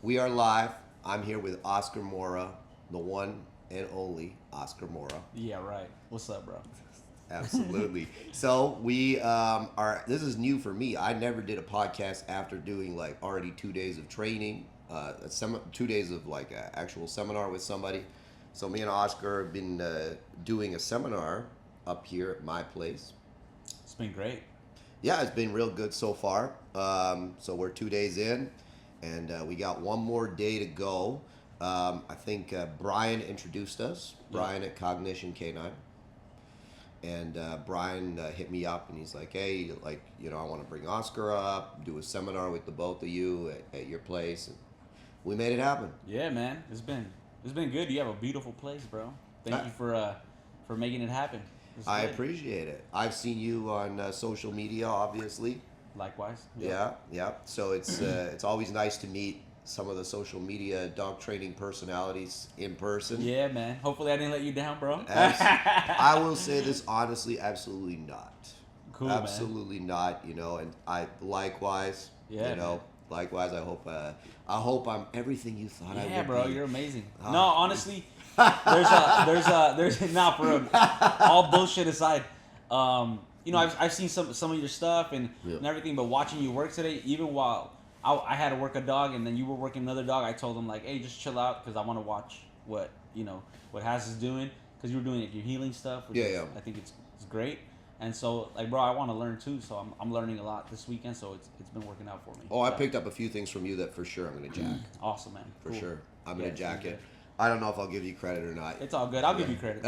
We are live. I'm here with Oscar Mora, the one and only Oscar Mora. Yeah, right. What's up, bro? Absolutely. So we are. This is new for me. I never did a podcast after doing like already 2 days of training, 2 days of like an actual seminar with somebody. So me and Oscar have been doing a seminar up here at my place. It's been great. Yeah, it's been real good so far. So we're 2 days in, and we got one more day to go. I think Brian introduced us. Brian at Cognition K9. And Brian hit me up and he's like, hey, like, you know, I want to bring Oscar up, do a seminar with the both of you at your place. And we made it happen. Yeah, man. It's been good. You have a beautiful place, bro. Thank you for making it happen. I appreciate it. I've seen you on social media, obviously. Likewise. Yeah. So it's always nice to meet some of the social media dog training personalities in person. Yeah, man. Hopefully I didn't let you down, bro. I will say this honestly, absolutely not. Cool, absolutely man. not. You know, and I likewise. Yeah, you know, man. likewise. I hope I'm everything you thought I would. Yeah, bro. be. You're amazing. No, honestly, there's not for all bullshit aside. You know, I've seen some of your stuff and everything, but watching you work today, even while I had to work a dog and then you were working another dog, I told him like, hey, just chill out because I want to watch what Has is doing, because you were doing like your healing stuff. Which I think it's great. And so, like, bro, I want to learn too. So I'm learning a lot this weekend. So it's been working out for me. Oh, I picked up a few things from you that for sure I'm gonna jack. Awesome, man. For Cool. sure, I'm gonna jack it. I don't know if I'll give you credit or not. It's all good. I'll give you credit.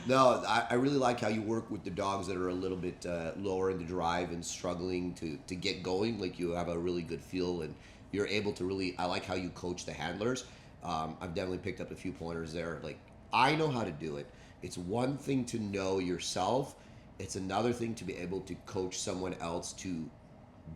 No, I really like how you work with the dogs that are a little bit lower in the drive and struggling to get going. Like, you have a really good feel and you're able to really, I like how you coach the handlers. I've definitely picked up a few pointers there. Like, I know how to do it. It's one thing to know yourself. It's another thing to be able to coach someone else to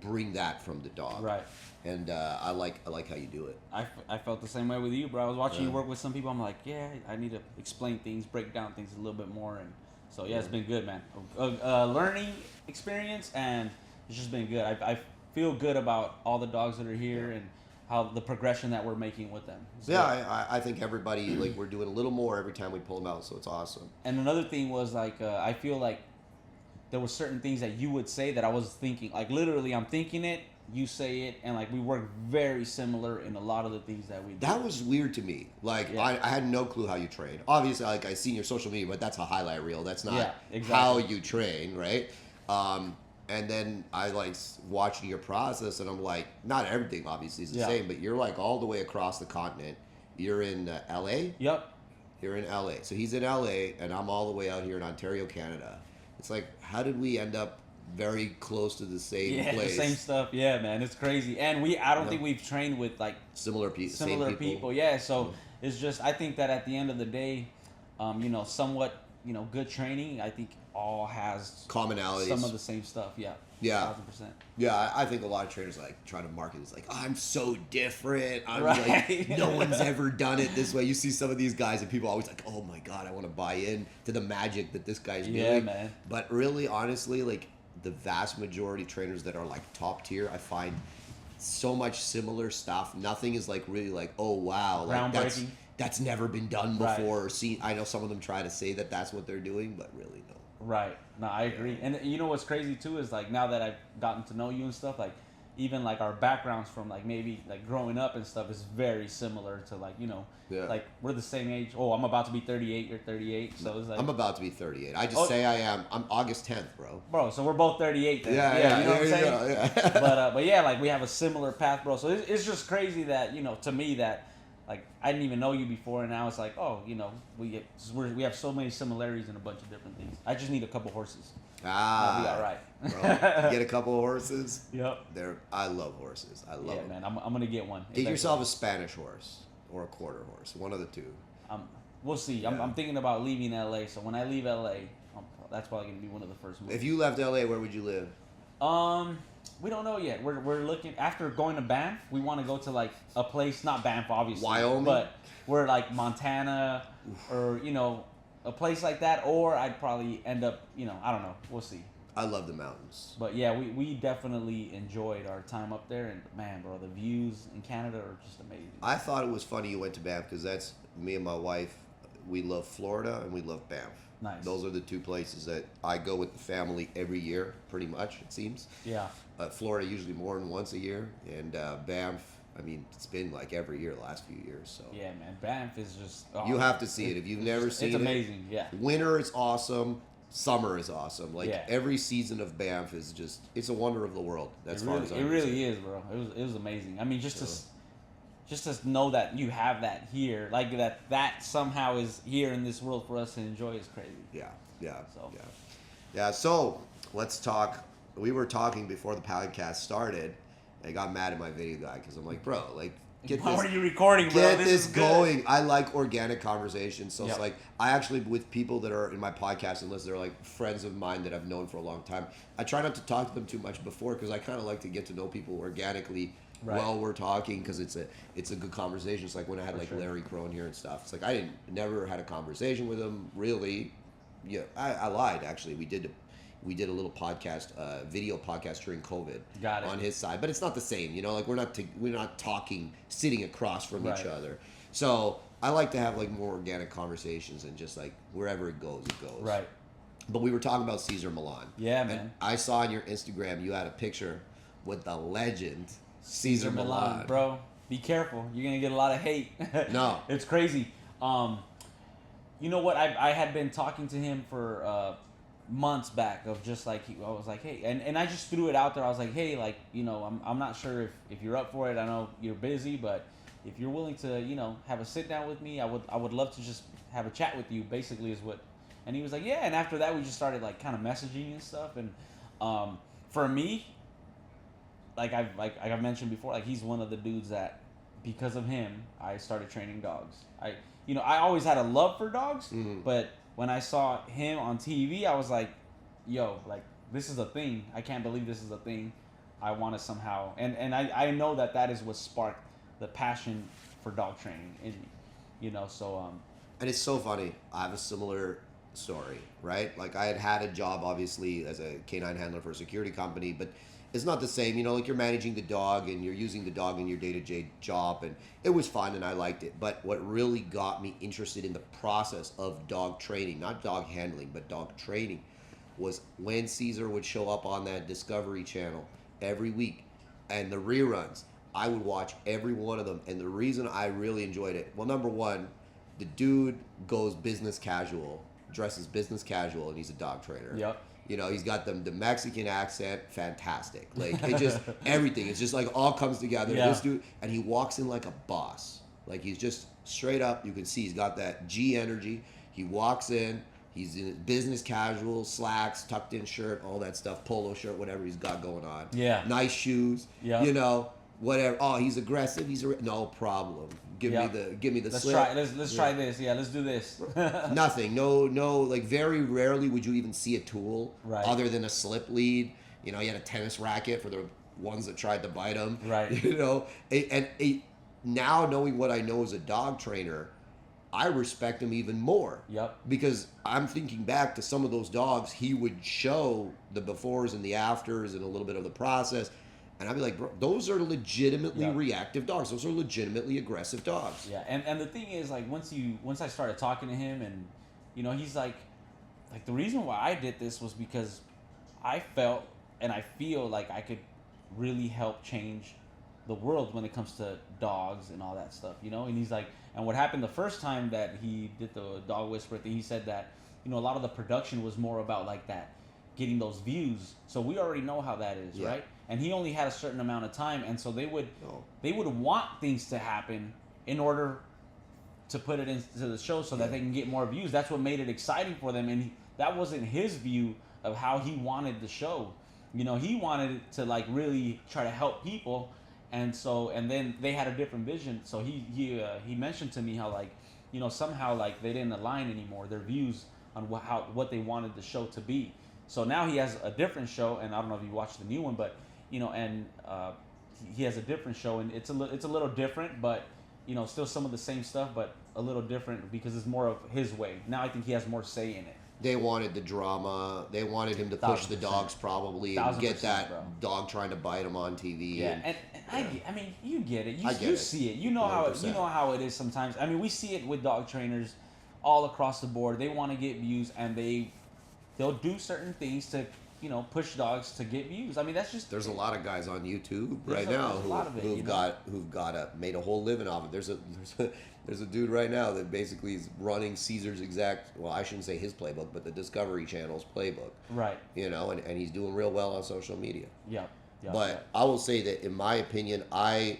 bring that from the dog. Right. And I like how you do it. I felt the same way with you, bro. I was watching you work with some people. I'm like, yeah, I need to explain things, break down things a little bit more. And so, yeah, it's been good, man. Learning experience, and it's just been good. I feel good about all the dogs that are here and how the progression that we're making with them. I think everybody, like, we're doing a little more every time we pull them out, so it's awesome. And another thing was, like, I feel like there were certain things that you would say that I was thinking. Like, literally, I'm thinking it, you say it, and like we work very similar in a lot of the things that we do. That was weird to me. Like, I had no clue how you train. Obviously, like, I seen your social media, but that's a highlight reel. That's not how you train, right? And then I like watching your process, and I'm like, not everything obviously is the same, but you're like all the way across the continent. You're in LA? Yep. You're in LA. So he's in LA, and I'm all the way out here in Ontario, Canada. It's like, how did we end up very close to the same place? The same stuff. Yeah, man, it's crazy. And I don't think we've trained with like similar people. Yeah, so it's just, I think that at the end of the day, somewhat, good training, I think all has commonalities, some of the same stuff. Yeah. 1000%. Yeah, I think a lot of trainers like try to market it's like, oh, I'm so different. I'm like, no one's ever done it this way. You see some of these guys and people are always like, oh my God, I want to buy in to the magic that this guy's doing. Yeah, man. But really, honestly, like the vast majority of trainers that are like top tier, I find so much similar stuff. Nothing is like really like, oh wow, like that's never been done before or seen. I know some of them try to say that that's what they're doing, but really no. Right. No, I agree. And you know what's crazy too is like now that I've gotten to know you and stuff, like even like our backgrounds from like maybe like growing up and stuff is very similar to like, like we're the same age. Oh, I'm about to be 38, you're 38. So it's like I'm about to be 38. I just say I am. I'm August 10th, bro. Bro, so we're both 38 then. Yeah, you know what I'm saying? Yeah. But yeah, like we have a similar path, bro. So it's just crazy that, to me that like I didn't even know you before, and now it's like, oh, we have so many similarities in a bunch of different things. I just need a couple horses. I'll be all right. Bro, get a couple of horses. Yep. I love horses. I love them. Man. I'm gonna get one. Get yourself a Spanish horse or a quarter horse. One of the two. We'll see. Yeah. I'm thinking about leaving LA. So when I leave LA, that's probably gonna be one of the first moves. If you left LA, where would you live? We don't know yet. We're looking, after going to Banff, we want to go to like a place, not Banff obviously, Wyoming, but we're like Montana or a place like that, or I'd probably end up, I don't know. We'll see. I love the mountains. But yeah, we definitely enjoyed our time up there, and man, bro, the views in Canada are just amazing. I thought it was funny you went to Banff because that's me and my wife. We love Florida and we love Banff. Nice. Those are the two places that I go with the family every year, pretty much, it seems. Yeah. Florida usually more than once a year, and Banff, I mean, it's been like every year the last few years. So Yeah, man, Banff is just. you have to see it if you've never seen it. It's amazing. Yeah. Winter is awesome. Summer is awesome. Like Yeah. every season of Banff is just, it's a wonder of the world. That's It far really, as it I'm really concerned. is, bro. It was amazing. I mean, just to know that you have that here, like that somehow is here in this world for us to enjoy is crazy. Yeah. So. Yeah. So let's talk. We were talking before the podcast started. I got mad at my video guy because I'm like, bro, like, get Why this. are you recording, bro? Get This this is good. going. I like organic conversations. So Yep. it's like, I actually, with people that are in my podcast, unless they're like friends of mine that I've known for a long time, I try not to talk to them too much before because I kind of like to get to know people organically while we're talking because it's a good conversation. It's like when I had Larry Crone here and stuff. It's like I never had a conversation with him really. Yeah, I lied actually. We did a little podcast, video podcast during COVID. Got it. On his side, but it's not the same. You know, like we're not talking sitting across from each other. So I like to have like more organic conversations and just like wherever it goes, it goes. Right. But we were talking about Cesar Millan. Yeah, And man. I saw on your Instagram you had a picture with the legend Cesar Millan. Bro, be careful. You're gonna get a lot of hate. No. It's crazy. You know what? I had been talking to him for months back of just like I was like, hey, and I just threw it out there. I was like, hey, like, you know, I'm not sure if you're up for it. I know you're busy, but if you're willing to, you know, have a sit down with me, I would love to just have a chat with you. Basically, is what. And he was like, yeah. And after that, we just started like kind of messaging and stuff. And for me, like I've mentioned before, like he's one of the dudes that because of him, I started training dogs. I always had a love for dogs, but when I saw him on TV, I was like, yo, like, this is a thing. I can't believe this is a thing. I want to somehow, and I know that is what sparked the passion for dog training in me, you know, so. And it's so funny. I have a similar story, right? Like I had a job, obviously, as a canine handler for a security company, but it's not the same, you know, like you're managing the dog and you're using the dog in your day-to-day job, and it was fun and I liked it. But what really got me interested in the process of dog training, not dog handling, but dog training, was when Cesar would show up on that Discovery Channel every week and the reruns. I would watch every one of them, and the reason I really enjoyed it, well, number one, the dude goes business casual, dresses business casual, and he's a dog trainer. Yep. You know, he's got the Mexican accent, fantastic. Like, it just, everything. It's just like all comes together. Yeah. This dude, and he walks in like a boss. Like, he's just straight up, you can see he's got that G energy. He walks in, he's in business casual, slacks, tucked in shirt, all that stuff, polo shirt, whatever he's got going on. Yeah. Nice shoes, Yeah. you know, whatever. Oh, he's aggressive, no problem. Give me the Let's slip. let's try this. Yeah, let's do this. Nothing. No, like very rarely would you even see a tool other than a slip lead. You know, he had a tennis racket for the ones that tried to bite him. Right. You know, now knowing what I know as a dog trainer, I respect him even more. Yep. Because I'm thinking back to some of those dogs, he would show the befores and the afters and a little bit of the process. And I'd be like, bro, those are legitimately reactive dogs. Those are legitimately aggressive dogs. Yeah, and the thing is, like, once I started talking to him, and you know, he's like the reason why I did this was because I felt and I feel like I could really help change the world when it comes to dogs and all that stuff, you know. And he's like, and what happened the first time that he did the dog whisperer thing, he said that, you know, a lot of the production was more about like that, getting those views. So we already know how that is, right? And he only had a certain amount of time, and so they would want things to happen in order to put it into the show so that they can get more views. That's what made it exciting for them, and that wasn't his view of how he wanted the show. You know, he wanted it to like really try to help people, and then they had a different vision. So he mentioned to me how, like, you know, somehow like they didn't align anymore, their views on what they wanted the show to be. So now he has a different show, and I don't know if you watched the new one, but you know, and he has a different show, and it's a little different, but you know, still some of the same stuff, but a little different because it's more of his way. Now I think he has more say in it. They wanted the drama. They wanted him to push the dogs probably and get that dog trying to bite him on TV. Yeah, and I mean, you get it. You see it. You know 100%. You know how it is sometimes. I mean, we see it with dog trainers all across the board. They want to get views, and they'll do certain things to push dogs to get views. I mean, that's just. There's a lot of guys on YouTube right now who've made a whole living off it. There's a dude right now that basically is running Cesar's exact, well, I shouldn't say his playbook, but the Discovery Channel's playbook. Right. And he's doing real well on social media. Yeah. But I will say that in my opinion, listen,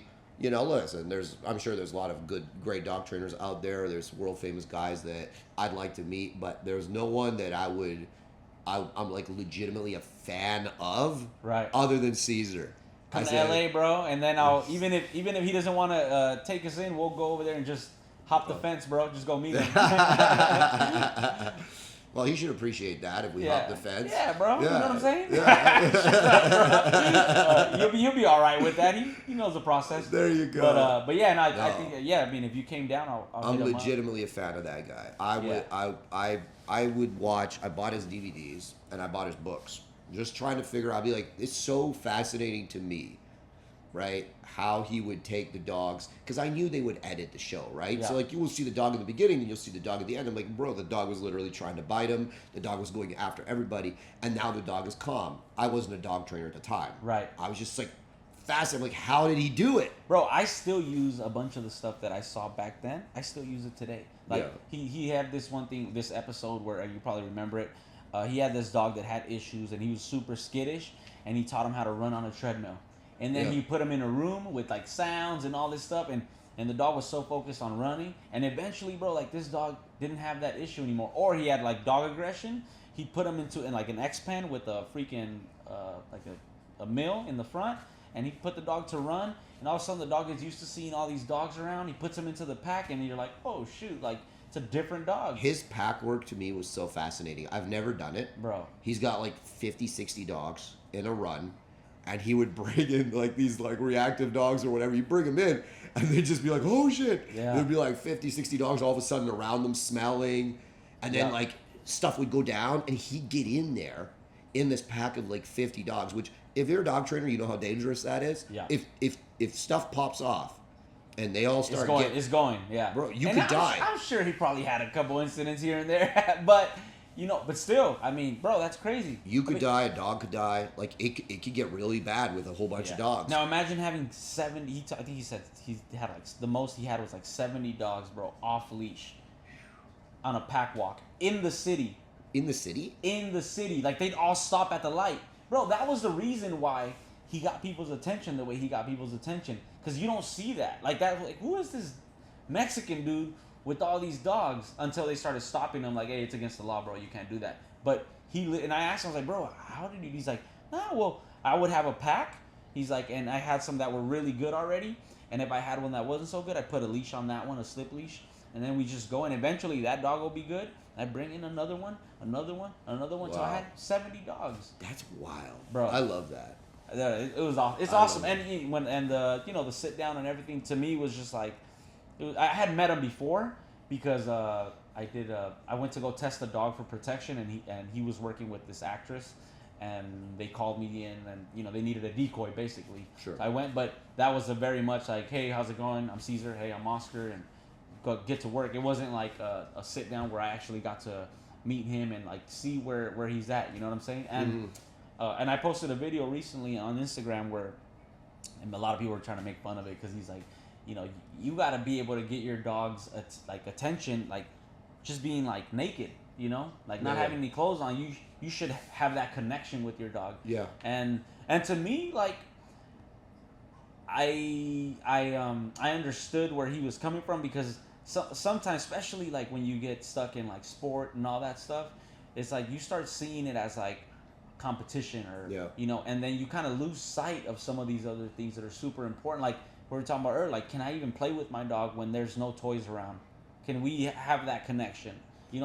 I'm sure there's a lot of great dog trainers out there. There's world famous guys that I'd like to meet, but there's no one that I'm like legitimately a fan of, right? Other than Cesar. Come to LA, bro, and then I'll even if he doesn't want to take us in, we'll go over there and just hop the fence, bro. Just go meet him. Well, he should appreciate that if we hop the fence. Yeah, bro. Yeah. You know what I'm saying? Yeah. You'll be all right with that. He knows the process. There you go. But yeah, I think I mean, if you came down, I'm legitimately a fan of that guy. I would watch. I bought his DVDs and I bought his books. Just trying to figure out. I'd be like, it's so fascinating to me, right? How he would take the dogs, because I knew they would edit the show, right? Yeah. So like you will see the dog in the beginning and you'll see the dog at the end. I'm like, bro, the dog was literally trying to bite him. The dog was going after everybody, and now the dog is calm. I wasn't a dog trainer at the time. Right. I was just like fascinated. I'm like, how did he do it? Bro, I still use a bunch of the stuff that I saw back then. I still use it today. Like he had this one thing, this episode where you probably remember it. He had this dog that had issues, and he was super skittish, and he taught him how to run on a treadmill. And then he put him in a room with like sounds and all this stuff, and the dog was so focused on running. And eventually, bro, like this dog didn't have that issue anymore. Or he had like dog aggression. He put him in like an X-Pen with a freaking like a mill in the front, and he put the dog to run. And all of a sudden, the dog is used to seeing all these dogs around. He puts him into the pack, and you're like, oh shoot, like. It's a different dog. His pack work to me was so fascinating. I've never done it. Bro. He's got like 50, 60 dogs in a run. And he would bring in like these like reactive dogs or whatever. You bring them in and they'd just be like, oh shit. Yeah. There'd be like 50, 60 dogs all of a sudden around them smelling. And then like stuff would go down and he'd get in there in this pack of like 50 dogs, which if you're a dog trainer, you know how dangerous that is. Yeah. If stuff pops off, and they all start it's going, yeah. Bro, you could die. I'm sure he probably had a couple incidents here and there, but still, I mean, bro, that's crazy. You could die, a dog could die. Like it could get really bad with a whole bunch of dogs. Now imagine having 70. I think he said he had like the most he had was like 70 dogs, bro, off leash, on a pack walk in the city. In the city? In the city, like they'd all stop at the light, bro. That was the reason why he got people's attention the way he got people's attention. Because you don't see that. Like that. Like, who is this Mexican dude with all these dogs? Until they started stopping him. Like, hey, it's against the law, bro. You can't do that. But and I asked him, I was like, bro, how did you? He's like, nah, well, I would have a pack. He's like, and I had some that were really good already. And if I had one that wasn't so good, I put a leash on that one, a slip leash. And then we just go, and eventually that dog will be good. I bring in another one. Wow. So I had 70 dogs. That's wild, bro. I love that. It was awesome. It's awesome, and the sit down and everything to me was just like, I had met him before because I went to go test the dog for protection, and he was working with this actress, and they called me in, and they needed a decoy basically. Sure. So I went, but that was a very much like, hey, how's it going? I'm Cesar. Hey, I'm Oscar, and go get to work. It wasn't like a sit down where I actually got to meet him and like see where he's at. You know what I'm saying? And and I posted a video recently on Instagram where, and a lot of people were trying to make fun of it because he's like, you got to be able to get your dog's like attention, like just being like naked, like not having any clothes on. You should have that connection with your dog. Yeah. And to me, like, I understood where he was coming from because sometimes, especially like when you get stuck in like sport and all that stuff, it's like you start seeing it as like competition or and then you kind of lose sight of some of these other things that are super important, like we were talking about earlier. Like, can I even play with my dog when there's no toys around? Can we have that connection?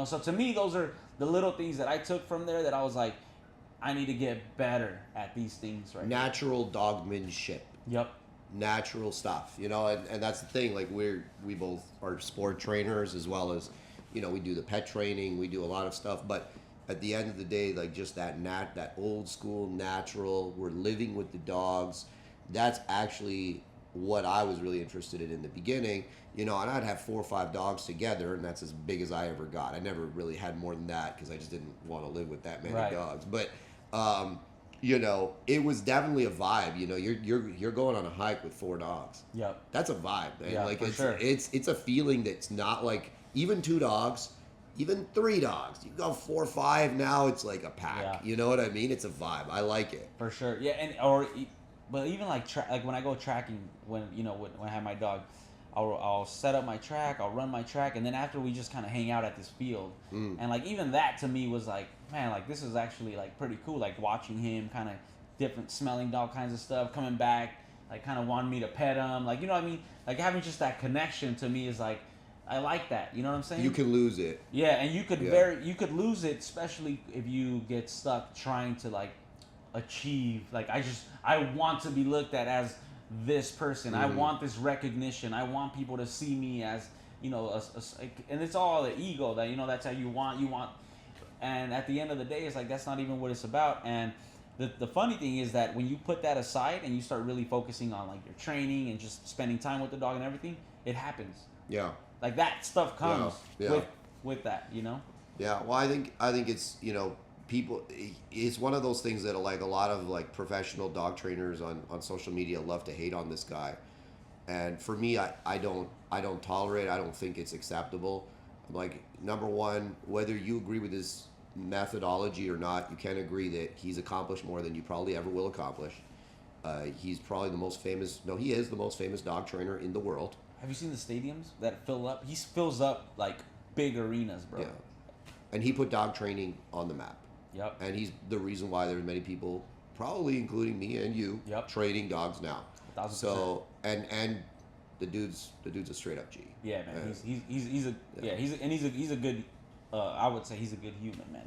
So to me, those are the little things that I took from there that I was like, I need to get better at these things right now. Natural dogmanship. Yep. Natural stuff, and that's the thing. Like we both are sport trainers as well as, we do the pet training, we do a lot of stuff, but at the end of the day, like just that old school natural, we're living with the dogs. That's actually what I was really interested in the beginning. And I'd have 4 or 5 dogs together, and that's as big as I ever got. I never really had more than that because I just didn't want to live with that many dogs. But it was definitely a vibe. You're going on a hike with 4 dogs. Yep. That's a vibe, man. Yeah, like for sure. it's a feeling that's not like even 2 dogs, even 3 dogs. You go 4 or 5 now, it's like a pack. Yeah. You know what I mean? It's a vibe. I like it. For sure. Yeah, but even like when I go tracking, when I have my dog, I'll set up my track, I'll run my track, and then after we just kind of hang out at this field, and like even that to me was like, man, like this is actually like pretty cool. Like watching him kind of different smelling all kinds of stuff coming back, like kind of wanting me to pet him, like what I mean, like having just that connection to me is like, I like that. You know what I'm saying? You can lose it. Yeah, and you could lose it, especially if you get stuck trying to like achieve. Like I want to be looked at as this person. I want this recognition. I want people to see me as and it's all the ego that that's how you want. And at the end of the day, it's like that's not even what it's about. And the funny thing is that when you put that aside and you start really focusing on like your training and just spending time with the dog and everything, it happens. Yeah. Like that stuff comes with that, Yeah. Well, I think it's people. It's one of those things that like a lot of like professional dog trainers on social media love to hate on this guy, and for me, I don't tolerate it. I don't think it's acceptable. I'm like, number one, whether you agree with his methodology or not, you can't agree that he's accomplished more than you probably ever will accomplish. He's probably the most famous. No, he is the most famous dog trainer in the world. Have you seen the stadiums that fill up? He fills up like big arenas, bro. Yeah. And he put dog training on the map. Yep. And he's the reason why there's many people, probably including me and you, training dogs now. 1,000%. So and the dude's a straight up G. Yeah, man. He's a good. I would say he's a good human, man.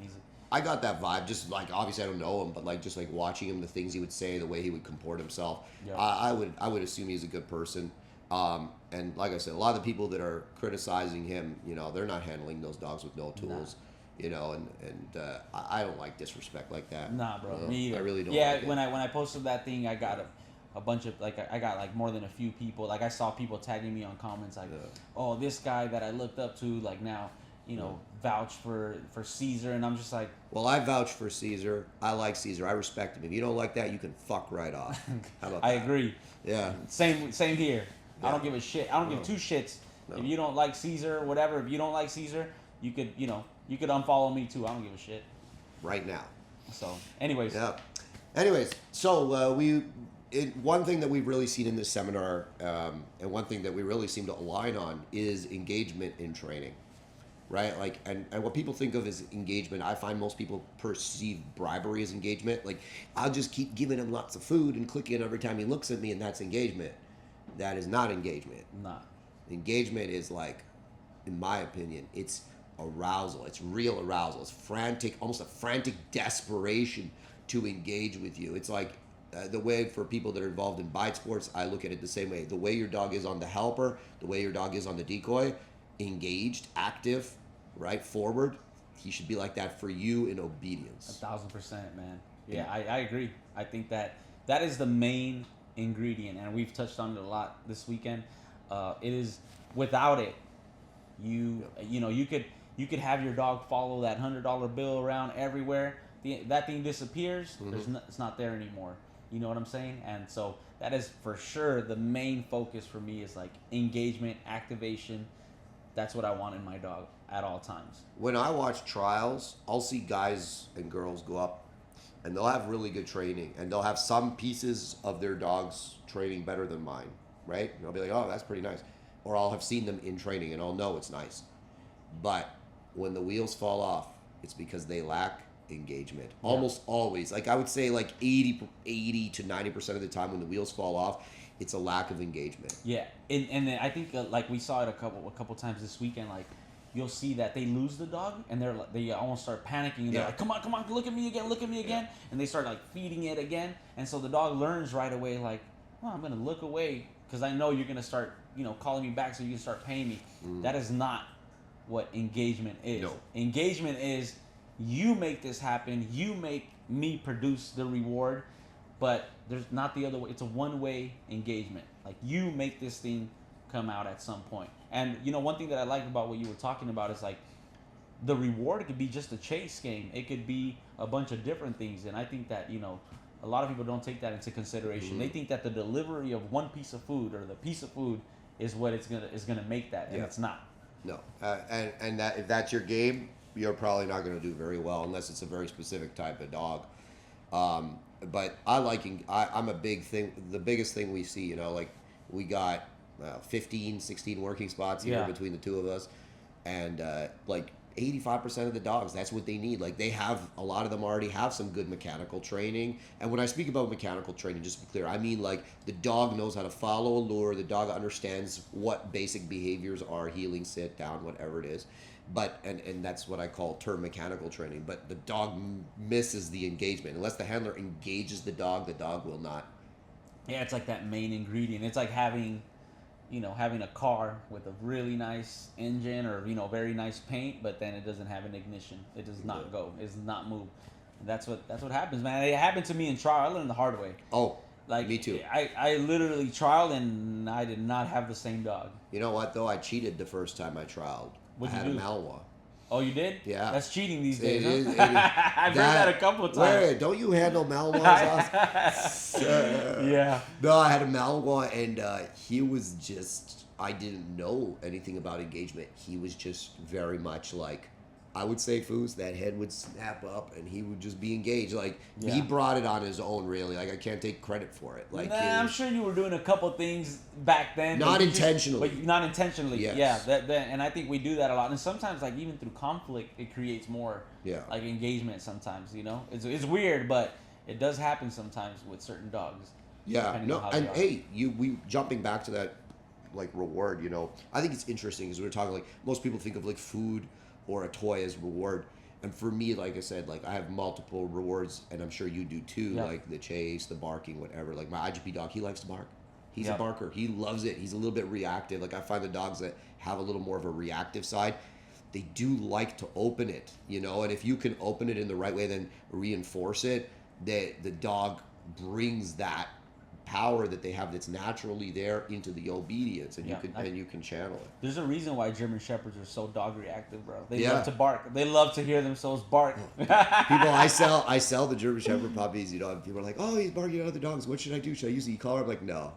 I got that vibe. Just like obviously I don't know him, but like just like watching him, the things he would say, the way he would comport himself. Yeah. I would assume he's a good person. And like I said, a lot of the people that are criticizing him, they're not handling those dogs with no tools. Nah. I don't like disrespect like that. Nah, bro, me either. I really don't. Yeah, like when I posted that thing, I got a bunch of I got like more than a few people. Like I saw people tagging me on comments like, oh, this guy that I looked up to, like now, vouch for Cesar, and I'm just like, well, I vouch for Cesar. I like Cesar. I respect him. If you don't like that, you can fuck right off. How about that? I agree. Yeah. Same here. Yeah. I don't give a shit. I don't give 2 shits. No. If you don't like Cesar, whatever. If you don't like Cesar, you could unfollow me too. I don't give a shit. Right now. So, anyways. Yeah. Anyways, so one thing that we've really seen in this seminar, and one thing that we really seem to align on is engagement in training, right? Like, and what people think of as engagement, I find most people perceive bribery as engagement. Like, I'll just keep giving him lots of food and clicking every time he looks at me, and that's engagement. That is not engagement. Nah. Engagement is like, in my opinion, it's arousal. It's real arousal. It's frantic, almost a frantic desperation to engage with you. It's like the way for people that are involved in bite sports, I look at it the same way. The way your dog is on the helper, the way your dog is on the decoy, engaged, active, right, forward. He should be like that for you in obedience. 1,000%, man. Yeah, I agree. I think that is the main ingredient, and we've touched on it a lot this weekend. It is, without it, you could have your dog follow that $100 bill around everywhere. That thing disappears. It's not there anymore. You know what I'm saying? And so that is for sure the main focus for me is like engagement, activation. That's what I want in my dog at all times. When I watch trials, I'll see guys and girls go up and they'll have really good training and they'll have some pieces of their dog's training better than mine, right? And I'll be like, oh, that's pretty nice. Or I'll have seen them in training and I'll know it's nice. But when the wheels fall off, it's because they lack engagement. Yeah. Almost always. Like I would say like 80 to 90% of the time when the wheels fall off, it's a lack of engagement. Yeah. And I think like we saw it a couple times this weekend, like you'll see that they lose the dog and they almost start panicking and they're like, come on, look at me again. And they start like feeding it again. And so the dog learns right away like, oh, I'm going to look away because I know you're going to start, calling me back so you can start paying me. That is not what engagement is. No. Engagement is you make this happen. You make me produce the reward, but there's not the other way. It's a one-way engagement. Like, you make this thing come out at some point. And one thing that I like about what you were talking about is like the reward could be just a chase game. It could be a bunch of different things. And I think that a lot of people don't take that into consideration. They think that the delivery of one piece of food or the piece of food is what is gonna make that, and it's not. No, and that if that's your game, you're probably not going to do very well unless it's a very specific type of dog. But I'm a big thing. The biggest thing we see, like we got 15, 16 working spots here between the two of us, and like 85% of the dogs, that's what they need. Like, a lot of them already have some good mechanical training. And when I speak about mechanical training, just to be clear, I mean like the dog knows how to follow a lure, the dog understands what basic behaviors are, heeling, sit, down, whatever it is. But, and that's what I call term mechanical training, but the dog misses the engagement. Unless the handler engages the dog will not. Yeah, it's like that main ingredient. It's like having a car with a really nice engine or, very nice paint, but then it doesn't have an ignition. It does not go. It does not move. And that's what happens, man. It happened to me in trial. I learned the hard way. Oh, like me too. I literally trialed and I did not have the same dog. You know what, though? I cheated the first time I trialed. What'd you I had do? a Malinois. Oh, you did? Yeah. That's cheating these days, It is. I've heard that a couple of times. Wait, don't you handle Malinois? Yeah. No, I had a Malinois, and he was just, I didn't know anything about engagement. He was just very much like, I would say, Foos, that head would snap up, and he would just be engaged. Like, he brought it on his own, really. Like, I can't take credit for it. Like, I'm sure you were doing a couple things back then. Not intentionally. But not intentionally. Yes. Yeah. And I think we do that a lot. And sometimes, like, even through conflict, it creates more, like, engagement sometimes, It's weird, but it does happen sometimes with certain dogs. Yeah. No, and hey, we jumping back to that, like, reward, I think it's interesting because we were talking, like, most people think of, like, food or a toy as reward. And for me, like I said, like, I have multiple rewards, and I'm sure you do too, like the chase, the barking, whatever. Like, my IGP dog, he likes to bark. He's a barker. He loves it. He's a little bit reactive. Like, I find the dogs that have a little more of a reactive side, they do like to open it, and if you can open it in the right way, then reinforce it, the dog brings that power that they have that's naturally there into the obedience, and you can channel it. There's a reason why German Shepherds are so dog reactive, bro. They love to bark. They love to hear themselves bark. People, I sell the German Shepherd puppies. And people are like, "Oh, he's barking at other dogs. What should I do? Should I use the e-collar?" I'm like, "No,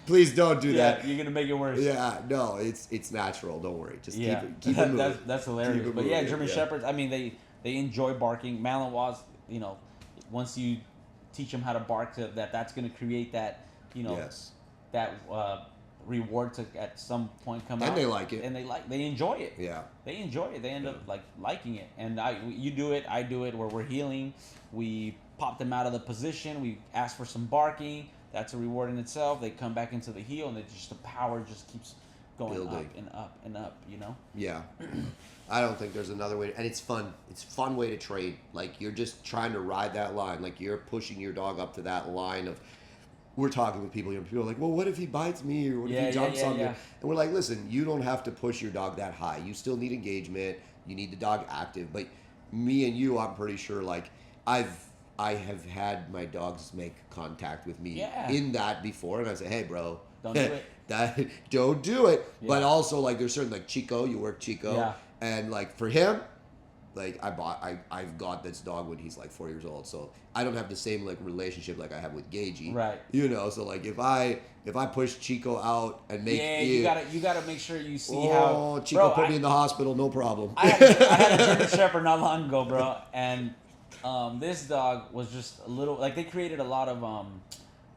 please don't do that. You're gonna make it worse." Yeah, no, it's natural. Don't worry. Just keep it moving. That's hilarious. But German Shepherds. I mean, they enjoy barking. Malinois, once you teach them how to bark, that's going to create that that reward to at some point come out, and they like it, and they enjoy it. They enjoy it. They end up like liking it. And you do it, I do it, where we're healing, we pop them out of the position, we ask for some barking, that's a reward in itself. They come back into the heel, and the power just keeps going building. up and up. Yeah. I don't think there's another way, and it's fun. It's a fun way to train. Like, you're just trying to ride that line. Like, you're pushing your dog up to that line of. We're talking with people. People are like, "Well, what if he bites me, or what if he jumps on me?" And we're like, "Listen, you don't have to push your dog that high. You still need engagement. You need the dog active. But me and you, I'm pretty sure. Like, I have had my dogs make contact with me in that before, and I say, "Hey, bro, don't do it. Don't do it." Yeah. But also, like, there's certain, like, Chico. You work Chico. Yeah. And, like, for him, like, I've got this dog when he's like 4 years old, so I don't have the same, like, relationship like I have with Gagey. Right. So, like, if I push Chico out and make you gotta make sure you see how Chico put me in the hospital, no problem. I had a German Shepherd not long ago, bro, and this dog was just a little, like, they created a lot of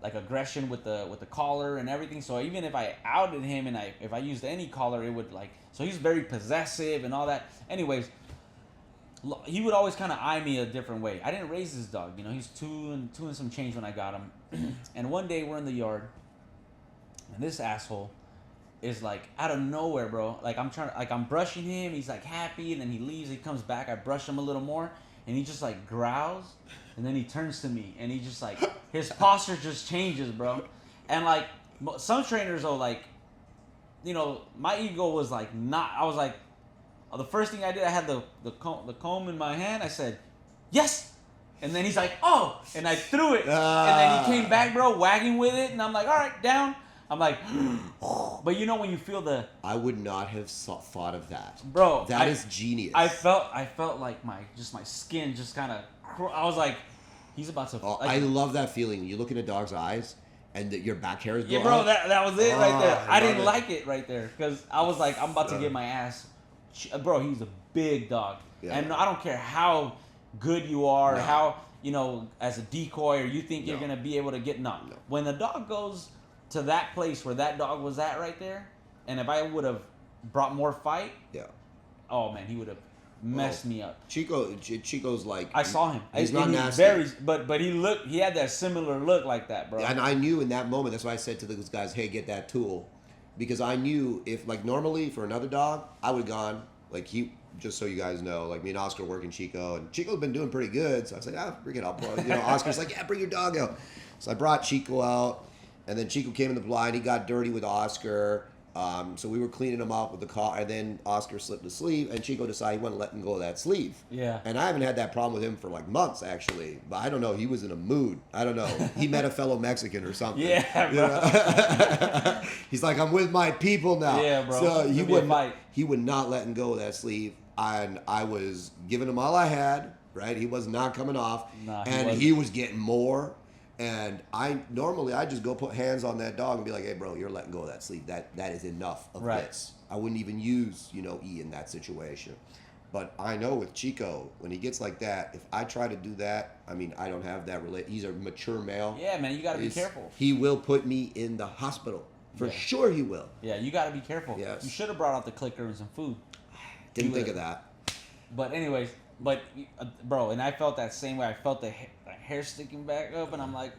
like aggression with the collar and everything. So even if I outed him and if I used any collar, it would, like, so he's very possessive and all that. Anyways, he would always kind of eye me a different way. I didn't raise this dog, he's two and some change when I got him. And one day we're in the yard, and this asshole is, like, out of nowhere, bro. Like, I'm brushing him, he's, like, happy, and then he leaves, he comes back, I brush him a little more, and he just, like, growls, and then he turns to me, and he just, like, his posture just changes, bro. And, like, some trainers are like, my ego was, like, not, I was like, the first thing I did, I had the comb in my hand. I said, yes. And then he's like, oh. And I threw it. And then he came back, bro, wagging with it. And I'm like, all right, down. I'm like, but you know when you feel the... I would not have thought of that. Bro. That is genius. I felt like my skin just kind of... I was like, he's about to... Oh, like, I love that feeling. You look in a dog's eyes and your back hairs go yeah, bro, up. that was it right there. I didn't it. like it right there because I was like, I'm about to get my ass... Bro, he's a big dog. Yeah. And I don't care how good you are, No. how, you know, as a decoy or you think you're No. going to be able to get... No. No. When the dog goes to that place where that dog was at right there, and if I would have brought more fight, Yeah. oh, man, he would have messed me up. Chico's like... I saw him. He's not nasty. But he had that similar look like that, bro. And I knew in that moment, that's why I said to those guys, hey, get that tool. Because I knew if, like, normally for another dog, I would have gone, like, just so you guys know, like, me and Oscar working Chico, and Chico's been doing pretty good, so I said, bring it up. You know, Oscar's like, yeah, bring your dog out. So I brought Chico out, and then Chico came in the blind, he got dirty with Oscar, so we were cleaning him up with the car, and then Oscar slipped the sleeve, and Chico decided he wasn't letting go of that sleeve. Yeah. And I haven't had that problem with him for like months, actually, but I don't know, he was in a mood. I don't know. He met a fellow Mexican or something. Yeah, bro. You know? He's like, I'm with my people now. Yeah, bro. So he would not letting go of that sleeve, and I was giving him all I had, right? He was not coming off, he was getting more. And I just go put hands on that dog and be like, hey, bro, you're letting go of that sleeve. That is enough of this. I wouldn't even use, E in that situation. But I know with Chico, when he gets like that, if I try to do that, I mean, I don't have that he's a mature male. Yeah, man, you got to be careful. He will put me in the hospital. For sure he will. Yeah, you got to be careful. Yes. You should have brought out the clicker and some food. Didn't think of that. But anyways, bro, and I felt that same way. I felt the hair sticking back up, and I'm like,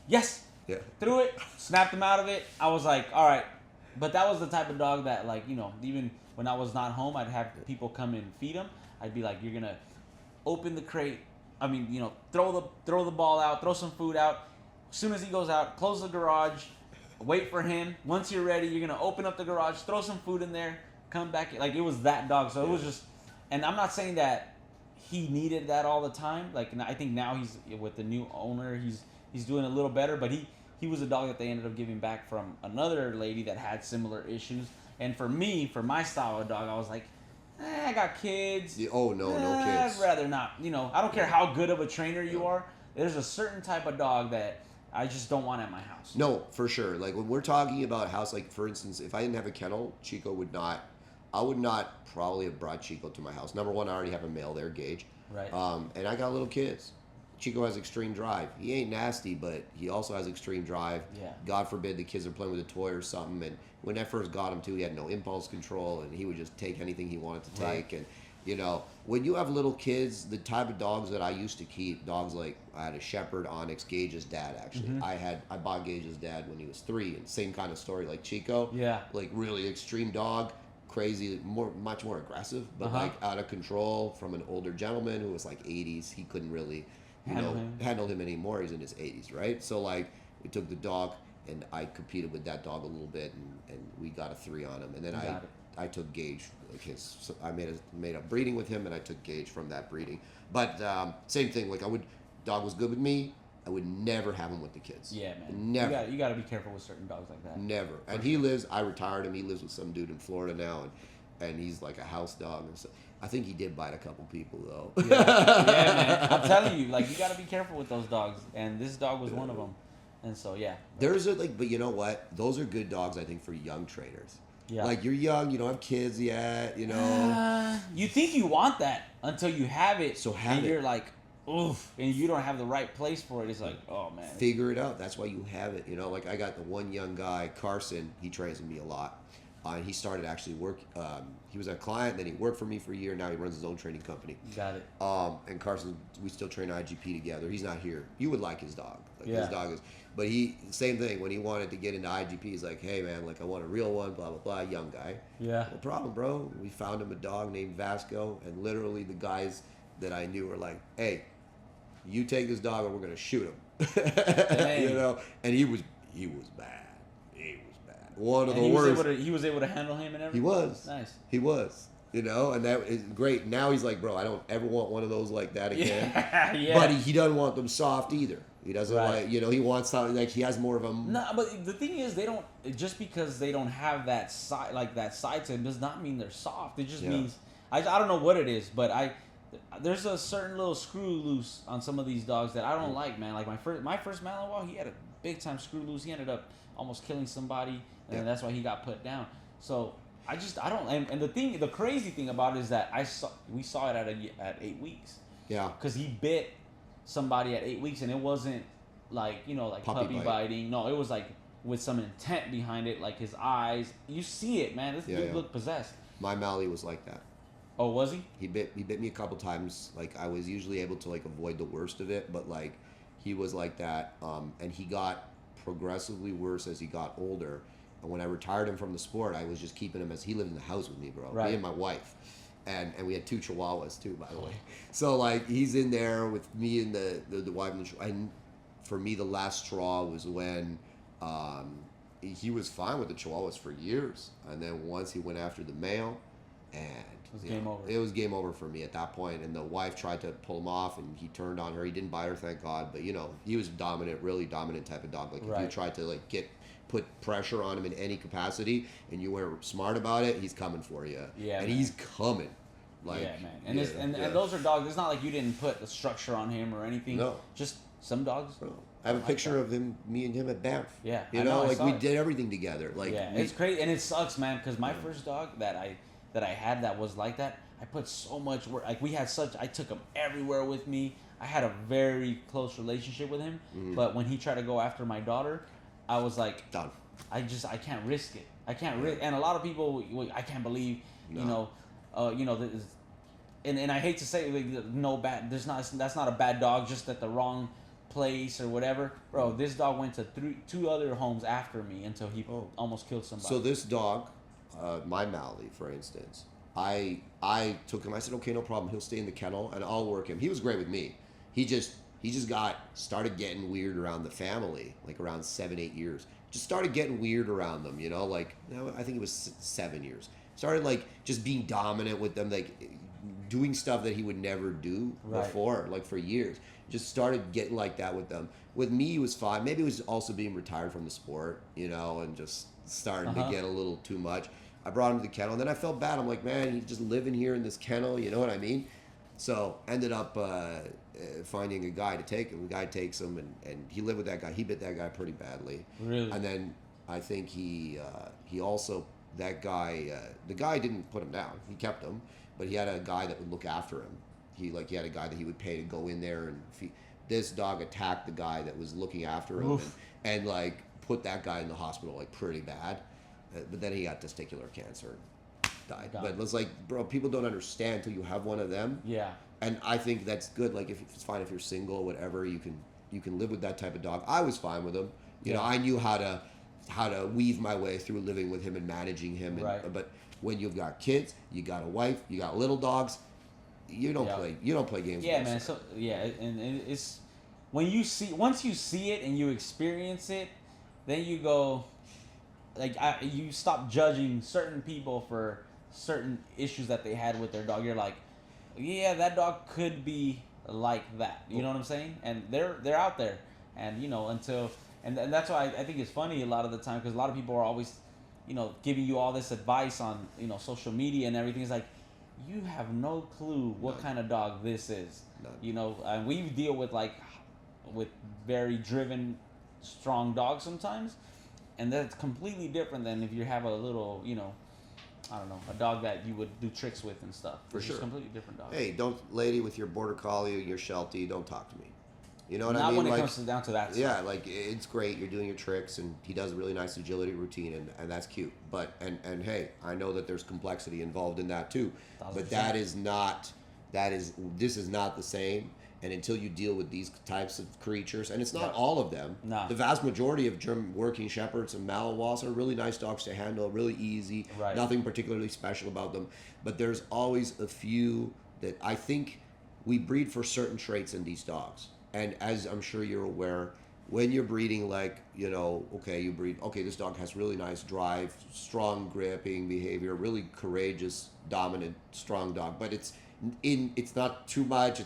yes. Yeah. Threw it, snapped him out of it. I was like, all right. But that was the type of dog that, like, even when I was not home, I'd have people come and feed him. I'd be like, you're going to open the crate. I mean, throw the ball out, throw some food out. As soon as he goes out, close the garage, wait for him. Once you're ready, you're going to open up the garage, throw some food in there, come back. Like, it was that dog. So it was just, and I'm not saying that he needed that all the time. Like, I think now he's with the new owner, he's doing a little better. But he was a dog that they ended up giving back from another lady that had similar issues. And for me, for my style of dog, I was like, I got kids. Yeah, no kids. I'd rather not. I don't care how good of a trainer you are. There's a certain type of dog that I just don't want at my house. No, for sure. Like when we're talking about house, like for instance, if I didn't have a kennel, I would not probably have brought Chico to my house. Number one, I already have a male there, Gage. Right. And I got little kids. Chico has extreme drive. He ain't nasty, but he also has extreme drive. Yeah. God forbid the kids are playing with a toy or something. And when I first got him too, he had no impulse control, and he would just take anything he wanted to take. And when you have little kids, the type of dogs that I used to keep, dogs like I had a Shepherd, Onyx, Gage's dad actually. Mm-hmm. I bought Gage's dad when he was 3, and same kind of story like Chico. Yeah. Like really extreme dog. Crazy, much more aggressive, but like out of control from an older gentleman who was like 80s. He couldn't really, handle him anymore. He's in his 80s, right? So like we took the dog, and I competed with that dog a little bit, and we got a 3 on him. And then I took Gage, like I made a breeding with him, and I took Gage from that breeding. But same thing, like dog was good with me. I would never have him with the kids. Yeah, man. Never. You got to be careful with certain dogs like that. Never. And he lives, I retired him. He lives with some dude in Florida now, and he's like a house dog. And so I think he did bite a couple people, though. Yeah, man. I'm telling you, like, you got to be careful with those dogs. And this dog was one of them. And so, yeah. But you know what? Those are good dogs, I think, for young trainers. Yeah. Like, you're young, you don't have kids yet, You think you want that until you have it. So have and it. You're like, oof, and you don't have the right place for it. It's like, oh man. Figure it out. That's why you have it. Like I got the one young guy, Carson. He trains with me a lot. And he started actually he was a client, then he worked for me for a year. Now he runs his own training company. Got it. And Carson, we still train IGP together. He's not here. You would like his dog. Yeah. His dog is, but same thing. When he wanted to get into IGP, he's like, hey man, like I want a real one, blah, blah, blah, young guy. Yeah. No problem, bro. We found him a dog named Vasco, and literally the guys that I knew were like, hey, you take this dog or we're going to shoot him. And he was bad. He was bad. One of the worst. He was able to handle him and everything? He was. Nice. He was. You know, and that is great. Now he's like, bro, I don't ever want one of those like that again. Yeah. But he doesn't want them soft either. He doesn't Right. like, he wants something like he has more of a. No, but the thing is, they don't. Just because they don't have that side, like that side to them, does not mean they're soft. It just means I don't know what it is, but there's a certain little screw loose on some of these dogs that I don't like, man. Like my first Malinois, he had a big time screw loose. He ended up almost killing somebody, and that's why he got put down. So I don't. And the crazy thing about it is that we saw it at 8 weeks. Yeah. Because he bit somebody at 8 weeks, and it wasn't like like puppy biting. No, it was like with some intent behind it, like his eyes. You see it, man. This dude looked possessed. My Mally was like that. Oh, was he? He bit me a couple times. Like I was usually able to like avoid the worst of it, but like he was like that. And he got progressively worse as he got older. And when I retired him from the sport, I was just keeping him as he lived in the house with me, bro. Right. Me and my wife. And we had 2 Chihuahuas too, by the way. So like he's in there with me and the wife and for me the last straw was when he was fine with the Chihuahuas for years, and then once he went after the male, and it was game over. It was game over for me at that point. And the wife tried to pull him off, and he turned on her. He didn't bite her, thank God. But he was dominant, really dominant type of dog. Like if you tried to like put pressure on him in any capacity, and you weren't smart about it, he's coming for you. Yeah, and man. He's coming. Like, yeah, man. And those are dogs. It's not like you didn't put a structure on him or anything. No. Just some dogs. Bro, I have a picture of me and him at Banff. Yeah, you know like we did everything together. Like it's crazy, and it sucks, man. Because my first dog that I had that was like that, I put so much work. Like I took him everywhere with me. I had a very close relationship with him. Mm-hmm. But when he tried to go after my daughter, I was like, done. I can't risk it. I can't risk. And a lot of people, I can't believe, and I hate to say, like, no bad. That's not a bad dog, just at the wrong place or whatever. Bro, this dog went to 2 other homes after me until he almost killed somebody. So this dog, my Mally, for instance, I took him. I said, okay, no problem. He'll stay in the kennel and I'll work him. He was great with me. He just started getting weird around the family, like around 7-8 years. Just started getting weird around them, like I think it was 7 years. Started like just being dominant with them, like doing stuff that he would never do before, like for years. Just started getting like that with them. With me, he was fine. Maybe it was also being retired from the sport, and just starting to get a little too much. I brought him to the kennel, and then I felt bad. I'm like, man, he's just living here in this kennel, you know what I mean? So ended up finding a guy to take him. The guy takes him, and he lived with that guy. He bit that guy pretty badly. Really? And then I think he also, that guy, the guy didn't put him down. He kept him, but he had a guy that would look after him. He had a guy that he would pay to go in there and feed. This dog attacked the guy that was looking after him and like put that guy in the hospital like pretty bad. But then he got testicular cancer. Died. But it's like, bro, people don't understand until you have one of them. Yeah. And I think that's good. Like if it's fine if you're single, whatever, you can live with that type of dog. I was fine with him. You know, I knew how to weave my way through living with him and managing him. But when you've got kids, you got a wife, you got little dogs, you don't play games. Yeah, man. So and it's once you see it and you experience it, then you go you stop judging certain people for certain issues that they had with their dog. You're like, yeah, that dog could be like that. You know what I'm saying? And they're out there, and and that's why I think it's funny a lot of the time, because a lot of people are always, giving you all this advice on social media and everything. It's like, you have no clue what kind of dog this is. None. And we deal with with very driven, strong dogs sometimes, and that's completely different than if you have a little, I don't know, a dog that you would do tricks with and stuff. For sure. Just completely different dog. Hey, lady with your border collie or your Sheltie, don't talk to me. You know what I Not mean? when it comes down to that stuff. Yeah, like it's great. You're doing your tricks, and he does a really nice agility routine, and that's cute. But and hey, I know that there's complexity involved in that too. 1,000%. But this is not the same. And until you deal with these types of creatures, and it's not all of them. No. The vast majority of German working shepherds and Malinois are really nice dogs to handle, really easy. Right. Nothing particularly special about them. But there's always a few that I think we breed for certain traits in these dogs. And as I'm sure you're aware, when you're breeding, like, okay, you breed, okay, this dog has really nice drive, strong gripping behavior, really courageous, dominant, strong dog, but it's not too much.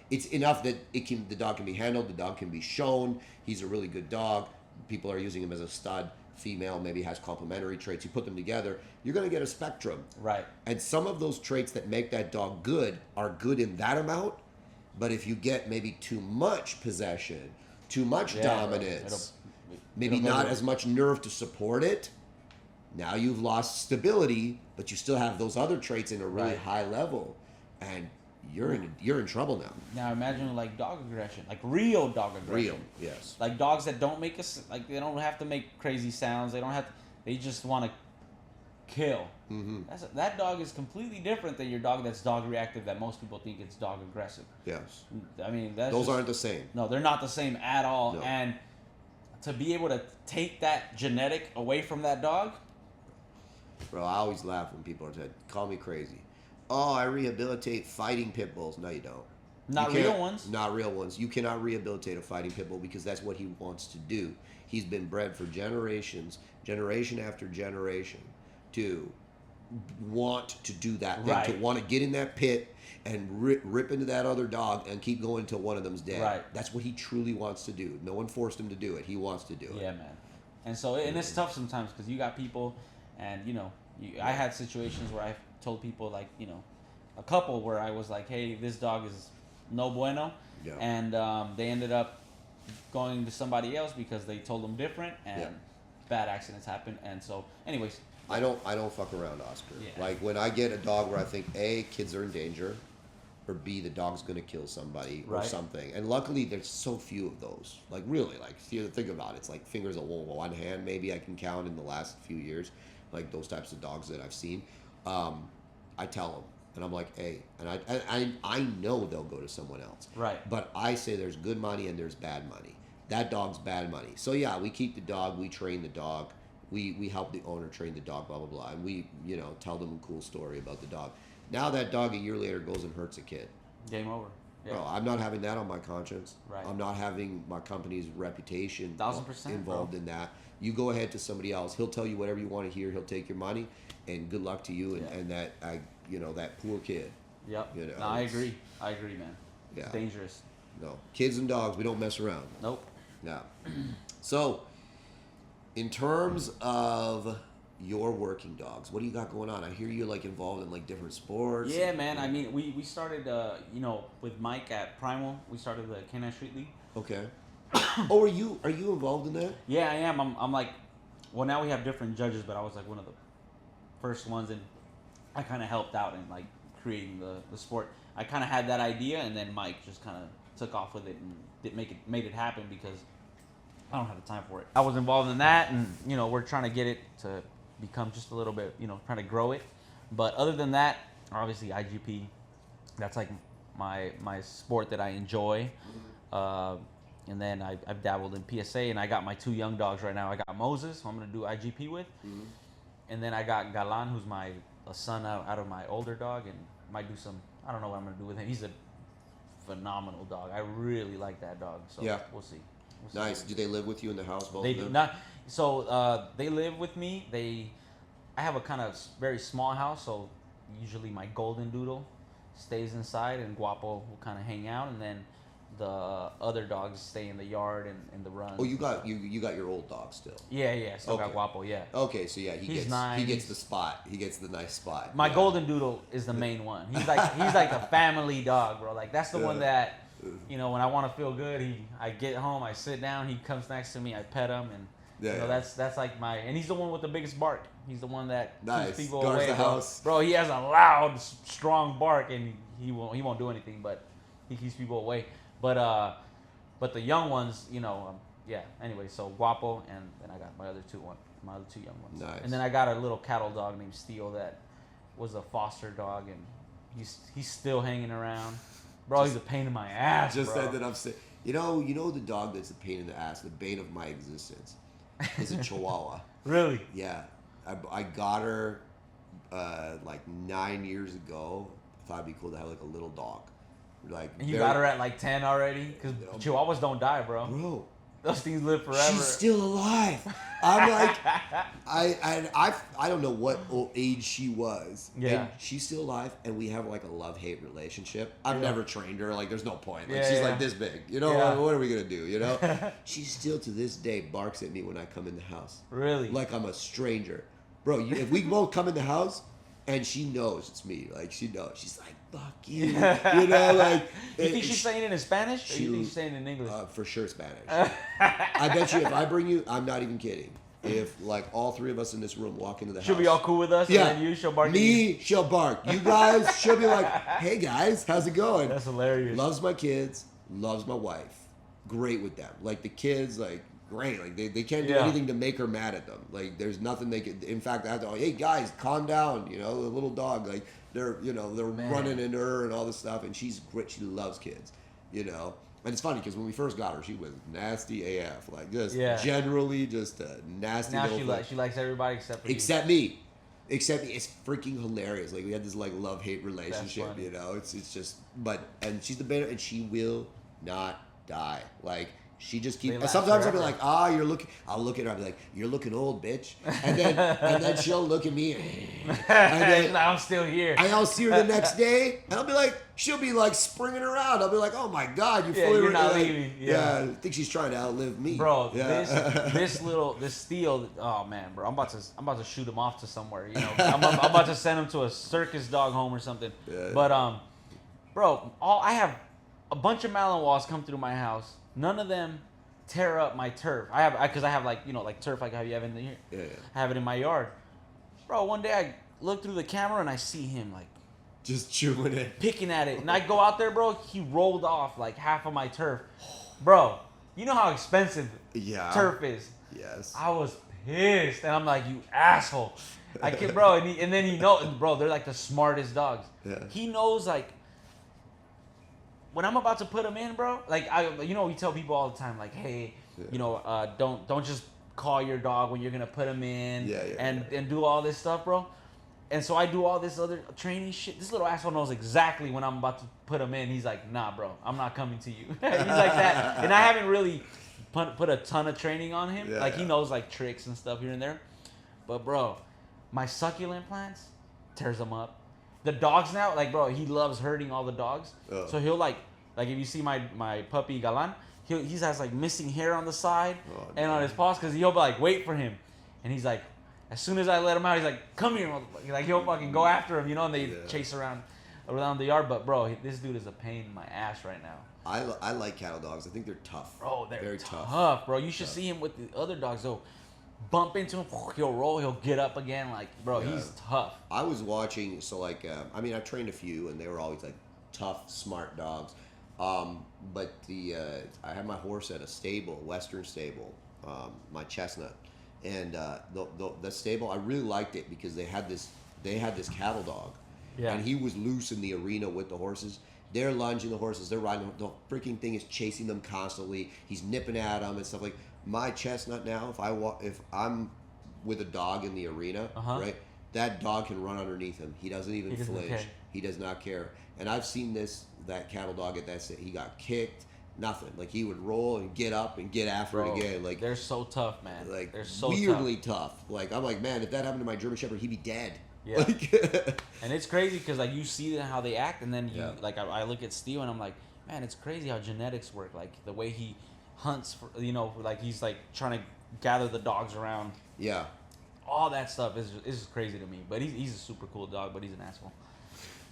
It's enough that the dog can be handled, the dog can be shown. He's a really good dog. People are using him as a stud. Female maybe has complementary traits. You put them together, you're going to get a spectrum. Right. And some of those traits that make that dog good are good in that amount. But if you get maybe too much possession, too much dominance, maybe not as much nerve to support it, now you've lost stability, but you still have those other traits in a really high level, and you're in trouble now. Now imagine like dog aggression, like real dog aggression. Real, yes. Like dogs that don't make us, like they don't have to make crazy sounds. They don't have to, they just want to kill. Mm-hmm. That dog is completely different than your dog that's dog reactive, that most people think it's dog aggressive. Yes. I mean, those aren't the same. No, they're not the same at all. No. And to be able to take that genetic away from that dog. Bro, I always laugh when people are saying, call me crazy. Oh, I rehabilitate fighting pit bulls. No, you don't. Not real ones? Not real ones. You cannot rehabilitate a fighting pit bull because that's what he wants to do. He's been bred for generations, generation after generation, to want to do that thing, to want to get in that pit and rip into that other dog and keep going until one of them's dead. Right. That's what he truly wants to do. No one forced him to do it. He wants to do it. Yeah, man. And so, and it's tough sometimes because you got people, and I had situations where I told people, like, a couple where I was like, hey, this dog is no bueno. Yeah. And they ended up going to somebody else because they told them different, and bad accidents happen. And so, anyways. I don't fuck around, Oscar. Yeah. Like, when I get a dog where I think, A, kids are in danger, or B, the dog's going to kill somebody or something. And luckily, there's so few of those. Like, really, like, if you think about it, it's like fingers of one hand maybe I can count in the last few years, like those types of dogs that I've seen. I tell them, and I'm like, hey, and I know they'll go to someone else. Right. But I say there's good money and there's bad money. That dog's bad money. So, yeah, we keep the dog, we train the dog. We help the owner train the dog, blah, blah, blah. And we, tell them a cool story about the dog. Now that dog a year later goes and hurts a kid. Game over. Yeah. Bro, I'm not having that on my conscience. Right. I'm not having my company's reputation 1000%, involved in that. You go ahead to somebody else. He'll tell you whatever you want to hear. He'll take your money, and good luck to you and that that poor kid. Yep. No, I agree, man. Yeah. It's dangerous. No. Kids and dogs, we don't mess around. Nope. No. So, in terms of your working dogs, what do you got going on? I hear you're like involved in like different sports. Yeah, man. I mean, we started, with Mike at Primal. We started the Canine Street League. Okay. Oh, are you involved in that? Yeah, I am. I'm like, well, now we have different judges, but I was like one of the first ones, and I kind of helped out in like creating the sport. I kind of had that idea, and then Mike just kind of took off with it and made it happen because I don't have the time for it. I was involved in that, and we're trying to get it to become just a little bit, trying to grow it. But other than that, obviously IGP, that's like my sport that I enjoy. And then I've dabbled in PSA, and I got my 2 young dogs right now. I got Moses, who I'm gonna do IGP with, and then I got Galan, who's a son out of my older dog, and might do some. I don't know what I'm gonna do with him. He's a phenomenal dog. I really like that dog. So we'll see. Nice. Do they live with you in the house? Both they of them? do not. So they live with me. I have a kind of very small house, so usually my golden doodle stays inside, and Guapo will kind of hang out, and then the other dogs stay in the yard and in the run. Oh, you got your old dog still. Yeah. Still got Guapo. Yeah. Okay, so yeah, he nine. He gets the spot. He gets the nice spot. My golden doodle is the main one. He's like a family dog, bro. Like that's the one that, when I want to feel good, I get home, I sit down, he comes next to me, I pet him, and that's like and he's the one with the biggest bark. He's the one that keeps people guards away. The house. Bro, he has a loud, strong bark, and he won't do anything, but he keeps people away. But the young ones, Anyway, so Guapo, and then I got my other two young ones. Nice. And then I got a little cattle dog named Steel that was a foster dog, and he's still hanging around. Bro, he's a pain in my ass. Just bro. said that I'm sick. You know the dog that's a pain in the ass, the bane of my existence, is a Chihuahua. Really? Yeah, I got her like 9 years ago. I thought it'd be cool to have like a little dog. Like and you got her at like 10 already? Because Chihuahuas don't die, bro. Bro, Those things live forever. She's still alive. I'm like, I don't know what age she was. Yeah. And she's still alive, and we have like a love-hate relationship. I've Yeah. never trained her. Like, there's no point. Like, Yeah, she's yeah. like this big. You know, Yeah. like, what are we gonna do? You know, she still to this day barks at me when I come in the house. Really? Like I'm a stranger, bro. If we both come in the house, and she knows it's me. Like, she knows. She's like, fuck you. You know, like. You think she's saying it in Spanish, or you think she's saying it in English? For sure Spanish. I bet you if I bring you, I'm not even kidding. If like all three of us in this room walk into the house. She'll be all cool with us, Yeah. and then she'll bark at you. Me, she'll bark. You guys, she'll be like, hey guys, how's it going? That's hilarious. Loves my kids, loves my wife. Great with them. Like the kids, like, great. Like they can't do Yeah. anything to make her mad at them. Like there's nothing they can. In fact, I have to. Hey guys, calm down. You know, the little dog. Like they're running into her and all this stuff. And she's great. She loves kids. You know, and it's funny because when we first got her, she was nasty AF. Like just generally just a nasty. Now little she likes everybody except me. Except me. It's freaking hilarious. Like we had this like love-hate relationship. You know, it's just. And she's the better, and she will not die. Like. She just keeps. Sometimes I'll be like, you're looking. I'll look at her. I'll be like, you're looking old, bitch. And then she'll look at me. And then I'm still here. I'll see her the next day, and I'll be like, she'll be like springing around. I'll be like, oh my god, you're not leaving. Yeah, I think she's trying to outlive me, bro. Yeah. This Steele. Oh man, bro, I'm about to shoot him off to somewhere. You know, I'm about to send him to a circus dog home or something. Yeah. But bro, I have a bunch of Malinois come through my house. None of them tear up my turf. I have like, you know, like turf like how you have in here. Yeah. I have it in my yard. Bro, one day I look through the camera and I see him like just chewing it, picking at it. And I go out there, bro, he rolled off like half of my turf. Bro, you know how expensive turf is. Yes. I was pissed. And I'm like, you asshole. I can't, bro. And then he knows, bro, they're like the smartest dogs. Yeah. He knows like, when I'm about to put them in, bro, like we tell people all the time, like, hey, you know, don't just call your dog when you're gonna put him in, and do all this stuff, bro. And so I do all this other training shit. This little asshole knows exactly when I'm about to put him in. He's like, nah, bro, I'm not coming to you. He's like that, and I haven't really put a ton of training on him. Yeah, he knows like tricks and stuff here and there. But bro, my succulent plants tears them up. The dogs now, like, bro, he loves hurting all the dogs. Oh. So he'll like if you see my puppy Galan, he has like missing hair on the side and on his paws because he'll be like wait for him, and he's like, as soon as I let him out, he's like, come here, motherfucker. Like he'll fucking go after him, you know, and they chase around the yard. But bro, this dude is a pain in my ass right now. I like cattle dogs. I think they're tough. Bro, they're very tough, bro. You should see him with the other dogs though. Bump into him, he'll roll, he'll get up again. Like, bro, he's tough. I was watching, so like, I've trained a few, and they were always like tough, smart dogs. But I had my horse at a stable, Western stable, my chestnut, and the stable, I really liked it because they had this cattle dog, and he was loose in the arena with the horses. They're lunging the horses, they're riding, the freaking thing is chasing them constantly. He's nipping at them and stuff like. My chestnut now, if I'm with a dog in the arena, right, that dog can run underneath him. He doesn't even flinch. He does not care. And I've seen that cattle dog at that state. He got kicked, nothing. Like he would roll and get up and get after it again. Like they're so tough, man. Like they're so weirdly tough. Like I'm like, man, if that happened to my German Shepherd, he'd be dead. Yeah. And it's crazy because like you see how they act, and then like I look at Steve and I'm like, man, it's crazy how genetics work. Like the way he hunts for, like he's like trying to gather the dogs around. Yeah. All that stuff is just crazy to me. But he's a super cool dog, but he's an asshole.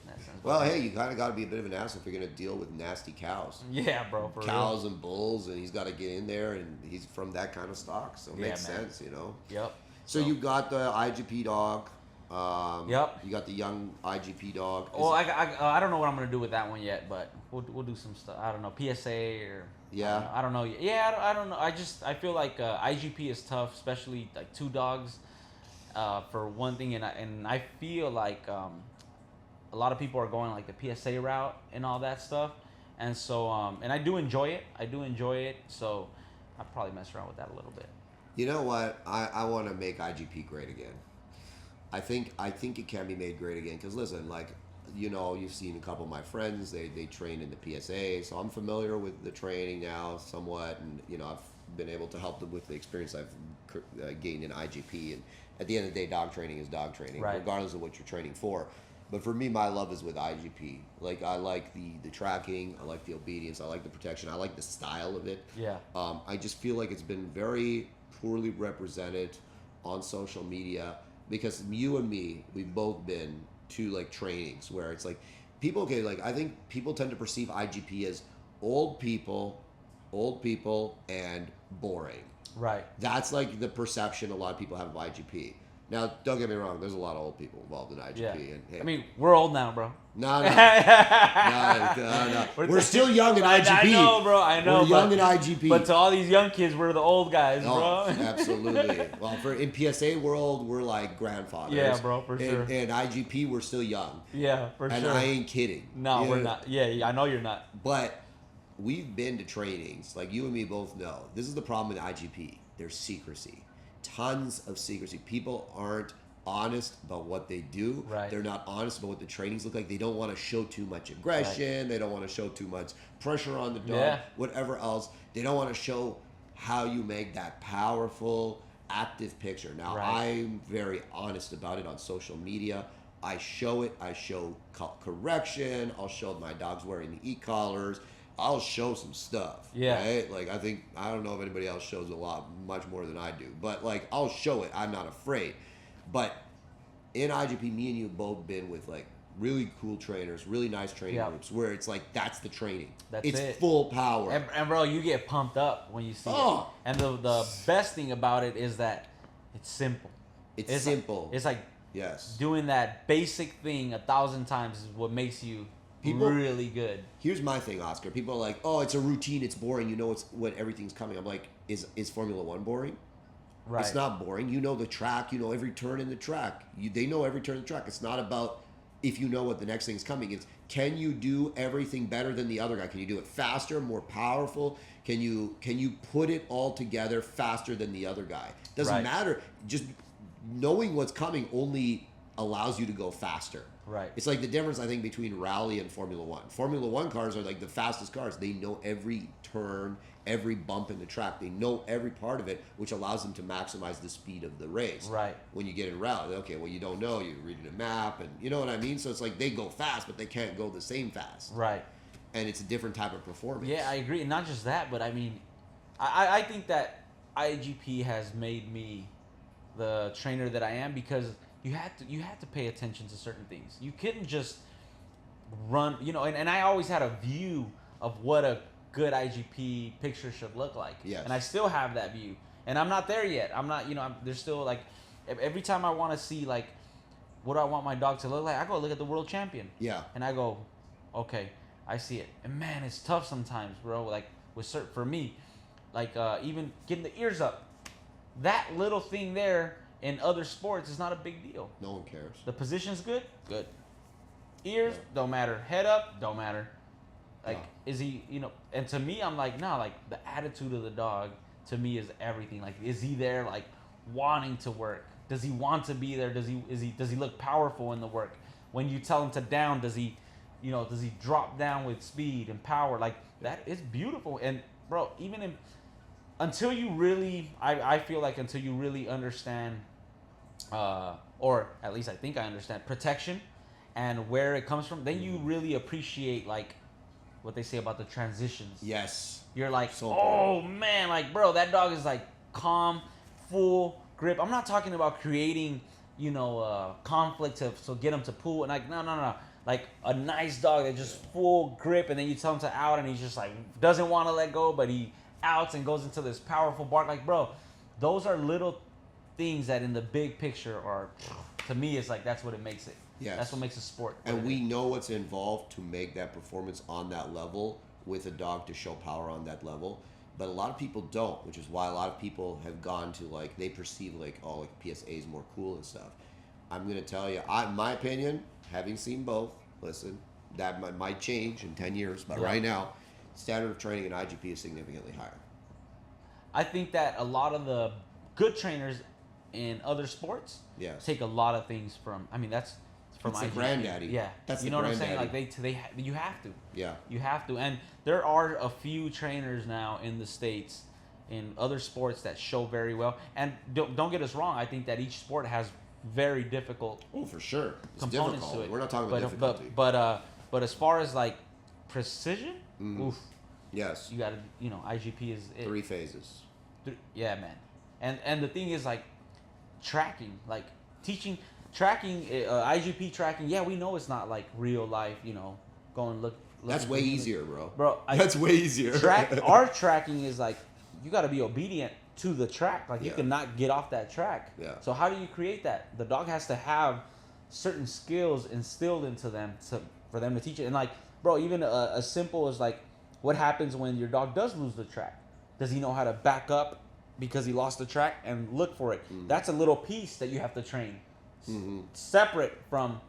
In that sense. Well, hey, you kind of got to be a bit of an asshole if you're going to deal with nasty cows. Yeah, bro. For cows real. And bulls, and he's got to get in there, and he's from that kind of stock, so it makes sense, you know. Yep. So you got the IGP dog. Yep. You got the young IGP dog. Well, I don't know what I'm gonna do with that one yet, but we'll do some stuff. I don't know, PSA or I don't know. Yeah, I don't know. I feel like IGP is tough, especially like two dogs. For one thing, and I feel like a lot of people are going like the PSA route and all that stuff, and so and I do enjoy it. So I'll probably mess around with that a little bit. You know what? I want to make IGP great again. I think it can be made great again because listen, like, you know, you've seen a couple of my friends, they train in the PSA, so I'm familiar with the training now somewhat, and you know, been able to help them with the experience I've gained in IGP. And at the end of the day, dog training is dog training, Right. regardless of what you're training for. But for me, my love is with IGP. Like, I like the tracking, I like the obedience, I like the protection, I like the style of it. Yeah. I just feel like it's been very poorly represented on social media, because you and me, we've both been to like trainings where it's like people, okay, like I think people tend to perceive IGP as old people and boring. Right. That's like the perception a lot of people have of IGP. Now, don't get me wrong, there's a lot of old people involved in IGP. Yeah. And, hey, I mean, we're old now, bro. no. We're still young in IGP. I know, bro. I know. We're young in IGP. But to all these young kids, we're the old guys, Oh, bro. absolutely. Well, in PSA world, we're like grandfathers. Yeah, bro, for sure. In IGP, we're still young. Yeah, for And sure. I ain't kidding. No, Yeah. we're not. Yeah, I know you're not. But we've been to trainings, like you and me both know. This is the problem with IGP. There's secrecy. Tons of secrecy. People aren't honest about what they do. Right. They're not honest about what the trainings look like. They don't want to show too much aggression. Right. They don't want to show too much pressure on the dog, whatever else. They don't want to show how you make that powerful, active picture. Now, I'm very honest about it on social media. I show it. I show correction. I'll show my dogs wearing the e-collars. I'll show some stuff. Yeah. Right? Like, I don't know if anybody else shows much more than I do. But, like, I'll show it. I'm not afraid. But in IGP, me and you have both been with, like, really cool trainers, really nice training groups where it's like, that's the training. It's full power. And bro, you get pumped up when you see it. And the best thing about it is that it's simple. It's simple. It's like yes, doing that basic thing 1,000 times is what makes you really good. Here's my thing, Oscar. People are like, oh, it's a routine, it's boring. You know when everything's coming. I'm like, is Formula One boring? Right. It's not boring. You know the track. You know every turn in the track. They know every turn in the track. It's not about if you know what the next thing's coming. It's, can you do everything better than the other guy? Can you do it faster, more powerful? Can you put it all together faster than the other guy? Doesn't matter. Just knowing what's coming only allows you to go faster. Right. It's like the difference, I think, between rally and Formula One. Formula One cars are like the fastest cars. They know every turn, every bump in the track. They know every part of it, which allows them to maximize the speed of the race. Right. When you get in rally, okay, well, you don't know. You're reading a map, and you know what I mean? So it's like they go fast, but they can't go the same fast. Right. And it's a different type of performance. Yeah, I agree. And not just that, but I mean, I think that IGP has made me the trainer that I am because you had to pay attention to certain things. You couldn't just run, and I always had a view of what a good IGP picture should look like. Yes. And I still have that view. And I'm not there yet. I'm not, there's still like, every time I want to see like, what do I want my dog to look like? I go look at the world champion. Yeah. And I go, okay, I see it. And man, it's tough sometimes, bro. Like for me, like even getting the ears up, that little thing there in other sports is not a big deal. No one cares. The position's good. Ears don't matter. Head up don't matter. Like is he, and to me I'm like, no, like the attitude of the dog to me is everything. Like is he there like wanting to work? Does he want to be there? Does he look powerful in the work? When you tell him to down, does he drop down with speed and power? Like that is beautiful. And bro, until you really, I feel like until you really understand, or at least I think I understand protection and where it comes from, then you really appreciate like what they say about the transitions. Yes. You're like, so oh man, like bro, that dog is like calm, full grip. I'm not talking about creating, conflict so get him to pull and like no. Like a nice dog that just full grip, and then you tell him to out, and he's just like doesn't want to let go, but he outs and goes into this powerful bark. Like, bro, those are little things that in the big picture are, to me, it's like that's what it makes it. Yes. That's what makes a sport. And we know what's involved to make that performance on that level with a dog to show power on that level. But a lot of people don't, which is why a lot of people have gone to like, they perceive like, oh, like PSA is more cool and stuff. I'm going to tell you, my opinion, having seen both, listen, that might change in 10 years, but right now, standard of training in IGP is significantly higher. I think that a lot of the good trainers in other sports take a lot of things from, that's from it's IGP. the granddaddy. Yeah. That's you the know what I'm saying? granddaddy. Like you have to. Yeah. You have to. And there are a few trainers now in the States in other sports that show very well. And don't get us wrong, I think that each sport has very difficult for sure. It's components difficult. to it. We're not talking about difficulty. But as far as like precision, oof, yes, you gotta, IGP is it. 3 phases. Yeah, man. And the thing is, like, tracking, like teaching tracking, IGP tracking. Yeah, we know it's not like real life, go and look. That's way easier, bro. That's way easier. Our tracking is like, you got to be obedient to the track. Like, you cannot get off that track. Yeah. So how do you create that? The dog has to have certain skills instilled into them for them to teach it. And like, bro, even as simple as like, what happens when your dog does lose the track? Does he know how to back up because he lost the track and look for it? That's a little piece that you have to train, separate from,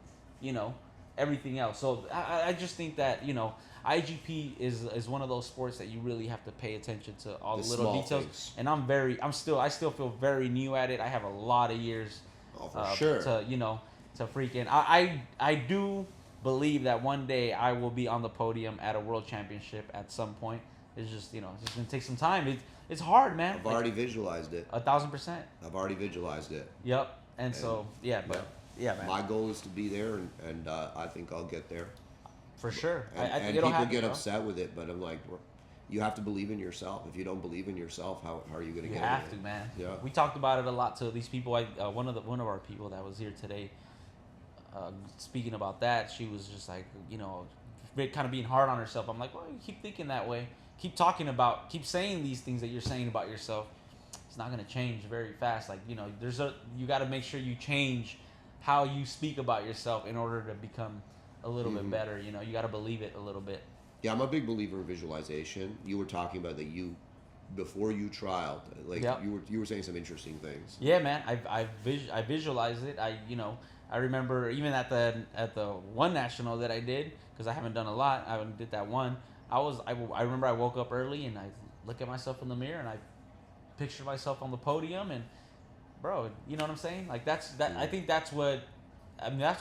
everything else. So I just think that, IGP is one of those sports that you really have to pay attention to all the little details. Things. And I still feel very new at it. I have a lot of years to freaking I do believe that one day I will be on the podium at a world championship at some point. It's just, it's just gonna take some time. It's hard, man. I've already visualized it. 1,000%. I've already visualized it. Yep. And so, yeah, man. My goal is to be there, and I think I'll get there. For sure. And, I think and it'll people happen, get bro. upset with it, but I'm like, you have to believe in yourself. If you don't believe in yourself, how are you going to get it? You have to, man. Yeah. We talked about it a lot to these people. One of our people that was here today, speaking about that, she was just like, kind of being hard on herself. I'm like, well, you keep thinking that way. Keep keep saying these things that you're saying about yourself. It's not going to change very fast. Like, you got to make sure you change how you speak about yourself in order to become a little bit better. You got to believe it a little bit. Yeah, I'm a big believer in visualization. You were talking about that before you trialed, like you were saying some interesting things. Yeah, man, I visualized it. I remember even at the one national that I did, because I haven't done a lot. I haven't did that one. I remember I woke up early and I look at myself in the mirror and I picture myself on the podium, and bro, you know what I'm saying? Like I think that's what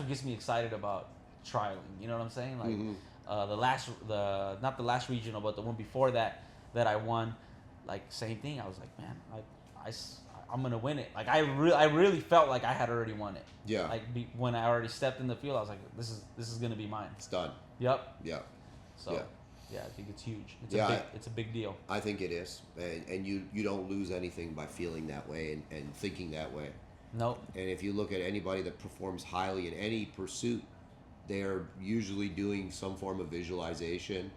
gets me excited about trialing. You know what I'm saying? Like not the last regional, but the one before that I won. Like, same thing. I was like, man, I'm gonna win it. Like, I really felt like I had already won it. Yeah. Like, when I already stepped in the field, I was like, this is gonna be mine. It's done. Yep. Yeah. So. Yeah, I think it's huge. It's a big deal. I think it is, and you don't lose anything by feeling that way and thinking that way. Nope. And if you look at anybody that performs highly in any pursuit, they're usually doing some form of visualization,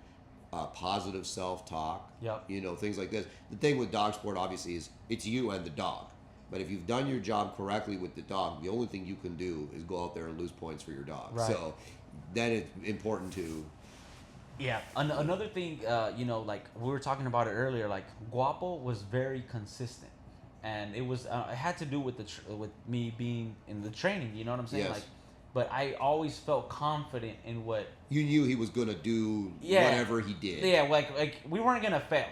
positive self-talk. Yep. Things like this. The thing with dog sport, obviously, is it's you and the dog. But if you've done your job correctly with the dog, the only thing you can do is go out there and lose points for your dog. Right. So then it's important to. Yeah. Another thing, like we were talking about it earlier, like Guapo was very consistent, and it was it had to do with with me being in the training. You know what I'm saying? Yes. Like, but I always felt confident in what You knew he was gonna do whatever he did. Yeah, like we weren't gonna fail.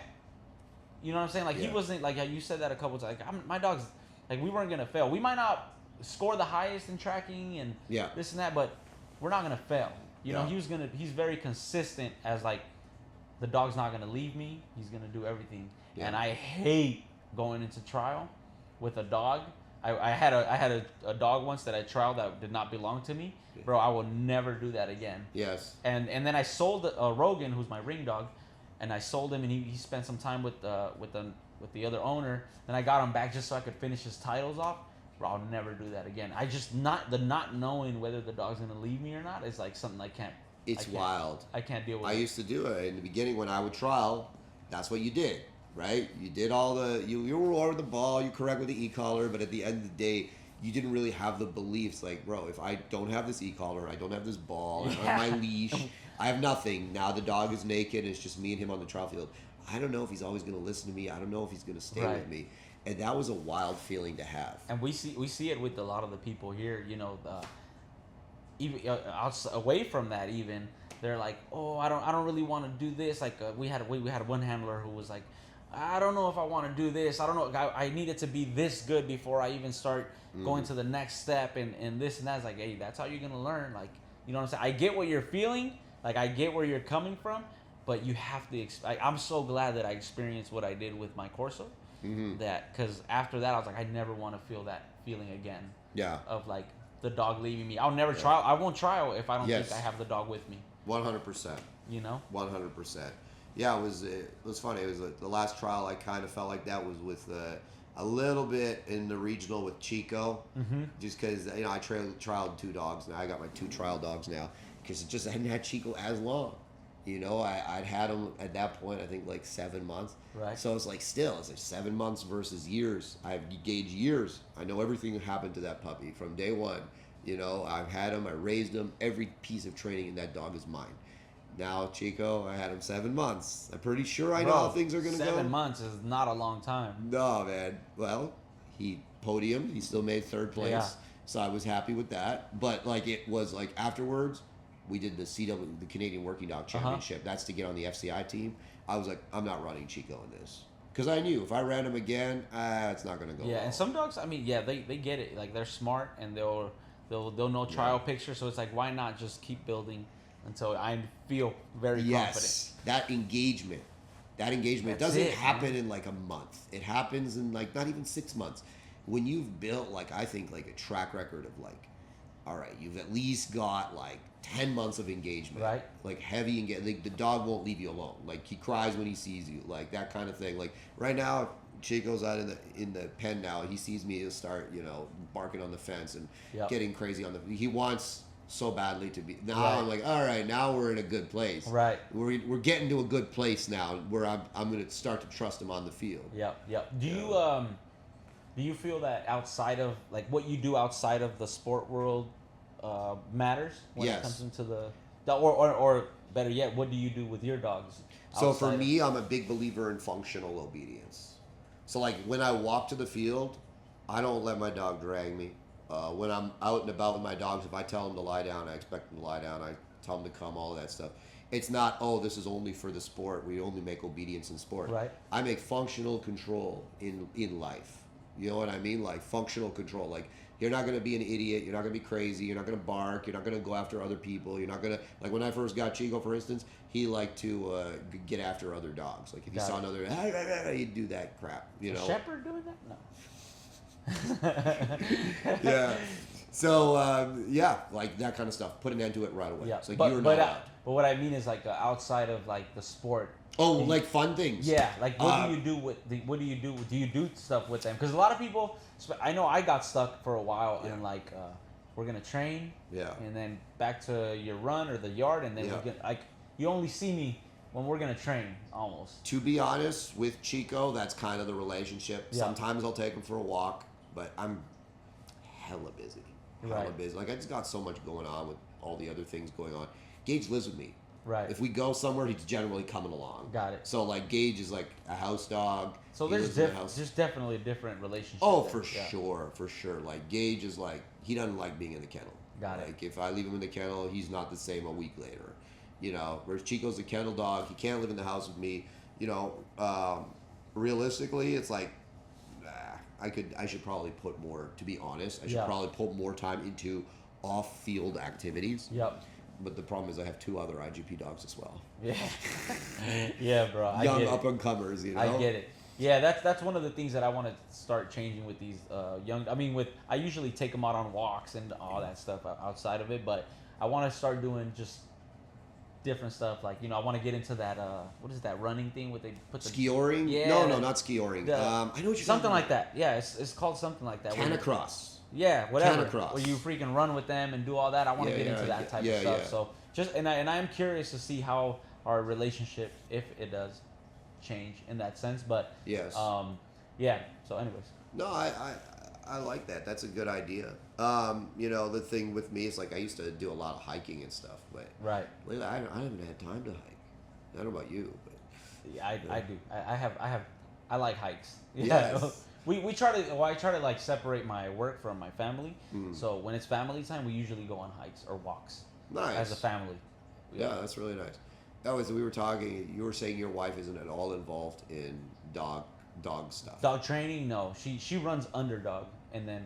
You know what I'm saying? Like, he Yeah. wasn't like you said that a couple times. Like, my dog's like, we weren't gonna fail. We might not score the highest in tracking and this and that, but we're not gonna fail. He's very consistent as like, the dog's not gonna leave me. He's gonna do everything. Yeah. And I hate going into trial with a dog. I had a dog once that I trialed that did not belong to me. Bro, I will never do that again. Yes. And then I sold Rogan, who's my ring dog, and I sold him, and he spent some time with the other owner. Then I got him back just so I could finish his titles off. Bro, I'll never do that again. I just not knowing whether the dog's gonna leave me or not is like something I can't. It's wild. I can't deal with. I used to do it in the beginning when I would trial. That's what you did, right? You did all you were over the ball. You correct with the e-collar, but at the end of the day, you didn't really have the beliefs. Like, bro, if I don't have this e-collar, I don't have this ball, I don't have my leash, I have nothing. Now the dog is naked. It's just me and him on the trial field. I don't know if he's always going to listen to me. I don't know if he's going to stay with me. And that was a wild feeling to have. And we see it with a lot of the people here. Even away from that, even they're like, oh, I don't really want to do this. Like, we had one handler who was like, I don't know if I want to do this. I don't know. I need it to be this good before I even start going to the next step and this and that. It's like, hey, that's how you're gonna learn. Like, you know what I'm saying? I get what you're feeling. Like, I get where you're coming from, but you have to. I'm so glad that I experienced what I did with my Corso. That because after that I was like, I never want to feel that feeling again. Yeah. Of like the dog leaving me. I'll never trial. I won't trial if I don't Yes. think I have the dog with me. 100%. You know. 100%. Yeah, it was funny. It was the last trial. I kind of felt like that was with a little bit in the regional with Chico, just because I trialed 2 dogs now. I got my 2 trial dogs now because I hadn't had Chico as long. I'd had him at that point, I think like 7 months. Right. So it's like 7 months versus years. I've gauged years. I know everything that happened to that puppy from day one. I've had him. I raised him. Every piece of training in that dog is mine. Now Chico, I had him 7 months. I'm pretty sure I know how things are gonna go. 7 months is not a long time. No, man. Well, he podiumed. He still made 3rd place. Yeah. So I was happy with that. But it was afterwards, we did the CW, the Canadian Working Dog Championship. That's to get on the FCI team. I was like, I'm not running Chico in this. Because I knew if I ran him again, it's not going to go well. And some dogs, they get it. Like, they're smart, and they'll know trial pictures. So it's like, why not just keep building until I feel very confident. That engagement. It doesn't happen in like a month. It happens in like not even 6 months. When you've built I think a track record of all right, you've at least got 10 months of engagement. Right. Heavy engagement. The dog won't leave you alone. He cries when he sees you. That kind of thing. Right now, Chico's out in the pen now. He sees me, he'll start, barking on the fence and getting crazy on he wants so badly to be. Now I'm like, all right, now we're in a good place. Right. We're getting to a good place now where I'm going to start to trust him on the field. Yep. Do you feel that outside of what you do outside of the sport world matters when it comes into or better yet, what do you do with your dogs? So for me, I'm a big believer in functional obedience. So when I walk to the field, I don't let my dog drag me. When I'm out and about with my dogs, if I tell them to lie down, I expect them to lie down. I tell them to come, all of that stuff. It's not, this is only for the sport. We only make obedience in sport. Right. I make functional control in life. You know what I mean? Functional control. You're not going to be an idiot. You're not going to be crazy. You're not going to bark. You're not going to go after other people. You're not going to, when I first got Chico, for instance, he liked to get after other dogs. If he saw another, he'd do that crap, Shepherd doing that? No. Yeah. So that kind of stuff. Put an end to it right away. Yeah. It's but what I mean is outside of the sport. Oh, fun things. Yeah. What do you do with what do you do? Do you do stuff with them? Because a lot of people, I know I got stuck for a while and we're gonna train. Yeah. And then back to your run or the yard, and then we're gonna you only see me when we're gonna train almost. To be honest, with Chico, that's kind of the relationship. Yeah. Sometimes I'll take him for a walk, but I'm hella busy. Busy. I just got so much going on with all the other things going on. Gage lives with me. Right. If we go somewhere, he's generally coming along. Got it. So Gage is a house dog. So there's definitely a different relationship. Oh, for sure. Gage is he doesn't like being in the kennel. Got it. If I leave him in the kennel, he's not the same a week later. Whereas Chico's a kennel dog, he can't live in the house with me. Realistically, it's I should probably put more. To be honest, I should probably put more time into off-field activities. Yep. But the problem is I have 2 other IGP dogs as well. Yeah. Yeah, bro. Young up-and-comers, I get it. Yeah, that's one of the things that I want to start changing with these young. I usually take them out on walks and all that stuff outside of it, but I want to start doing just different stuff. I want to get into that. What is that running thing? What they put the ski-oring? Yeah. No, not ski-oring. I know what you're something like that. Yeah, it's called something like that. Canacross. Yeah, whatever. Canacross. Where you freaking run with them and do all that. I want to get into that type of stuff. Yeah. So I am curious to see how our relationship, if it does change in that sense. But yes. Yeah. So, anyways. No, I like that. That's a good idea. The thing with me is I used to do a lot of hiking and stuff, but right. Lately I haven't had time to hike. I don't know about you, but yeah, I do. I like hikes. Yeah. Yes. I try to separate my work from my family. So when it's family time, we usually go on hikes or walks. Nice. As a family. Yeah, that's really nice. We were talking. You were saying your wife isn't at all involved in dog stuff. Dog training? No, she runs Underdog, and then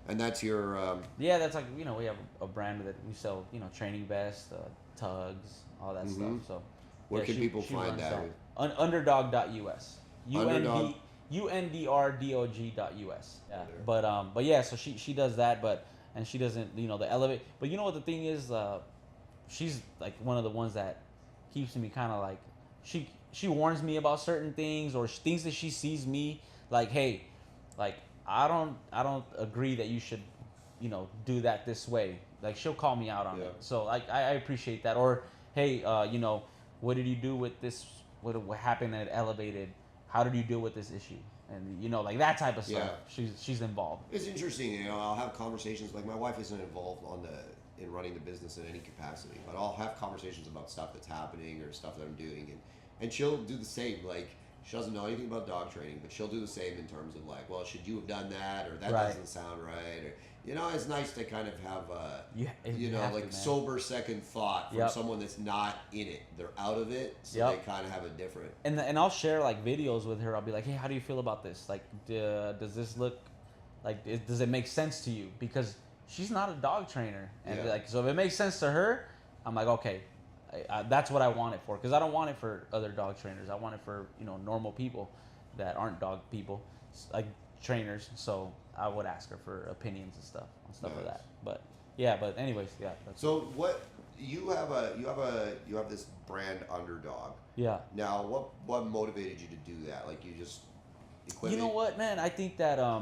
and that's your. Yeah, that's we have a brand that we sell. Training vests, tugs, all that stuff. So. Where can people find that? Underdog.us. Underdog. UNDRDOG.us. Yeah. But yeah, so she does that, and she doesn't, the elevate. But you know what the thing is, she's like one of the ones that keeps me kind of like, she warns me about certain things, or things that she sees me like, hey, like I don't agree that you should, do that this way. Like she'll call me out on it. So like I appreciate that. Or hey, what did you do with this? What happened at Elevated? How did you deal with this issue? And like that type of stuff. She's involved. It's interesting. I'll have conversations. Like my wife isn't involved in running the business in any capacity, but I'll have conversations about stuff that's happening or stuff that I'm doing, and she'll do the same. Like she doesn't know anything about dog training, but she'll do the same in terms of like, well, should you have done that, or that doesn't sound right, or it's nice to kind of have like sober second thought from someone that's not in it. They're out of it, so they kind of have a different. And I'll share like videos with her. I'll be like, hey, how do you feel about this? Like, does this look like does it make sense to you? Because she's not a dog trainer, and like, so if it makes sense to her, I'm like, okay, that's what I want it for. Because I don't want it for other dog trainers. I want it for normal people that aren't dog people, like trainers. So I would ask her for opinions and stuff like that. But anyways, so what you have this brand Underdog. Yeah. Now what motivated you to do that? Like you just equipment? You know what, man? I think that I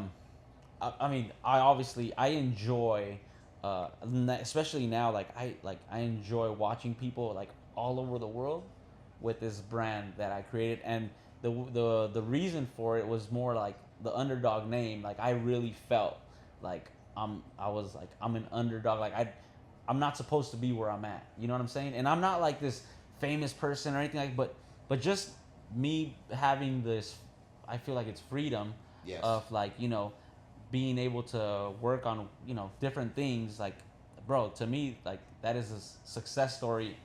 mean, I enjoy, especially now, I enjoy watching people like all over the world with this brand that I created, and the reason for it was more like the Underdog name. Like I really felt like I'm an underdog. Like I'm not supposed to be where I'm at. You know what I'm saying? And I'm not like this famous person or anything like, but just me having this, I feel like it's freedom of like being able to work on different things. Like, bro, to me, like that is a success story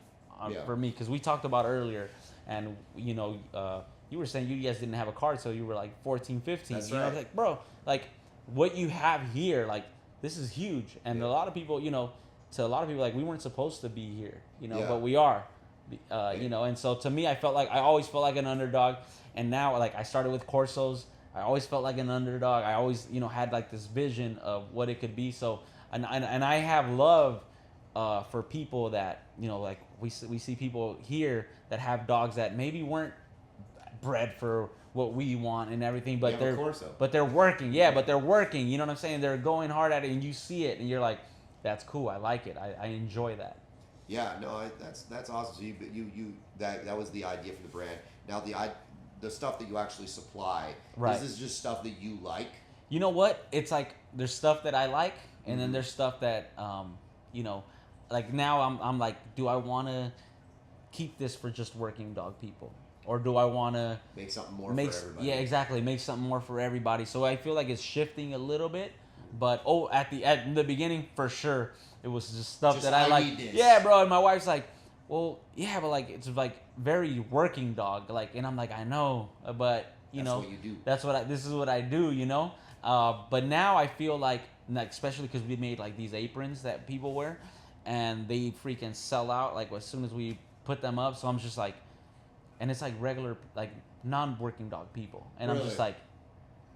for me, because we talked about earlier, and you were saying you guys didn't have a car till you were like 14, 15. That's right. I was like, bro, like what you have here, like this is huge. And a lot of people, to a lot of people, like we weren't supposed to be here, but we are, and so to me, I always felt like an underdog. And now, like I started with Corsos, I always felt like an underdog. I always, had like this vision of what it could be. So, and I have love for people that, like we see people here that have dogs that maybe weren't bred for what we want and everything, but they're working. Yeah, but they're working. You know what I'm saying? They're going hard at it, and you see it, and you're like, that's cool. I like it. I enjoy that. Yeah, no, that's awesome. So you that was the idea for the brand. Now the stuff that you actually supply, is this just stuff that you like? You know what? It's like there's stuff that I like, and then there's stuff that like now I'm like, do I want to keep this for just working dog people, or do I want to make something more for everybody? Yeah, exactly. Make something more for everybody. So I feel like it's shifting a little bit, but at the beginning for sure it was just stuff that I like. Yeah, bro. And my wife's like, well, yeah, but like it's like very working dog, like, and I'm like, I know, but that's what you do. This is what I do, But now I feel like especially because we made like these aprons that people wear, and they freaking sell out like as soon as we put them up. So I'm just like, and it's like regular, like non-working dog people, and really? I'm just like,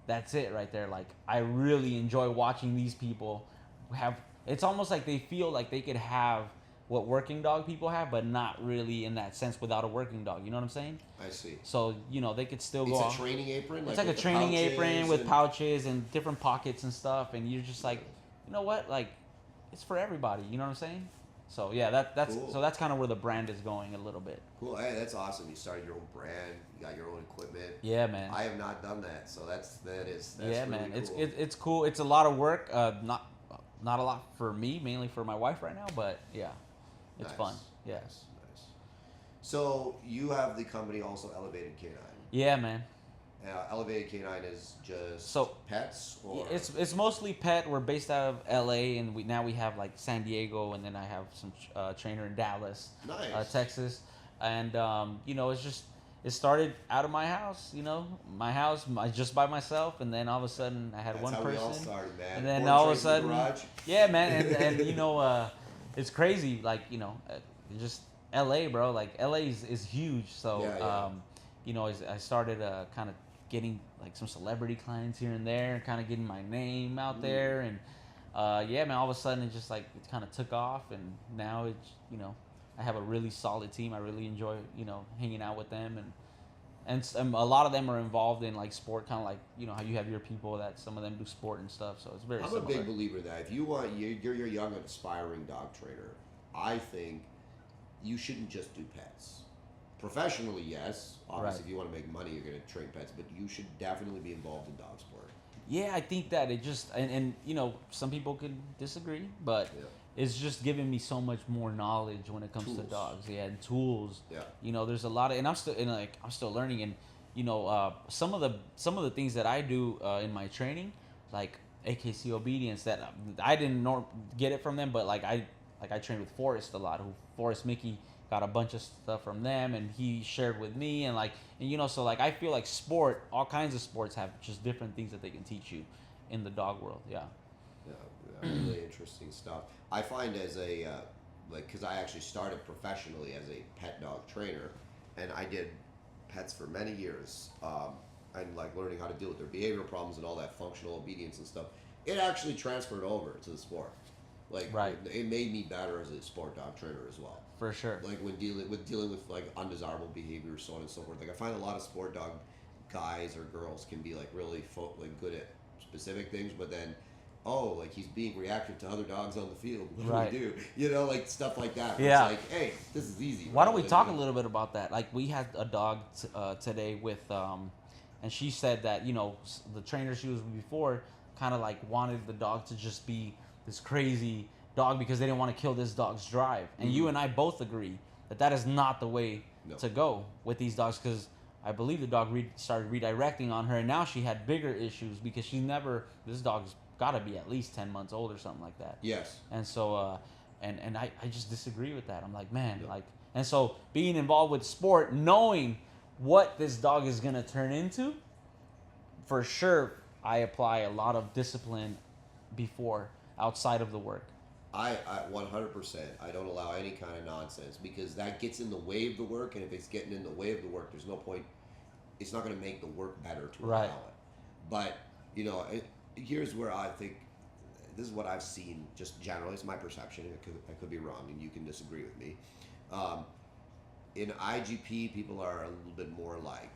that's it right there. Like I really enjoy watching these people have. It's almost like they feel like they could have what working dog people have, but not really in that sense without a working dog. You know what I'm saying? I see. So they could still go. It's a training apron. It's like a training apron with pouches and different pockets and stuff, and you're just like, you know what? Like, it's for everybody. You know what I'm saying? So yeah, that's cool. So that's kind of where the brand is going a little bit. Cool. Hey, that's awesome. You started your own brand. You got your own equipment. Yeah, man. I have not done that, so that's yeah, really man. Cool. It's cool. It's a lot of work. Not a lot for me, mainly for my wife right now, but yeah, it's fun. Yeah. Nice. So you have the company also Elevated Canine. Yeah, man. Elevated Canine is just pets, or it's mostly pet. We're based out of LA, and we have like San Diego, and then I have some trainer in Dallas, Texas, and it started out of my house, just by myself, and then all of a sudden I had one person. That's how we all started, man. And then all of a sudden, yeah, man, and it's crazy, like LA, bro. Like LA is huge. So Yeah, yeah. you know, I started kind of getting like some celebrity clients here and there, kind of getting my name out there, and yeah, man. All of a sudden, it just like it kind of took off, and now it's, you know, I have a really solid team. I really enjoy, you know, hanging out with them, and a lot of them are involved in like sport, kind of like, you know, how you have your people that some of them do sport and stuff. So it's very I'm similar. a big believer that if you want, you're a young and aspiring dog trainer, I think you shouldn't just do pets. Professionally, yes. Obviously, Right. if you want to make money, you're going to train pets, but you should definitely be involved in dog sport. Yeah, I think that it just and you know, some people could disagree, but Yeah. it's just giving me so much more knowledge when it comes to Tools. dogs. Yeah, and tools. Yeah. You know, there's a lot of, and I'm still learning, and you know, some of the things that I do in my training, like AKC obedience, that I didn't get it from them, but like I trained with Forrest a lot. Who Forrest Mickey got a bunch of stuff from them, and he shared with me, and you know, so like I feel like sport, all kinds of sports have just different things that they can teach you in the dog world. Yeah. Yeah, really interesting stuff. I find as a like, because I actually started professionally as a pet dog trainer, and I did pets for many years, and like learning how to deal with their behavior problems and all that functional obedience and stuff. It actually transferred over to the sport. Like, Right. it made me better as a sport dog trainer as well. For sure. Like when dealing with like undesirable behavior, so on and so forth. Like I find a lot of sport dog guys or girls can be like really like good at specific things, but then like he's being reactive to other dogs on the field. What Right. do we do? You know, like stuff like that. Where Yeah. It's like, hey, this is easy. Why don't we Like, talk a you know, little bit about that? Like we had a dog today with, and she said that, you know, the trainer she was with before kind of like wanted the dog to just be this crazy dog because they didn't want to kill this dog's drive. And you and I both agree that that is not the way No. to go with these dogs, because I believe the dog started redirecting on her, and now she had bigger issues because this dog's got to be at least 10 months old or something like that. Yes. And so, and I just disagree with that. I'm like, man, Yeah. like, and so being involved with sport, knowing what this dog is going to turn into, for sure, I apply a lot of discipline before, outside of the work. I 100%. I don't allow any kind of nonsense because that gets in the way of the work, and if it's getting in the way of the work, there's no point. It's not going to make the work better to Right. allow it. But you know, here's where I think this is what I've seen. Just generally, it's my perception. I could be wrong, and you can disagree with me. In IGP, people are a little bit more like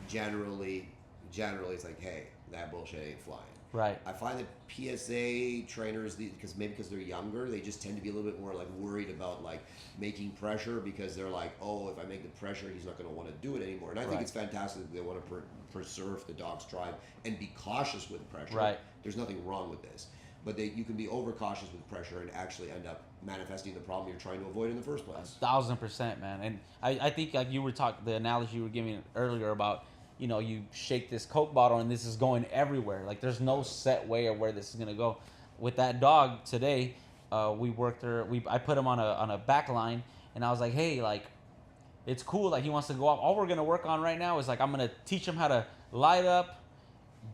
generally. It's like, hey, that bullshit ain't flying. Right. I find that PSA trainers, because they're younger, they just tend to be a little bit more like worried about like making pressure because they're like, oh, if I make the pressure, he's not going to want to do it anymore. And I think Right. it's fantastic that they want to preserve the dog's drive and be cautious with pressure. Right. There's nothing wrong with this, but you can be overcautious with pressure and actually end up manifesting the problem you're trying to avoid in the first place. 1,000%, man. And I think like you were talking, the analogy you were giving earlier about, you know, you shake this Coke bottle and this is going everywhere. Like there's no set way of where this is gonna go. With that dog today, we worked her. I put him on a back line, and I was like, hey, like, it's cool. Like he wants to go off. All we're gonna work on right now is like I'm gonna teach him how to light up,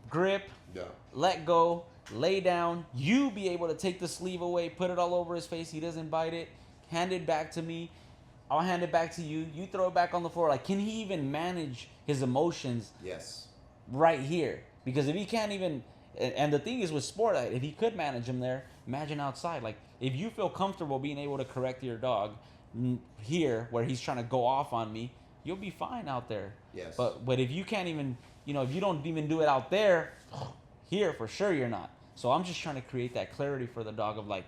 grip, Yeah. let go, lay down. You be able to take the sleeve away, put it all over his face. He doesn't bite it. Hand it back to me. I'll hand it back to you. You throw it back on the floor. Like, can he even manage his emotions Yes. right here? Because if he can't even, and the thing is with sport, if he could manage him there, imagine outside. Like, if you feel comfortable being able to correct your dog here, where he's trying to go off on me, you'll be fine out there. Yes. But if you can't even, you know, if you don't even do it out there, here for sure you're not. So I'm just trying to create that clarity for the dog of like,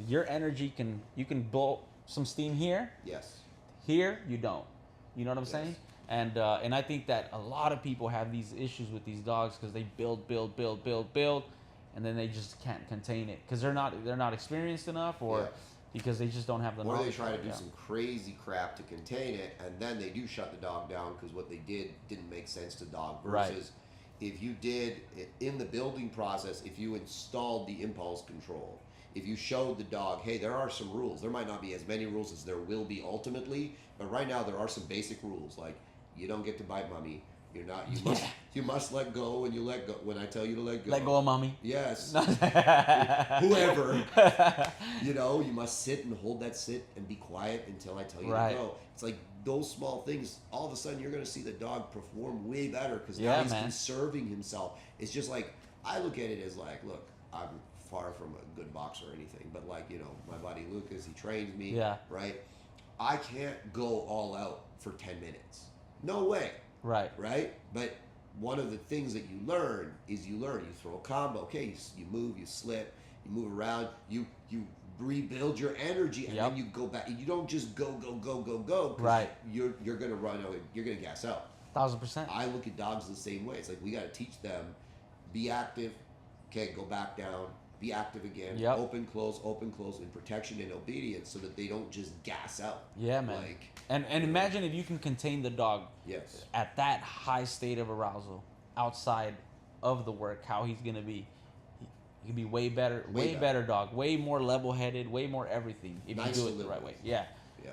your energy you can blow some steam here. Yes. Here you don't. You know what I'm Yes. saying? And I think that a lot of people have these issues with these dogs because they build, and then they just can't contain it because they're not experienced enough, or Yeah. because they just don't have the Or knowledge. they try to do Yeah. some crazy crap to contain it, and then they do shut the dog down because what they didn't make sense to the dog. Right. Versus if you did, in the building process, if you installed the impulse control, if you showed the dog, hey, there are some rules. There might not be as many rules as there will be ultimately, but right now there are some basic rules, like you don't get to bite mommy, You're not. You must let go when you let go. When I tell you to let go. Let go of mommy. Yes. Whoever. You must sit and hold that sit and be quiet until I tell you to go. It's like those small things. All of a sudden, you're going to see the dog perform way better because now he's conserving himself. It's just like I look at it as like, look, I'm far from a good boxer or anything, but like my buddy Lucas, he trains me. Yeah. Right. I can't go all out for 10 minutes. No way. Right. But one of the things that you learn is you throw a combo. Okay, you move, you slip, you move around, you rebuild your energy, and then you go back. You don't just go. Right. You're gonna run out. You're gonna gas out. 1,000%. I look at dogs the same way. It's like we got to teach them, be active. Okay, go back down. Be active again. Yep. Open, close, in protection and obedience, so that they don't just gas out. Yeah, man. And imagine if you can contain the dog. Yes. At that high state of arousal, outside of the work, how he's gonna be. He can be way better, way better dog, way more level-headed, way more everything if you do it the right way. Yeah.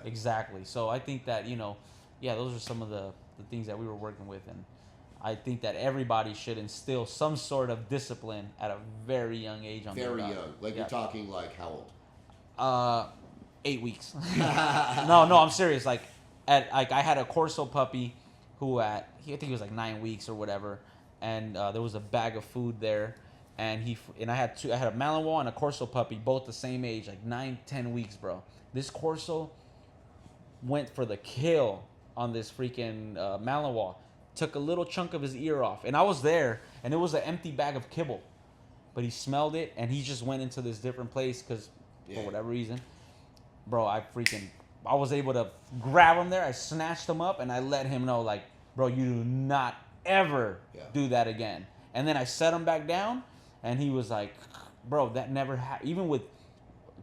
Exactly. So I think that those are some of the things that we were working with, and I think that everybody should instill some sort of discipline at a very young age on their dog. Very young. Like you're talking like how old? 8 weeks. No, I'm serious. Like I had a Corso puppy who I think he was like 9 weeks or whatever, and there was a bag of food there, and I had a Malinois and a Corso puppy, both the same age, like 9-10 weeks, bro. This Corso went for the kill on this freaking Malinois. Took a little chunk of his ear off, and I was there, and it was an empty bag of kibble, but he smelled it, and he just went into this different place because for whatever reason, bro, I was able to grab him there. I snatched him up, and I let him know, like, bro, you do not ever do that again. And then I set him back down, and he was like, bro, that never happened. Even with,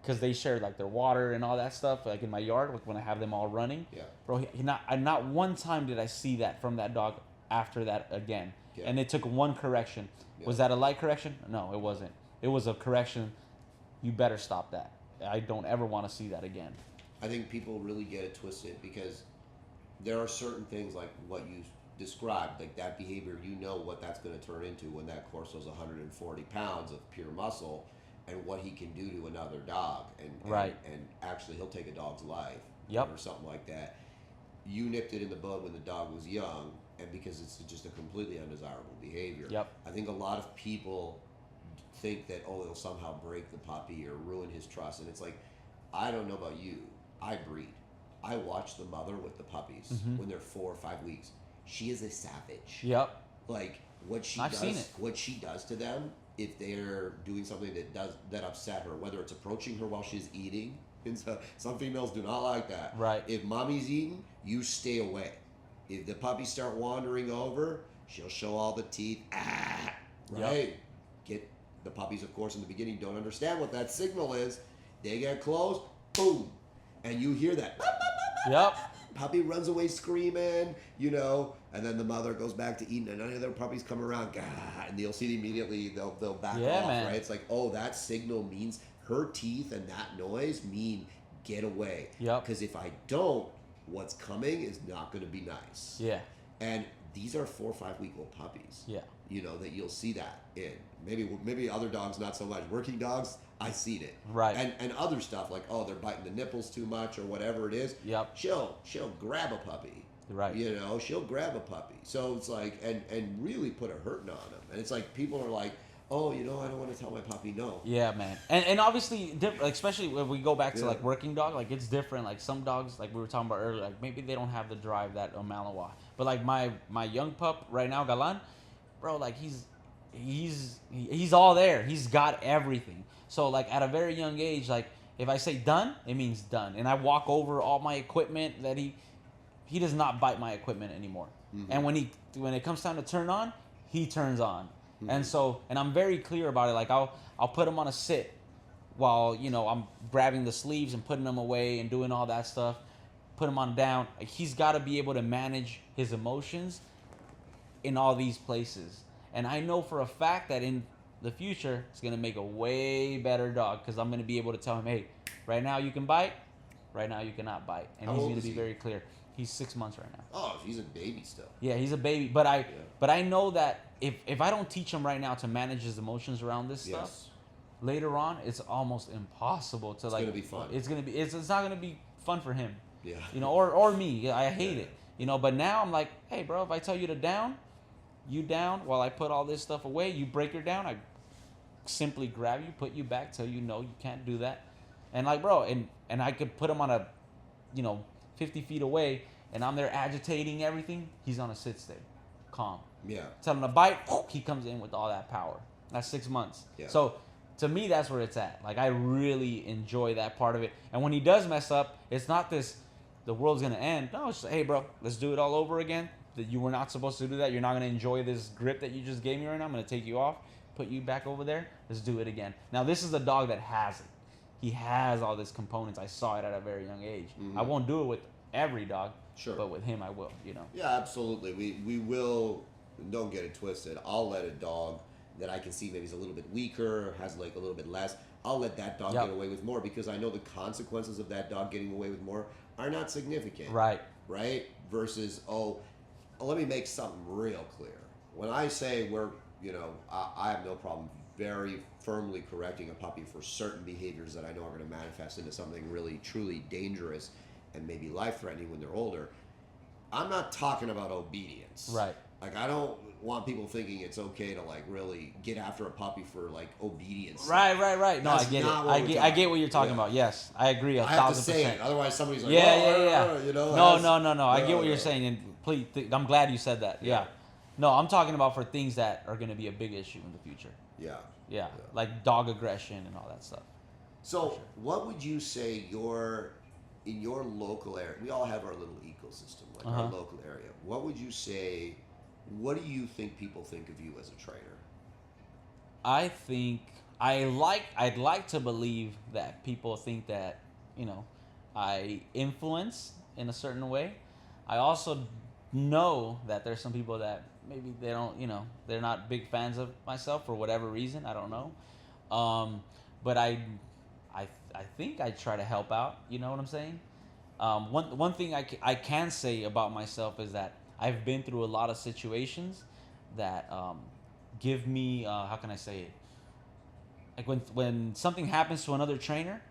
because they shared like their water and all that stuff, like in my yard, like when I have them all running. Yeah. Bro, not one time did I see that from that dog after that again. Yeah. And it took one correction. Yeah. Was that a light correction? No, it wasn't. It was a correction. You better stop that. I don't ever want to see that again. I think people really get it twisted because there are certain things like what you described, like that behavior, what that's going to turn into when that Corso's 140 pounds of pure muscle. And what he can do to another dog, and actually he'll take a dog's life, or something like that. You nipped it in the bud when the dog was young, and because it's just a completely undesirable behavior. Yep. I think a lot of people think that it'll somehow break the puppy or ruin his trust, and it's like, I don't know about you. I breed. I watch the mother with the puppies when they're 4 or 5 weeks. She is a savage. Yep. Like what she does to them. If they're doing something that upset her, whether it's approaching her while she's eating, and so some females do not like that. Right. If mommy's eating, you stay away. If the puppies start wandering over, she'll show all the teeth. Right. Get the puppies, of course, in the beginning don't understand what that signal is. They get close, boom, and you hear that. Yep. Puppy runs away screaming, and then the mother goes back to eating, and any other puppies come around, and you'll see immediately they'll back off, man. Right? It's like, that signal means her teeth and that noise mean get away. Yep. Because if I don't, what's coming is not going to be nice. Yeah. And these are 4 or 5 week old puppies. Yeah. That you'll see that in. Maybe other dogs not so much. Working dogs, I seen it. Right. And other stuff like they're biting the nipples too much or whatever it is. Yep. She'll grab a puppy. Right. She'll grab a puppy. So it's like and really put a hurting on them. And it's like people are like, I don't want to tell my puppy no. Yeah, man. And obviously, especially when we go back to like working dog, like it's different. Like some dogs, like we were talking about earlier, like maybe they don't have the drive that a Malinois. But like my young pup right now, Galan, bro, like he's all there. He's got everything. So like at a very young age, like if I say done, it means done. And I walk over all my equipment that he does not bite my equipment anymore. Mm-hmm. And when it comes time to turn on, he turns on. Mm-hmm. And I'm very clear about it. Like I'll put him on a sit while I'm grabbing the sleeves and putting them away and doing all that stuff. Put him on down. Like, he's got to be able to manage his emotions in all these places. And I know for a fact that in the future, it's going to make a way better dog because I'm going to be able to tell him, hey, right now you can bite, right now you cannot bite. And he's going to be very clear. He's 6 months right now. Oh, he's a baby still. Yeah, he's a baby. But I know that if I don't teach him right now to manage his emotions around this stuff, later on it's almost impossible to It's gonna be fun. It's not gonna be fun for him. Yeah. You know, or me. I hate it. You know, but now I'm like, hey, bro, if I tell you to down, you down while I put all this stuff away. You break her down. I simply grab you, put you back, tell you no, you can't do that. And like, bro, and I could put him on a, 50 feet away, and I'm there agitating everything. He's on a sit stay, calm. Yeah. Tell him to bite, he comes in with all that power. That's 6 months. Yeah. So to me, that's where it's at. Like, I really enjoy that part of it. And when he does mess up, it's not this, the world's gonna end. No, it's just, hey, bro, let's do it all over again. That you were not supposed to do that. You're not gonna enjoy this grip that you just gave me right now. I'm gonna take you off, put you back over there. Let's do it again. Now, this is a dog that has it. He has all these components. I saw it at a very young age. I won't do it with every dog, but with him I will, Yeah, absolutely. We will, don't get it twisted. I'll let a dog that I can see maybe is a little bit weaker, has like a little bit less, I'll let that dog get away with more because I know the consequences of that dog getting away with more are not significant. Right. Versus, let me make something real clear. When I say I have no problem very firmly correcting a puppy for certain behaviors that I know are going to manifest into something really, truly dangerous and maybe life-threatening when they're older, I'm not talking about obedience. Right. Like, I don't want people thinking it's okay to like really get after a puppy for like obedience. Right. No, That's I get it. I get what you're talking about. Yes, I agree 1,000%. I have to say it, otherwise somebody's like, yeah. No. I get what you're no. saying, and please, I'm glad you said that. Yeah. No, I'm talking about for things that are going to be a big issue in the future. Yeah. Like dog aggression and all that stuff. So, what would you say in your local area? We all have our little ecosystem, like our local area. What would you say? What do you think people think of you as a trainer? I think I'd like to believe that people think that I influence in a certain way. I also know that there's some people that maybe they don't, they're not big fans of myself for whatever reason. I don't know. But I think I try to help out. You know what I'm saying? One thing I can say about myself is that I've been through a lot of situations that give me, how can I say it? Like when something happens to another trainer,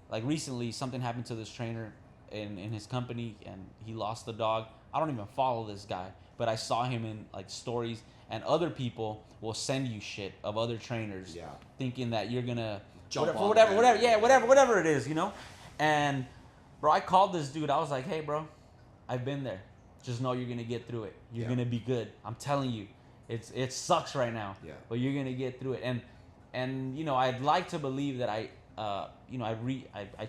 like recently something happened to this trainer in his company and he lost the dog. I don't even follow this guy, but I saw him in like stories, and other people will send you shit of other trainers thinking that you're gonna whatever it is, And bro, I called this dude. I was like, hey bro, I've been there. Just know you're gonna get through it. You're gonna be good. I'm telling you, it sucks right now, but you're gonna get through it. And I'd like to believe that I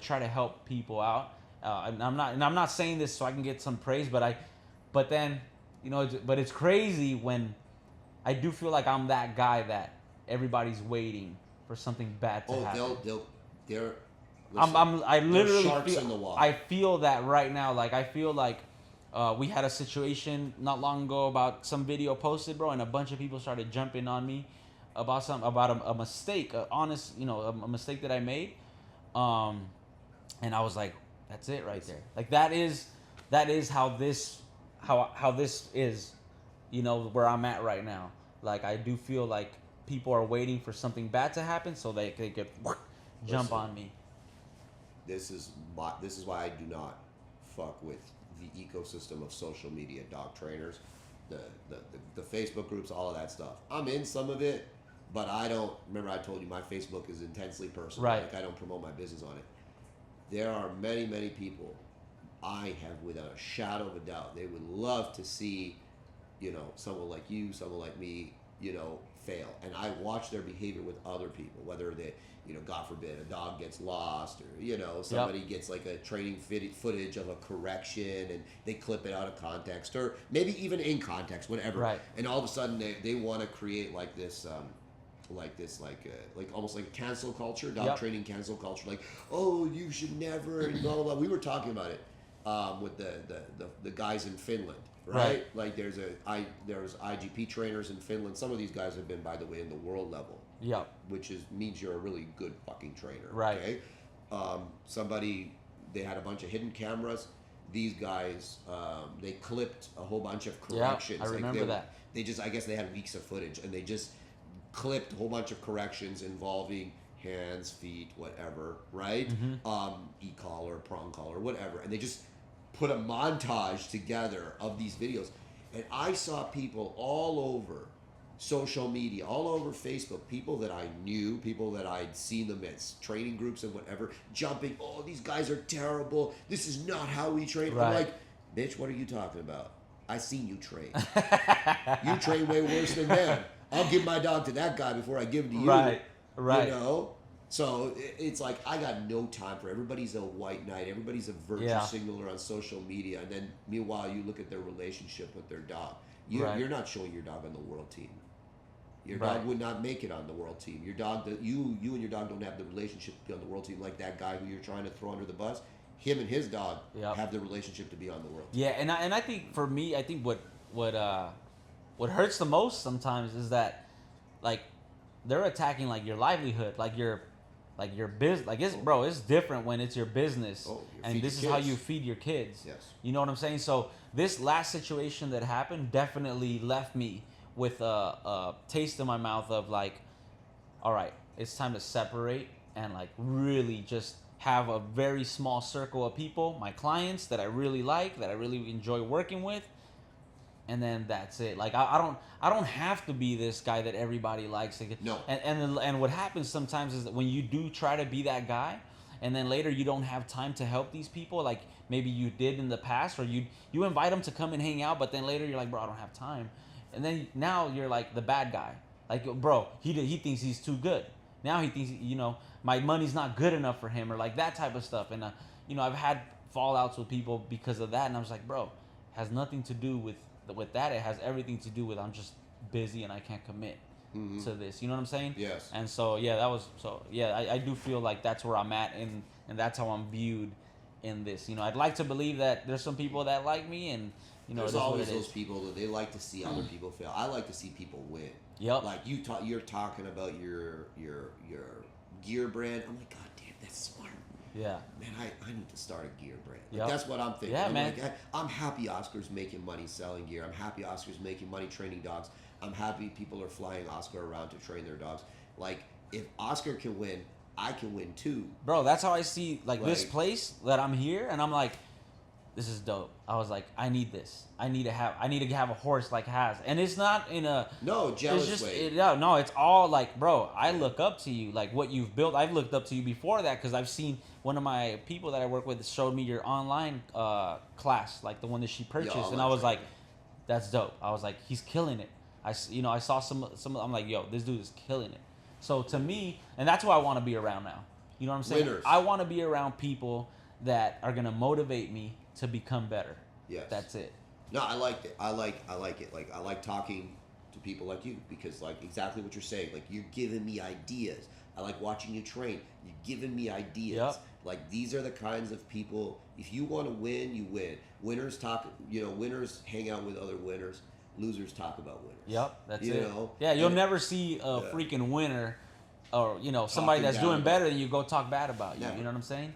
try to help people out. I'm not saying this so I can get some praise, but then but it's crazy when I do feel like I'm that guy that everybody's waiting for something bad to happen. They're. I literally sharks in the water. I feel that right now. Like I feel like we had a situation not long ago about some video posted, bro, and a bunch of people started jumping on me about a mistake, a mistake that I made, and I was like, that's it right there. Like that is how this is, where I'm at right now. Like I do feel like people are waiting for something bad to happen so they could jump on me. This is why I do not fuck with the ecosystem of social media dog trainers, the Facebook groups, all of that stuff. I'm in some of it, but I don't. Remember, I told you my Facebook is intensely personal. Right. Like I don't promote my business on it. There are many, many people I have, without a shadow of a doubt, they would love to see, someone like you, someone like me, fail. And I watch their behavior with other people, whether they, God forbid, a dog gets lost or, somebody gets like a training footage of a correction and they clip it out of context or maybe even in context, whatever. Right. And all of a sudden they want to create like this, almost like cancel culture, dog training cancel culture. Like, oh, you should never, and blah, blah, blah. We were talking about it with the guys in Finland. Right? Like there's IGP trainers in Finland. Some of these guys have been, by the way, in the world level. Yeah. Which means you're a really good fucking trainer. Right. Okay. They had a bunch of hidden cameras. these guys, they clipped a whole bunch of corrections. I remember that. They just, I guess they had weeks of footage, and they just clipped a whole bunch of corrections involving hands, feet, whatever, right? E-collar, prong collar, whatever. And they just put a montage together of these videos. And I saw people all over social media, all over Facebook, people that I knew, people that I'd seen them at training groups and whatever, jumping, oh, these guys are terrible. This is not how we train. Right. I'm like, bitch, what are you talking about? I seen you train. You train way worse than them. I'll give my dog to that guy before I give him to you. Right. You know? So it's like, I got no time for everybody's a white knight. Everybody's a virtue signaler on social media. And then meanwhile, you look at their relationship with their dog. You're not showing your dog on the world team. Your dog would not make it on the world team. Your dog, you and your dog don't have the relationship to be on the world team like that guy who you're trying to throw under the bus. Him and his dog have the relationship to be on the world team. Yeah, and I think for me, I think what hurts the most sometimes is that, like, they're attacking like your livelihood, like your business. Like, it's different when it's your business, and this is how you feed your kids. Yes. You know what I'm saying? So this last situation that happened definitely left me with a taste in my mouth of like, all right, it's time to separate and like really just have a very small circle of people, my clients that I really like, that I really enjoy working with, and then that's it. Like I don't have to be this guy that everybody likes. No. And what happens sometimes is that when you do try to be that guy, and then later you don't have time to help these people, like maybe you did in the past, or you invite them to come and hang out, but then later you're like, bro, I don't have time. And then now you're like the bad guy. Like, bro, he thinks he's too good. Now he thinks, my money's not good enough for him, or like that type of stuff. And, I've had fallouts with people because of that. And I was like, bro, it has nothing to do with that. It has everything to do with I'm just busy and I can't commit to this. You know what I'm saying? Yes. And so, I do feel like that's where I'm at, and that's how I'm viewed in this. I'd like to believe that there's some people that like me, and, there's always those people that they like to see other people fail. I like to see people win. Yep. Like you're talking about your gear brand. I'm like, God damn, that's smart. Yeah. Man, I need to start a gear brand. Like, Yep. that's what I'm thinking. Yeah, I'm man. Like, I'm happy Oscar's making money selling gear. I'm happy Oscar's making money training dogs. I'm happy people are flying Oscar around to train their dogs. Like, if Oscar can win, I can win too. Bro, that's how I see like this place that I'm here, and I'm like, this is dope. I was like, I need this. I need to have a horse like Has. And it's not in a jealous way. No, it's all like, bro, I look up to you. Like what you've built, I've looked up to you before that, because I've seen one of my people that I work with showed me your online class, like the one that she purchased, and I was like, that's dope. I was like, he's killing it. I saw some. I'm like, yo, this dude is killing it. So to me, and that's who I want to be around now. You know what I'm saying? Winners. I want to be around people that are gonna motivate me to become better. Yes. That's it. No, I liked it. I like it. Like, I like talking to people like you, because like exactly what you're saying. Like, you're giving me ideas. I like watching you train. You're giving me ideas. Yep. Like, these are the kinds of people. If you want to win, you win. Winners talk. Winners hang out with other winners. Losers talk about winners. Yep. That's it. You know? Yeah, you'll never see a freaking winner, or somebody that's doing better than you go talk bad about you. Never. You know what I'm saying?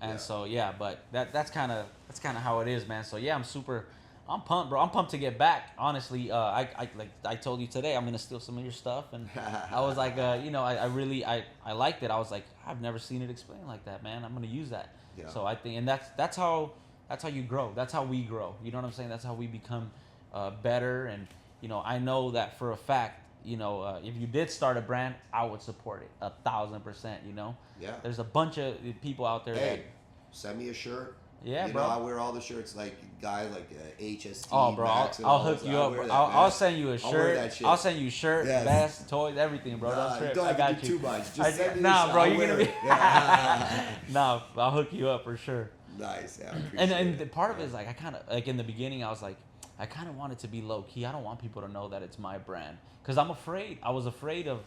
And so but that's kind of how it is, man. So yeah, I'm pumped, bro. I'm pumped to get back. Honestly, I told you today, I'm gonna steal some of your stuff, and I was like, I really liked it. I was like, I've never seen it explained like that, man. I'm gonna use that. Yeah. So I think, and that's how you grow. That's how we grow. You know what I'm saying? That's how we become better. And I know that for a fact. If you did start a brand, I would support it 1,000%. Yeah. There's a bunch of people out there that send me a shirt. Yeah, bro. I wear all the shirts, like guys like HST. Oh, bro, I'll hook you up. I'll send you a shirt. I'll send you shirt, vest, toys, everything, bro. Don't trip. Don't I got do you. too much. Just send me nah, the bro, shirt. you're gonna be. Nah, I'll hook you up for sure. Nice. Yeah, and the part of it is like, I kind of like in the beginning I was like, I kind of want it to be low key. I don't want people to know that it's my brand, because I'm afraid. I was afraid of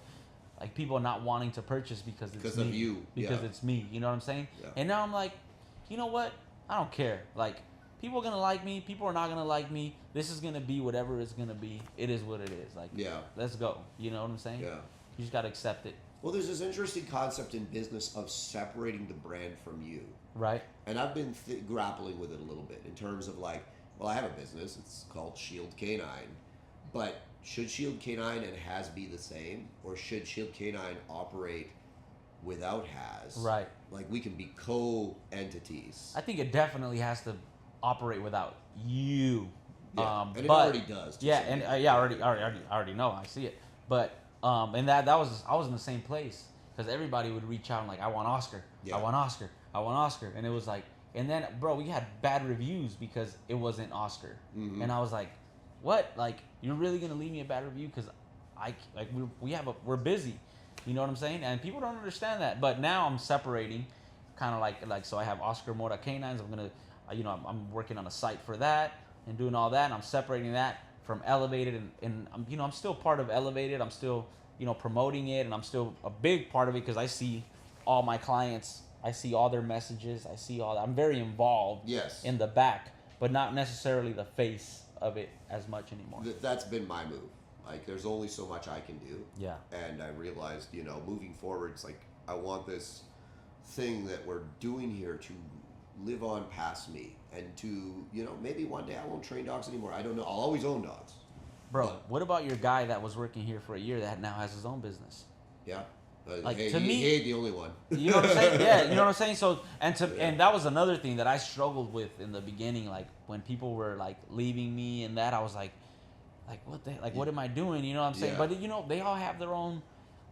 like people not wanting to purchase because it's me. Of you. Because it's me. You know what I'm saying? Yeah. And now I'm like, you know what? I don't care. Like, people are gonna like me. People are not gonna like me. This is gonna be whatever it's gonna be. It is what it is. Like, let's go. You know what I'm saying? Yeah. You just gotta accept it. Well, there's this interesting concept in business of separating the brand from you. Right. And I've been grappling with it a little bit in terms of like, well, I have a business. It's called Shield Canine. But should Shield Canine and Has be the same? Or should Shield Canine operate without Has? Right. Like we can be co-entities. I think it definitely has to operate without you. Yeah, and it but, already does. Yeah, and I already know. I see it. But and that was I was in the same place because everybody would reach out and like, I want Oscar, Yeah. I want Oscar, I want Oscar, and it was like, and then bro, we had bad reviews because it wasn't Oscar, and I was like, what? Like, you're really gonna leave me a bad review because we're busy, you know what I'm saying? And people don't understand that. But now I'm separating, kind of like so I have Oscar Mora Canines. I'm gonna, I'm working on a site for that and doing all that, and I'm separating that from Elevated, and I'm still part of Elevated. I'm still promoting it, and I'm still a big part of it because I see all my clients, I see all their messages, I see all that. I'm very involved. Yes. In the back, but not necessarily the face of it as much anymore. That's been my move. Like, there's only so much I can do. Yeah. And I realized, moving forward, it's like I want this thing that we're doing here to live on past me, and to maybe one day I won't train dogs anymore. I don't know. I'll always own dogs. Bro, what about your guy that was working here for a year that now has his own business? Yeah. Like, hey, to me, he ain't the only one. You know what I'm saying? Yeah, you know what I'm saying? So, and that was another thing that I struggled with in the beginning. Like, when people were like leaving me and that, I was like what the, like, what am I doing? You know what I'm saying? Yeah. But they all have their own.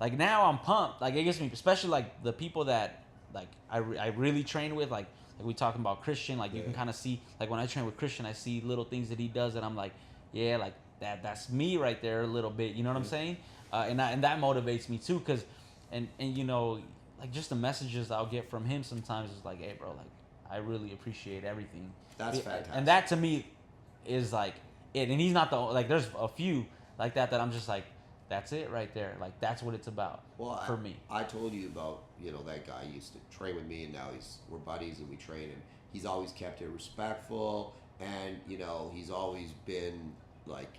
Like, now I'm pumped. Like, it gets me, especially like the people that like I really train with. Like we talking about Christian. Like, you can kind of see, like, when I train with Christian, I see little things that he does that I'm like, yeah, like that's me right there a little bit. You know what I'm saying? And that motivates me too, because and like, just the messages I'll get from him sometimes is like, hey bro, like, I really appreciate everything. That's fantastic. And that to me is like it. And he's not the, like, there's a few like that I'm just like, that's it right there. Like, that's what it's about for me. I told you about, that guy used to train with me, and now we're buddies and we train, and he's always kept it respectful, and he's always been like,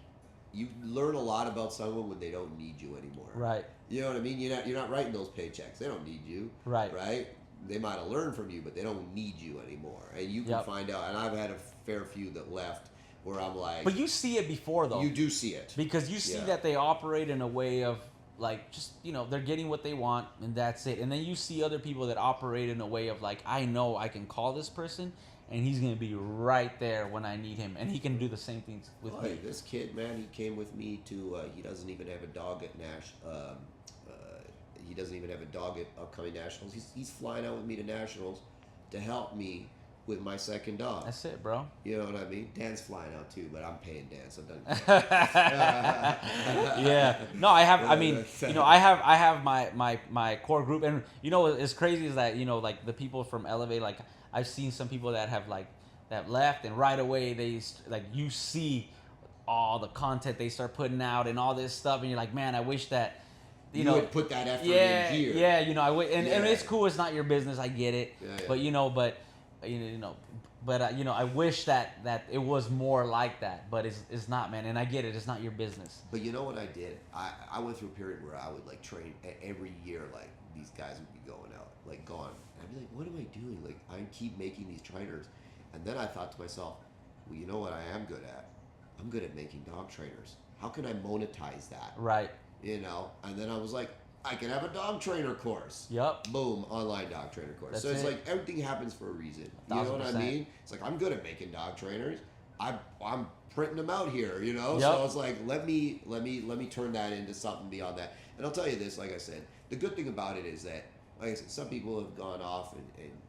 you learn a lot about someone when they don't need you anymore. Right. You know what I mean? You're not writing those paychecks. They don't need you. Right. Right? They might have learned from you, but they don't need you anymore. And you can find out. And I've had a fair few that left where I'm like... But you see it before, though. You do see it. Because you see that they operate in a way of, like, just, they're getting what they want, and that's it. And then you see other people that operate in a way of, like, I know I can call this person, and he's going to be right there when I need him. And he can do the same things with me. This kid, man, he came with me to... he doesn't even have a dog at he doesn't even have a dog at upcoming nationals. He's flying out with me to nationals to help me with my second dog. That's it, bro. You know what I mean? Dan's flying out too, but I'm paying Dan, so it doesn't. Yeah. No, I have. I mean, I have my core group, and what's crazy is that like the people from Elevate, like, I've seen some people that have that left, and right away they like, you see all the content they start putting out and all this stuff, and you're like, man, I wish that. You would put that effort in here. Yeah, I would, and it's cool. It's not your business. I get it. Yeah. But I wish that it was more like that. But it's not, man. And I get it. It's not your business. But you know what I did? I went through a period where I would like train every year. Like, these guys would be going out, like, gone. And I'd be like, what am I doing? Like, I keep making these trainers, and then I thought to myself, well, you know what I am good at? I'm good at making dog trainers. How can I monetize that? Right. And then I was like, I can have a dog trainer course. Yep. Boom, online dog trainer course. That's so it's it. like, everything happens for a reason. You know what I mean? It's like, I'm good at making dog trainers. I'm printing them out here, Yep. So I was like, let me turn that into something beyond that. And I'll tell you this, like I said, the good thing about it is that, like I said, some people have gone off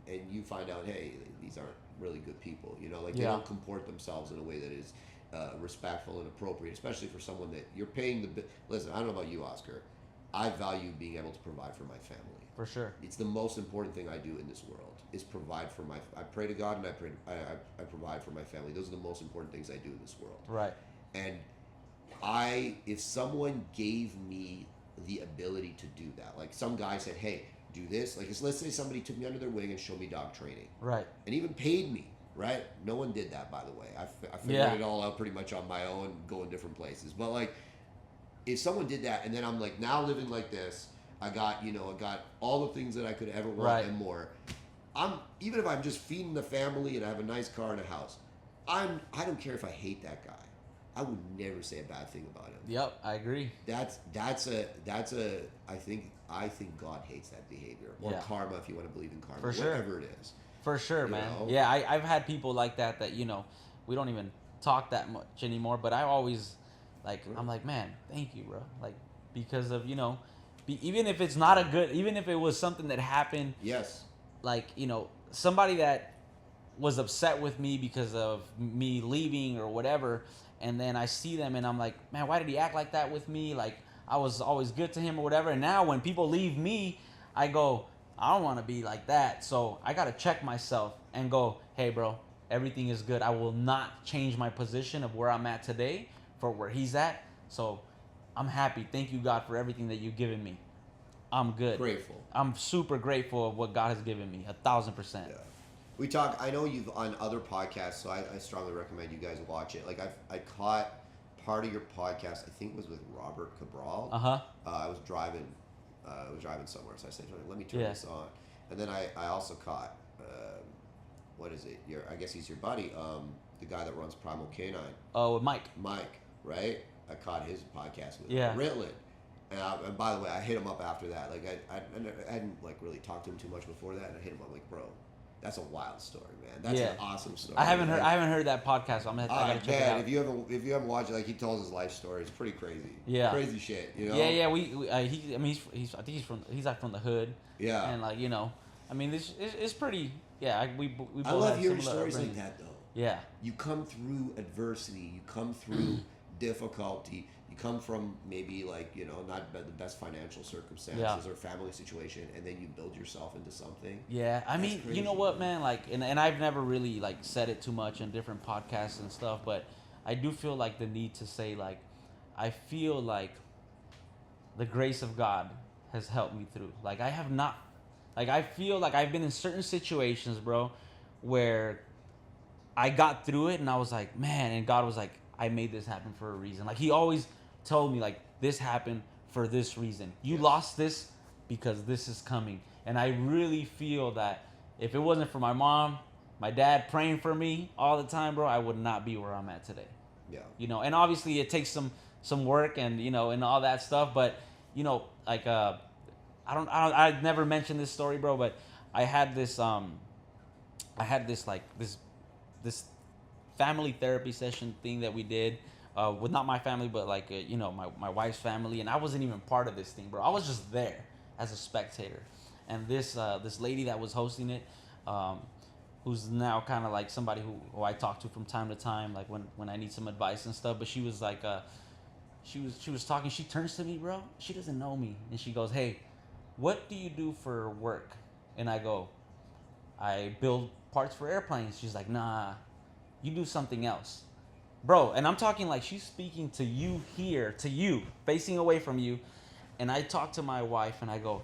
and you find out, hey, these aren't really good people. They don't comport themselves in a way that is respectful and appropriate, especially for someone that you're paying listen, I don't know about you, Oscar. I value being able to provide for my family. For sure. It's the most important thing I do in this world, is provide for I pray to God, and I provide for my family. Those are the most important things I do in this world. Right. And if someone gave me the ability to do that, like some guy said, hey, do this. Like, let's say somebody took me under their wing and showed me dog training. Right. And even paid me. Right? No one did that, by the way. I figured it all out pretty much on my own, going different places. But, like, if someone did that, and then I'm, like, now living like this, I got all the things that I could ever want and more. Even if I'm just feeding the family and I have a nice car and a house, I don't care if I hate that guy. I would never say a bad thing about him. Yep, I agree. That's a I think God hates that behavior, or karma, if you want to believe in karma, for sure. Whatever it is. For sure, man. know? Yeah, I've had people like that we don't even talk that much anymore. But I always I'm like, man, thank you, bro. Like, because of even if it's not a good, even if it was something that happened. Yes. Like, somebody that was upset with me because of me leaving or whatever, and then I see them and I'm like, man, why did he act like that with me? Like, I was always good to him or whatever. And now when people leave me, I go, I don't want to be like that. So I got to check myself and go, hey, bro, everything is good. I will not change my position of where I'm at today for where he's at. So I'm happy. Thank you, God, for everything that you've given me. I'm good. Grateful. I'm super grateful of what God has given me. 1,000%. Yeah. We talk. I know you've on other podcasts, so I strongly recommend you guys watch it. Like I caught part of your podcast. I think it was with Robert Cabral. I was driving somewhere, so I said, "Let me turn this on." And then I also caught what is it? I guess he's your buddy, the guy that runs Primal Canine. Oh, Mike. Mike, right? I caught his podcast with Ritland. And by the way, I hit him up after that. Like I hadn't like really talked to him too much before that, and I hit him up like, bro, that's a wild story, man. That's an awesome story. I haven't heard that podcast. So I gotta check it out. If you haven't watched it, like he tells his life story, it's pretty crazy. Yeah, crazy shit. Yeah. He's I think he's like from the hood. Yeah, and like I mean, it's pretty. Yeah, we both I love hearing stories like that though. Yeah, you come through adversity, you come through difficulty. You come from maybe like not the best financial circumstances or family situation, and then you build yourself into something. Yeah, I mean, crazy, you know what, man? Like, and I've never really like said it too much in different podcasts and stuff, but I do feel like the need to say like, I feel like the grace of God has helped me through. Like I have not, like I feel like I've been in certain situations, bro, where I got through it and I was like, man, and God was like, I made this happen for a reason. Like he always told me like this happened for this reason. You lost this because this is coming. And I really feel that if it wasn't for my mom, my dad praying for me all the time, bro, I would not be where I'm at today. Yeah. And obviously it takes some work and and all that stuff, but like I never mentioned this story, bro, but I had this this family therapy session thing that we did with not my family, but like my wife's family, and I wasn't even part of this thing, bro. I was just there as a spectator, and this lady that was hosting it, who's now kind of like somebody who I talk to from time to time, like when I need some advice and stuff. But she was like, she was talking. She turns to me, bro. She doesn't know me, and she goes, "Hey, what do you do for work?" And I go, "I build parts for airplanes." She's like, "Nah, you do something else." Bro, and I'm talking like she's speaking to you here, to you, facing away from you. And I talk to my wife and I go,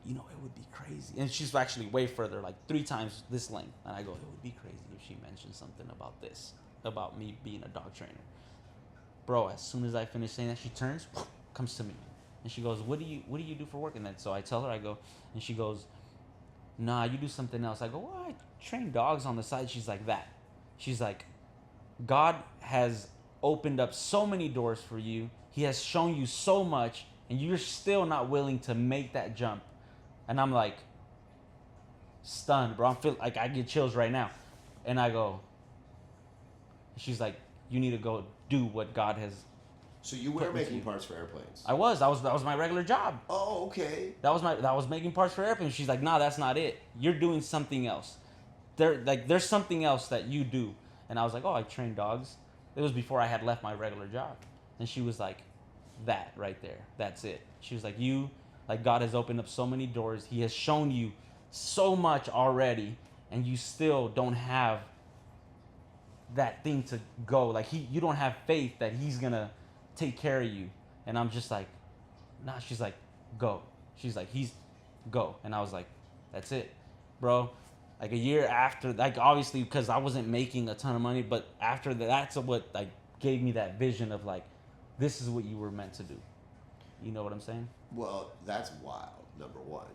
it would be crazy. And she's actually way further, like 3 times this length. And I go, it would be crazy if she mentioned something about this, about me being a dog trainer. Bro, as soon as I finish saying that, she turns, comes to me. And she goes, what do you do for work? And then so I tell her, I go, and she goes, nah, you do something else. I go, well, I train dogs on the side. She's like, that. She's like, God has opened up so many doors for you. He has shown you so much, and you're still not willing to make that jump. And I'm like, stunned, bro. Like I get chills right now. And I go, she's like, you need to go do what God has. So you were making parts for airplanes? I was. That was my regular job. Oh, okay. That was making parts for airplanes. She's like, nah, that's not it. You're doing something else. There's something else that you do. And I was like, oh, I train dogs. It was before I had left my regular job. And she was like, that right there. That's it. She was like, God has opened up so many doors. He has shown you so much already. And you still don't have that thing to go. Like, you don't have faith that he's going to take care of you. And I'm just like, nah. She's like, go. She's like, go. And I was like, that's it, bro. Like a year after, like obviously because I wasn't making a ton of money, but after that, that's what like gave me that vision of like, this is what you were meant to do. You know what I'm saying? Well, that's wild. number one,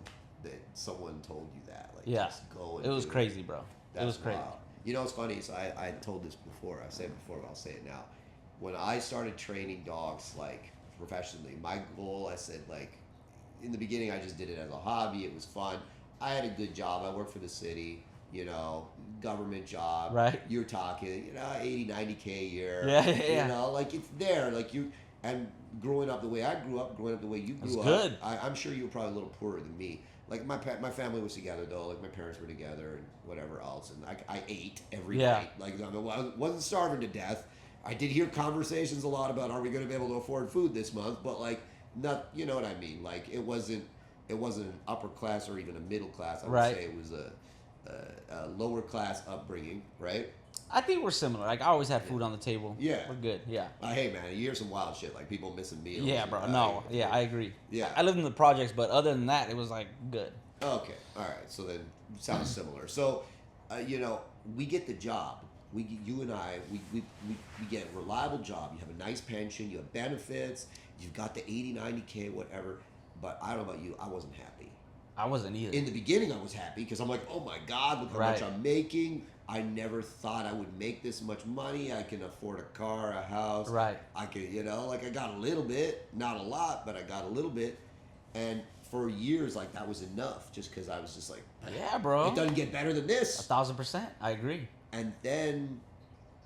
that someone told you that. Like, Yeah. just go and It was do crazy, bro. That's It was crazy. wild. You know, it's funny. So I told this before. I've said it before, but I'll say it now. When I started training dogs, like, professionally, my goal, I said, like, in the beginning, I just did it as a hobby. It was fun. I had a good job. I worked for the city, you know, government job. Right. You're talking, 80, 90K a year. Yeah. You know, like, it's there. Like, and growing up the way I grew up, growing up the way you grew up. Good. I'm sure you were probably a little poorer than me. Like, my family was together, though. Like, my parents were together and whatever else. And I ate every night. Like, I wasn't starving to death. I did hear conversations a lot about, are we going to be able to afford food this month? But, like, not, you know what I mean? Like, it wasn't an upper class or even a middle class. I would say it was a lower class upbringing, right? I think we're similar. Like, I always had food on the table. Yeah. We're good. Yeah. Hey, man, you hear some wild shit, like people missing meals. Yeah, bro. No. Yeah, I agree. Yeah. I lived in the projects, but other than that, it was, like, good. Okay. All right. So then, sounds similar. So, we get the job. You and I, we get a reliable job. You have a nice pension. You have benefits. You've got the 80, 90K, whatever. But I don't know about you. I wasn't happy. I wasn't either. In the beginning, I was happy because I'm like, oh my God, look how much I'm making. I never thought I would make this much money. I can afford a car, a house. Right. I could, I got a little bit, not a lot, but I got a little bit. And for years, like, that was enough just because I was just like, yeah, bro. It doesn't get better than this. 1,000%. I agree. And then,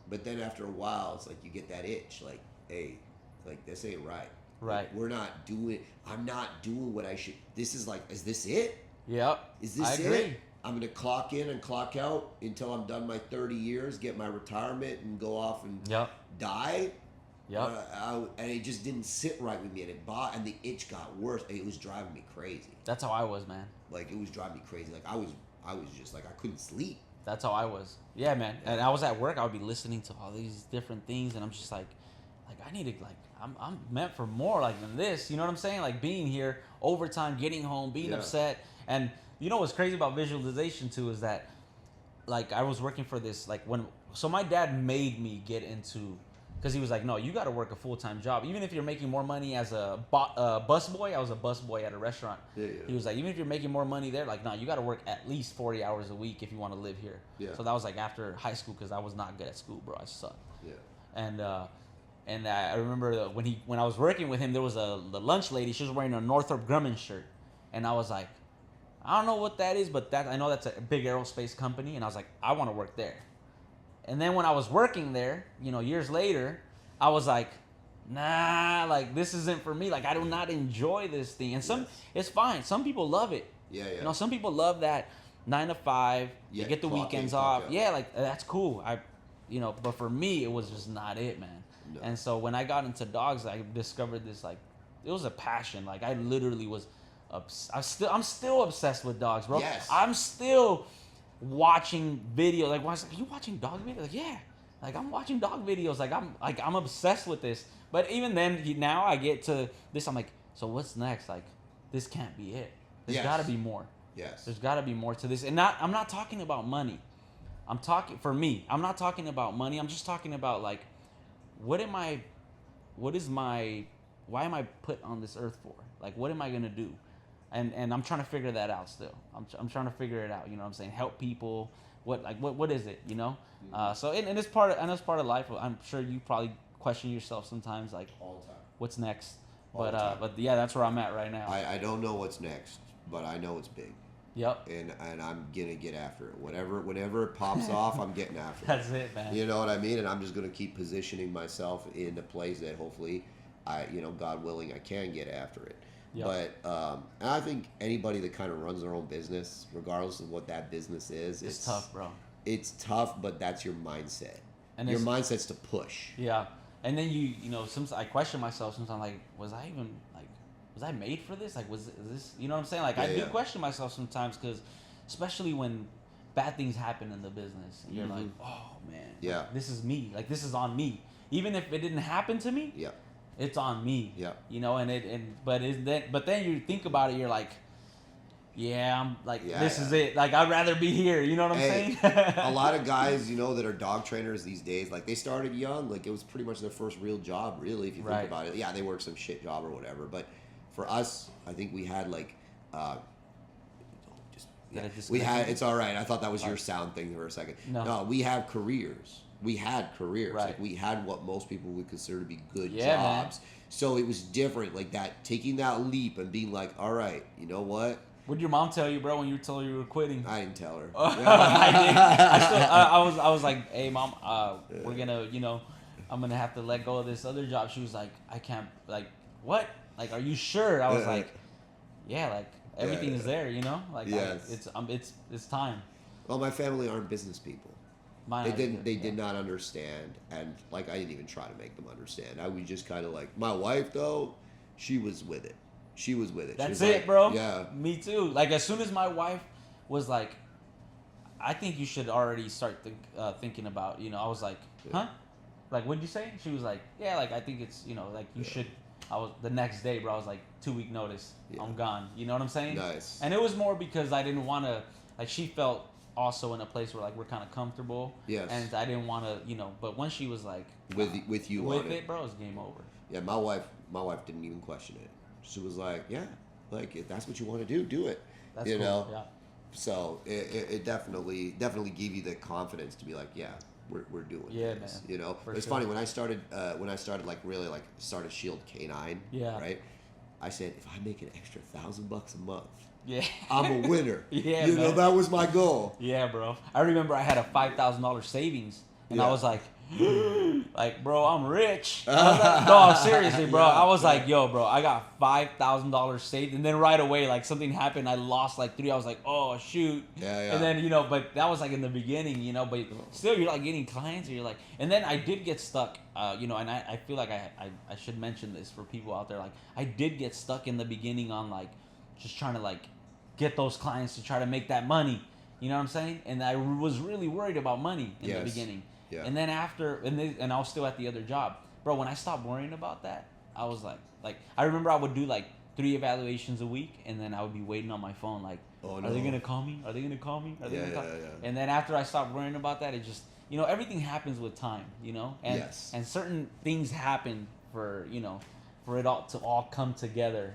but then after a while, it's like you get that itch, like, hey, like, this ain't right. Right. Like, I'm not doing what I should. This is like, is this it? Yep. Is this I agree. it? I'm going to clock in and clock out until I'm done my 30 years, get my retirement, and go off and die. Yep. And it just didn't sit right with me, and the itch got worse. It was driving me crazy. That's how I was, man. Like, it was driving me crazy. Like, I was just like, I couldn't sleep. That's how I was. Yeah, man. And I was at work. I would be listening to all these different things, and I'm just like I need to, like, I'm meant for more, like, than this. You know what I'm saying? Like, being here, overtime, getting home, being upset. And you know what's crazy about visualization too is that, like, I was working for this, like, so my dad made me get into, because he was like, no, you got to work a full-time job. Even if you're making more money as a bus boy. I was a bus boy at a restaurant. Yeah. He was like, even if you're making more money there, like, no, you got to work at least 40 hours a week if you want to live here. Yeah. So that was, like, after high school, because I was not good at school, bro. I sucked. Yeah. And I remember when I was working with him, there was the lunch lady. She was wearing a Northrop Grumman shirt. And I was like, I don't know what that is, but I know that's a big aerospace company. And I was like, I want to work there. And then when I was working there, years later, I was like, nah, like, this isn't for me. Like, I do not enjoy this thing. And it's fine. Some people love it. Yeah. Some people love that 9 to 5. Yeah, they get the weekends off. Yeah, like, that's cool. But for me, it was just not it, man. No. And so when I got into dogs, I discovered this, like, it was a passion. Like, I literally was, I'm still obsessed with dogs, bro. Yes. I'm still watching videos. Like, are you watching dog videos? Like, yeah. Like, I'm watching dog videos. Like, I'm obsessed with this. But even then, now I get to this. I'm like, so what's next? Like, this can't be it. There's got to be more. Yes. There's got to be more to this. And I'm not talking about money. I'm not talking about money. I'm just talking about, like, why am I put on this earth for? Like, what am I going to do? And I'm trying to figure that out still. I'm trying to figure it out. You know what I'm saying? Help people. What is it? So it's part of life. I'm sure you probably question yourself sometimes, like, all the time. What's next? But yeah, that's where I'm at right now. I don't know what's next, but I know it's big. Yep. And I'm gonna get after it. Whenever it pops off, I'm getting after it. That's it, man. You know what I mean? And I'm just gonna keep positioning myself in a place that hopefully God willing, I can get after it. Yep. But and I think anybody that kind of runs their own business, regardless of what that business is, it's tough, bro. It's tough, but that's your mindset. And your mindset's to push. Yeah. And then sometimes I question myself sometimes, like, was I made for this? Like, was this, you know what I'm saying? Like, I do question myself sometimes, because especially when bad things happen in the business, and you're like, oh man, like, this is me. Like, this is on me. Even if it didn't happen to me, it's on me. Yeah. But then you think about it, you're like, I'm like, this is it. Like, I'd rather be here. You know what I'm saying? A lot of guys, that are dog trainers these days, like, they started young. Like, it was pretty much their first real job, really, if you think about it. Yeah, they worked some shit job or whatever. But for us, I think we had, like, Just Did I yeah. just We connect had. you? It's all right. I thought that was your sound thing for a second. No. We have careers. We had careers. Right. Like we had what most people would consider to be good Yeah, jobs. So it was different. Like that, taking that leap and being like, all right, you know what? What did your mom tell you, bro, when you told her you were quitting? I didn't tell her. I did. I was like, hey, mom, we're gonna, I'm gonna have to let go of this other job. She was like, I can't, like, what? Like, are you sure? I was like, yeah, like everything is there, like, yes. it's time. Well, my family aren't business people. Mine They did not understand, and like I didn't even try to make them understand. I was just kind of like, my wife though, she was with it. She was with it. That's it, like, bro. Yeah. Me too. Like as soon as my wife was like, I think you should already start thinking about, I was like, huh? Like, what'd you say? She was like, yeah, like I think it's, like you should. I was the next day, bro. I was like 2-week notice. Yeah. I'm gone. You know what I'm saying? Nice. And it was more because I didn't want to. Like she felt also in a place where like we're kind of comfortable. Yes. And I didn't want to, But when she was like with you with on it, bro, it's game over. Yeah, my wife didn't even question it. She was like, yeah, like if that's what you want to do it. That's you cool. know. Yeah. So it definitely gave you the confidence to be like, yeah, we're doing this. Man. It's funny when I started like really like started Shield K9. Yeah. Right. I said if I make an extra $1,000 a month, yeah, I'm a winner. Yeah, man. That was my goal. Yeah, bro. I remember I had a $5,000 savings, and I was like, like, bro, I'm rich. No, seriously, bro. I was like, yo, bro, I got $5,000 saved, and then right away, like something happened. I lost like 3. I was like, oh shoot. Yeah. And then but that was like in the beginning, but still, you're like getting clients, and you're like, and then I did get stuck, and I feel like I should mention this for people out there. Like, I did get stuck in the beginning on like just trying to like get those clients to try to make that money. You know what I'm saying? And I was really worried about money in the beginning. Yeah. And then after, and I was still at the other job. Bro, when I stopped worrying about that, I was like, I remember I would do like 3 evaluations a week, and then I would be waiting on my phone like, are they going to call me? Are they going to call me? Are they going to call me? And then after I stopped worrying about that, it just, everything happens with time, And, and certain things happen for, for it all to all come together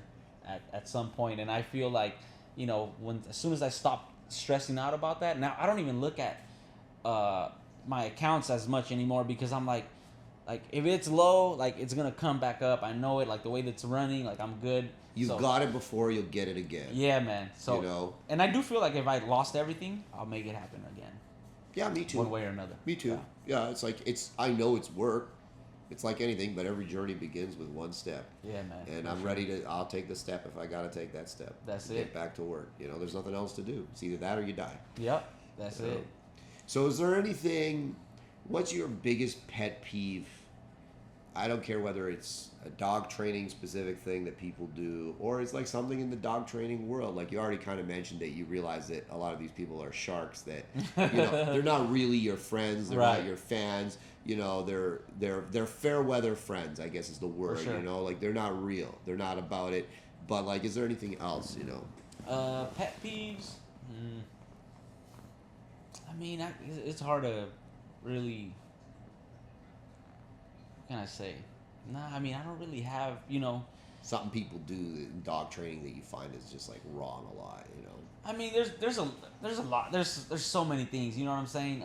at some point. And I feel like, as soon as I stopped stressing out about that, now I don't even look at, my accounts as much anymore because I'm like if it's low, like it's gonna come back up. I know it, like the way that's running, like I'm good. You got it before, you'll get it again. Yeah, man. So and I do feel like if I lost everything, I'll make it happen again. Yeah, me too. One way or another. Me too. Yeah, it's like I know it's work. It's like anything, but every journey begins with one step. Yeah, man. And I'm ready to. I'll take the step if I gotta take that step. That's it. Get back to work. There's nothing else to do. It's either that or you die. Yep. That's it. So is there anything, what's your biggest pet peeve? I don't care whether it's a dog training specific thing that people do, or it's like something in the dog training world. Like you already kind of mentioned that you realize that a lot of these people are sharks that, they're not really your friends. They're not your fans. They're fair weather friends, I guess is the word, For sure. like they're not real. They're not about it. But like, is there anything else, Pet peeves? I mean, it's hard to really. What can I say? Nah, I mean, I don't really have, Something people do in dog training that you find is just like wrong a lot, I mean, there's a lot. There's so many things. You know what I'm saying?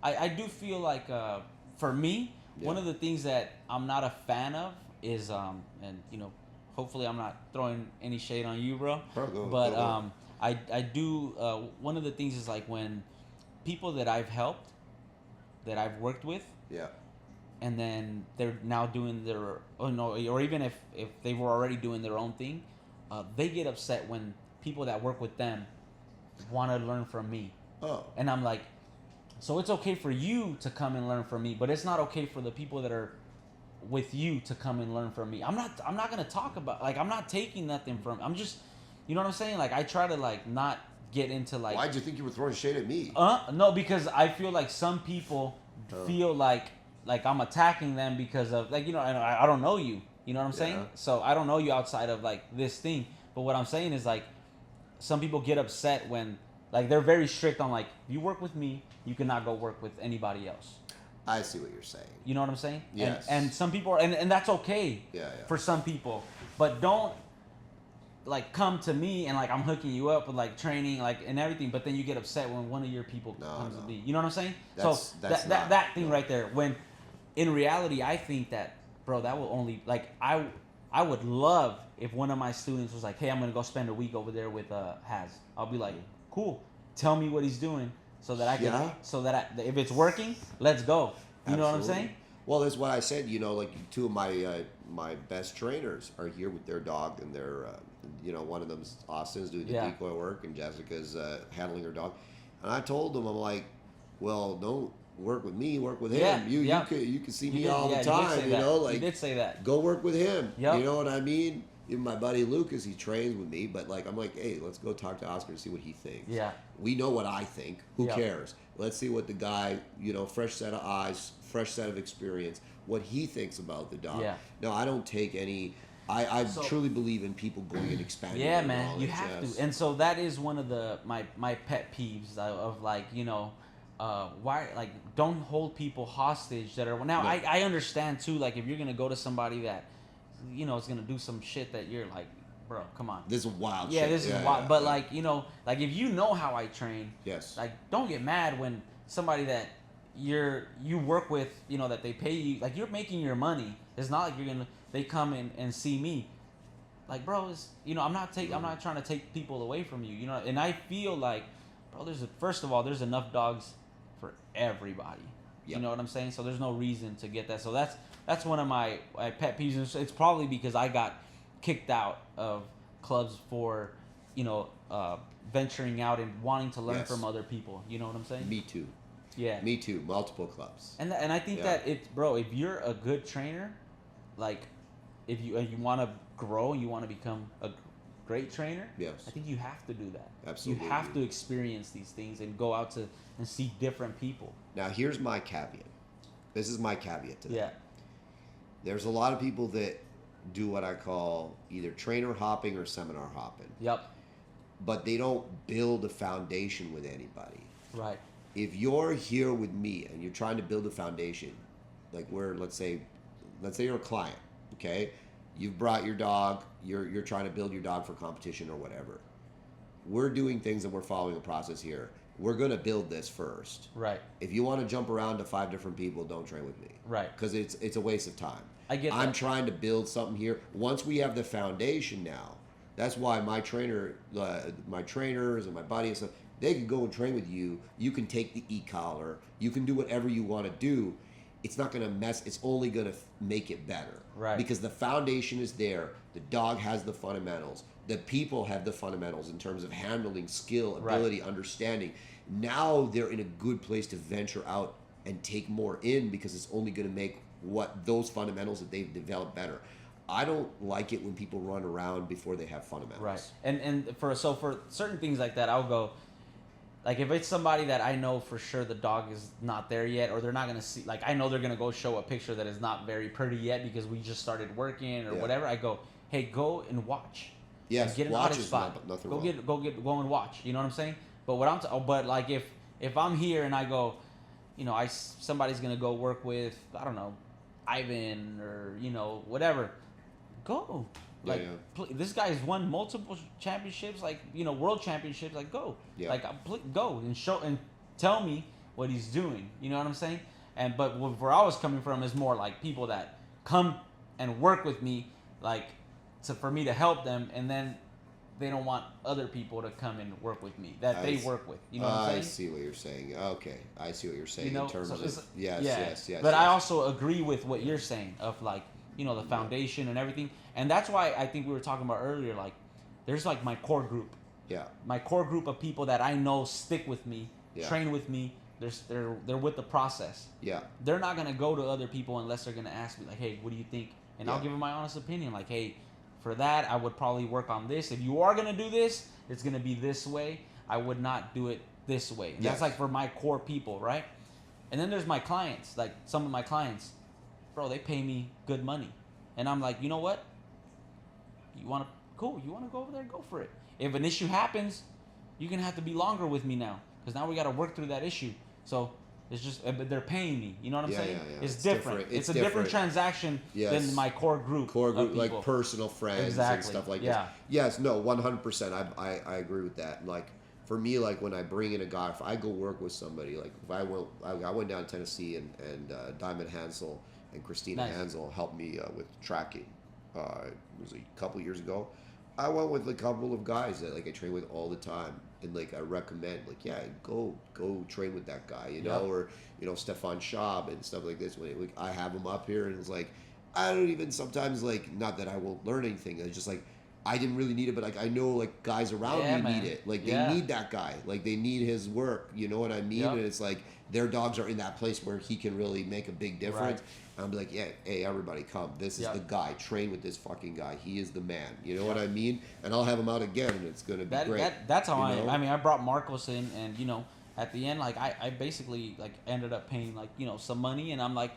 I do feel like for me, one of the things that I'm not a fan of is and hopefully I'm not throwing any shade on you, bro. But I do. One of the things is like when people that I've helped, that I've worked with, and then they're now doing their, or even if they were already doing their own thing, they get upset when people that work with them want to learn from me. Oh. And I'm like, so it's okay for you to come and learn from me, but it's not okay for the people that are with you to come and learn from me. I'm not gonna talk about, like, I'm not taking nothing from. I'm just, you know what I'm saying? Like, I try to like not get into like. Why'd you think you were throwing shade at me? No, because I feel like some people feel like I'm attacking them because of like, and I don't know you. You know what I'm saying? So I don't know you outside of like this thing. But what I'm saying is like, some people get upset when like they're very strict on like, you work with me, you cannot go work with anybody else. I see what you're saying. You know what I'm saying? Yes. And some people are, and that's okay. Yeah. For some people, but don't like come to me and like I'm hooking you up with like training like and everything, but then you get upset when one of your people comes to me. You know what I'm saying? That thing right there. When in reality, I think that, bro, that will only like I would love if one of my students was like, hey, I'm gonna go spend a week over there with Haz. I'll be like, cool. Tell me what he's doing so that I can if it's working, let's go. You know what I'm saying? Well, that's what I said. You know, like two of my best trainers are here with their dog, and they're one of them's Austin's doing the decoy work, and Jessica's handling her dog. And I told them, I'm like, well, don't work with me, work with him. You could see me all the time. You know, like you did say that. Go work with him. Yep. You know what I mean? Even my buddy Lucas, he trains with me, but like I'm like, hey, let's go talk to Oscar and see what he thinks. Yeah. We know what I think. Who cares? Let's see what the guy, fresh set of eyes, fresh set of experience, what he thinks about the dog. Yeah. No, I don't take any. I truly believe in people going and expanding. Yeah, man, knowledge. You have to. And so that is one of my pet peeves of like, why, like, don't hold people hostage that are now. No. I understand too, like if you're gonna go to somebody that is gonna do some shit that you're like, bro, come on. This is wild. Yeah, shit. this is wild. But like like if you know how I train, yes. Like don't get mad when somebody that you work with, that they pay you, like you're making your money. It's not like they come in and see me. Like, bro, I'm not trying to take people away from you, and I feel like, bro, first of all, there's enough dogs for everybody. Yep. You know what I'm saying? So there's no reason to get that. So that's one of my pet peeves. It's probably because I got kicked out of clubs for, venturing out and wanting to learn from other people. You know what I'm saying? Me too. Yeah. Me too. Multiple clubs. And I think that if you're a good trainer, like if you want to grow and you want to become a great trainer, yes, I think you have to do that. Absolutely. You have to experience these things and go out and see different people. Now, here's my caveat. This is my caveat to that. Yeah. There's a lot of people that do what I call either trainer hopping or seminar hopping. Yep. But they don't build a foundation with anybody. Right. If you're here with me and you're trying to build a foundation, like let's say you're a client, okay? You've brought your dog, you're trying to build your dog for competition or whatever. We're doing things and we're following a process here. We're going to build this first. Right. If you want to jump around to 5 different people, don't train with me. Right. Because it's a waste of time. I get that. I'm trying to build something here. Once we have the foundation now, that's why my trainers and my buddy and stuff, they can go and train with you. You can take the e-collar. You can do whatever you want to do. It's not going to mess. It's only going to make it better. Right. Because the foundation is there. The dog has the fundamentals. The people have the fundamentals in terms of handling, skill, ability, understanding. Now they're in a good place to venture out and take more in because it's only going to make those fundamentals that they've developed better. I don't like it when people run around before they have fundamentals. Right. And for certain things like that, I'll go, like if it's somebody that I know for sure the dog is not there yet, or they're not gonna see, like I know they're gonna go show a picture that is not very pretty yet because we just started working or whatever. I go, hey, go and watch. Yes, get an watch audit is spot. nothing go wrong. Go and watch. You know what I'm saying? But but like if I'm here and I go, somebody's gonna go work with, I don't know, Ivan or whatever, go. Like this guy has won multiple championships, like world championships. Like go, go and show and tell me what he's doing. You know what I'm saying? But where I was coming from is more like people that come and work with me, like for me to help them, and then they don't want other people to come and work with me that they work with. You know what I'm saying? I see what you're saying. Okay, I see what you're saying in terms of yes. But I also agree with what you're saying of like the foundation and everything. And that's why I think we were talking about earlier, like, there's like my core group. Yeah. My core group of people that I know stick with me, train with me. They're with the process. Yeah. They're not gonna go to other people unless they're gonna ask me like, hey, what do you think? And I'll give them my honest opinion. Like, hey, for that I would probably work on this. If you are gonna do this, it's gonna be this way. I would not do it this way. And that's like for my core people, right? And then there's my clients. Like some of my clients, bro, they pay me good money. And I'm like, you know what? You want to go over there? Go for it. If an issue happens, you're going to have to be longer with me now. Because now we got to work through that issue. So It's just, but they're paying me. You know what I'm saying? Yeah. It's different. It's a different transaction than my core group. Like personal friends and stuff like this. Yes, no, 100%. I agree with that. And like for me, like when I bring in a guy, if I go work with somebody, like if I went down to Tennessee and Diamond Hansel and Christina Hansel helped me with tracking. It was a couple years ago. I went with a couple of guys that like I train with all the time, and like I recommend like go train with that guy, you know, or you know Stefan Schaub and stuff like this. When like, I have him up here, and it's like I don't even sometimes like not that I won't learn anything. It's just like I didn't really need it, but like I know like guys around me need it. Like they need that guy. Like they need his work. You know what I mean? And it's like their dogs are in that place where he can really make a big difference. And I'll be like, hey, everybody come. This is the guy. Train with this fucking guy. He is the man. You know what I mean? And I'll have him out again, and it's gonna be great. That's how I mean, I brought Marcos in, and you know, at the end, like I basically like ended up paying like you know some money, and I'm like,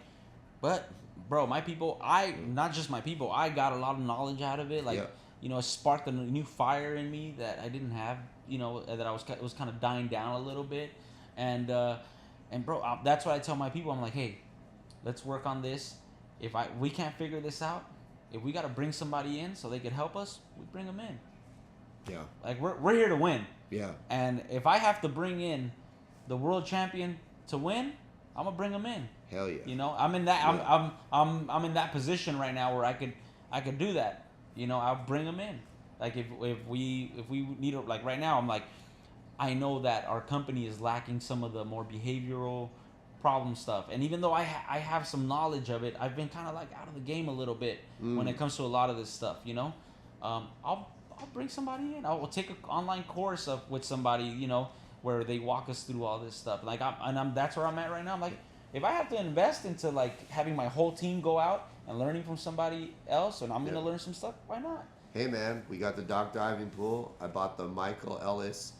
but bro, my people, not just my people, I got a lot of knowledge out of it, like. You know, it sparked a new fire in me that I didn't have. You know, that it was kind of dying down a little bit, and bro, that's what I tell my people. I'm like, hey, let's work on this. If we can't figure this out, if we got to bring somebody in so they can help us, we bring them in. Yeah. Like we're here to win. Yeah. And if I have to bring in the world champion to win, I'm gonna bring him in. Hell yeah. You know, I'm in that. Yeah. I'm in that position right now where I could do that. You know, I'll bring them in. Like if we need like right now, I'm like, I know that our company is lacking some of the more behavioral problem stuff, and even though I have some knowledge of it, I've been kind of like out of the game a little bit when it comes to a lot of this stuff. You know, I'll bring somebody in. I'll take an online course with somebody. You know, where they walk us through all this stuff. Like that's where I'm at right now. I'm like, if I have to invest into like having my whole team go out and learning from somebody else, and I'm gonna learn some stuff, why not? Hey man, we got the dock diving pool. I bought the Michael Ellis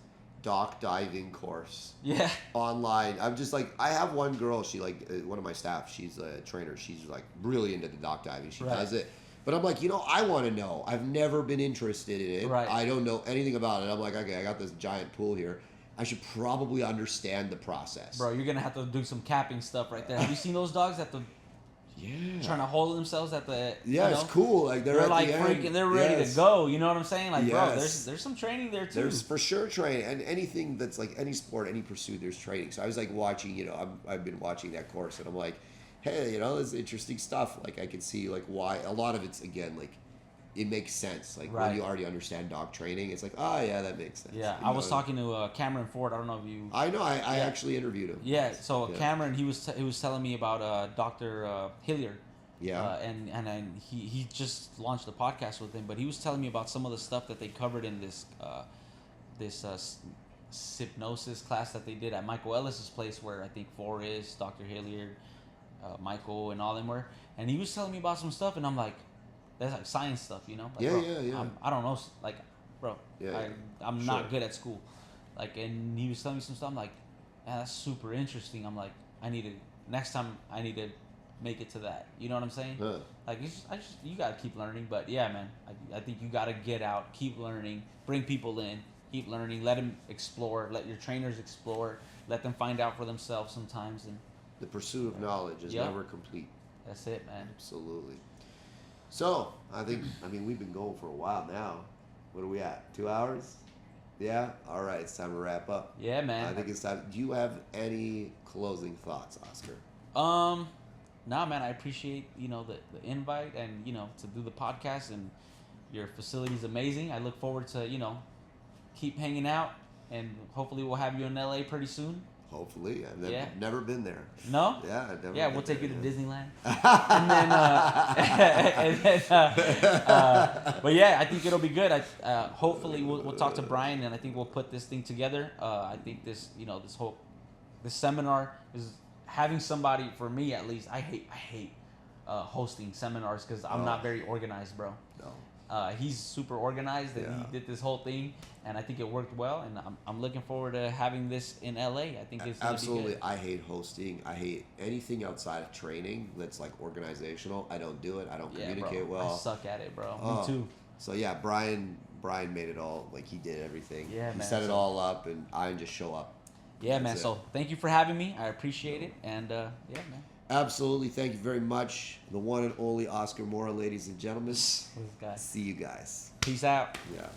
dock diving course. Yeah. Online. I'm just like, I have one girl, she like, one of my staff, she's a trainer. She's like really into the dock diving. She does it. But I'm like, you know, I want to know. I've never been interested in it. Right. I don't know anything about it. I'm like, okay, I got this giant pool here. I should probably understand the process. Bro, you're gonna have to do some capping stuff right there. Have you seen those dogs at the trying to hold themselves at the it's cool. Like they're at like the freaking end. they're ready to go. You know what I'm saying? Like bro, Yes. there's some training there too. There's for sure training, and anything that's like any sport, any pursuit, there's training. So I was like watching, you know, I've been watching that course, and I'm like, hey, you know, this is interesting stuff. Like I can see like why a lot of it's again like it makes sense. Like when you already understand dog training, it's like, oh yeah, that makes sense. Yeah, I was talking to Cameron Ford. I don't know if you. I know. I actually interviewed him. Yeah. So Cameron, he was telling me about Dr. Hilliard. Yeah. And he just launched a podcast with him, but he was telling me about some of the stuff that they covered in this hypnosis class that they did at Michael Ellis's place, where I think Forrest, Dr. Hilliard, Michael, and all them were. And he was telling me about some stuff, and I'm like, that's like science stuff, you know? Like, bro, I don't know, like, bro, I'm not good at school. Like, and he was telling me some stuff. I'm like, man, that's super interesting. I'm like, next time I need to make it to that. You know what I'm saying? Huh. Like, you gotta keep learning. But yeah, man, I think you gotta get out, keep learning, bring people in, keep learning, let them explore, let your trainers explore, let them find out for themselves sometimes. And the pursuit of knowledge is never complete. That's it, man. Absolutely. So, I mean, we've been going for a while now. What are we at? 2 hours? Yeah? All right, it's time to wrap up. Yeah, man. I think it's time. Do you have any closing thoughts, Oscar? Nah, man, I appreciate, you know, the invite and, you know, to do the podcast, and your facility's amazing. I look forward to, you know, keep hanging out, and hopefully we'll have you in LA pretty soon. Hopefully. I've never been there. No? Yeah, I've never we'll take you to yet. Disneyland. But yeah, I think it'll be good. Hopefully we'll talk to Brian, and I think we'll put this thing together. I think this seminar is having somebody, for me at least, I hate hosting seminars because I'm not very organized, bro. No. He's super organized, and he did this whole thing, and I think it worked well, and I'm looking forward to having this in LA. I think it's absolutely. I hate hosting. I hate anything outside of training that's like organizational. I don't do it. I don't communicate well. I suck at it, bro. Me too. So yeah, Brian made it all, like he did everything. Yeah, he man. set it all up, and I just show up. Yeah, man. So thank you for having me. I appreciate it. And yeah, man. Absolutely. Thank you very much. The one and only Oscar Mora, ladies and gentlemen. This guy. See you guys. Peace out. Yeah.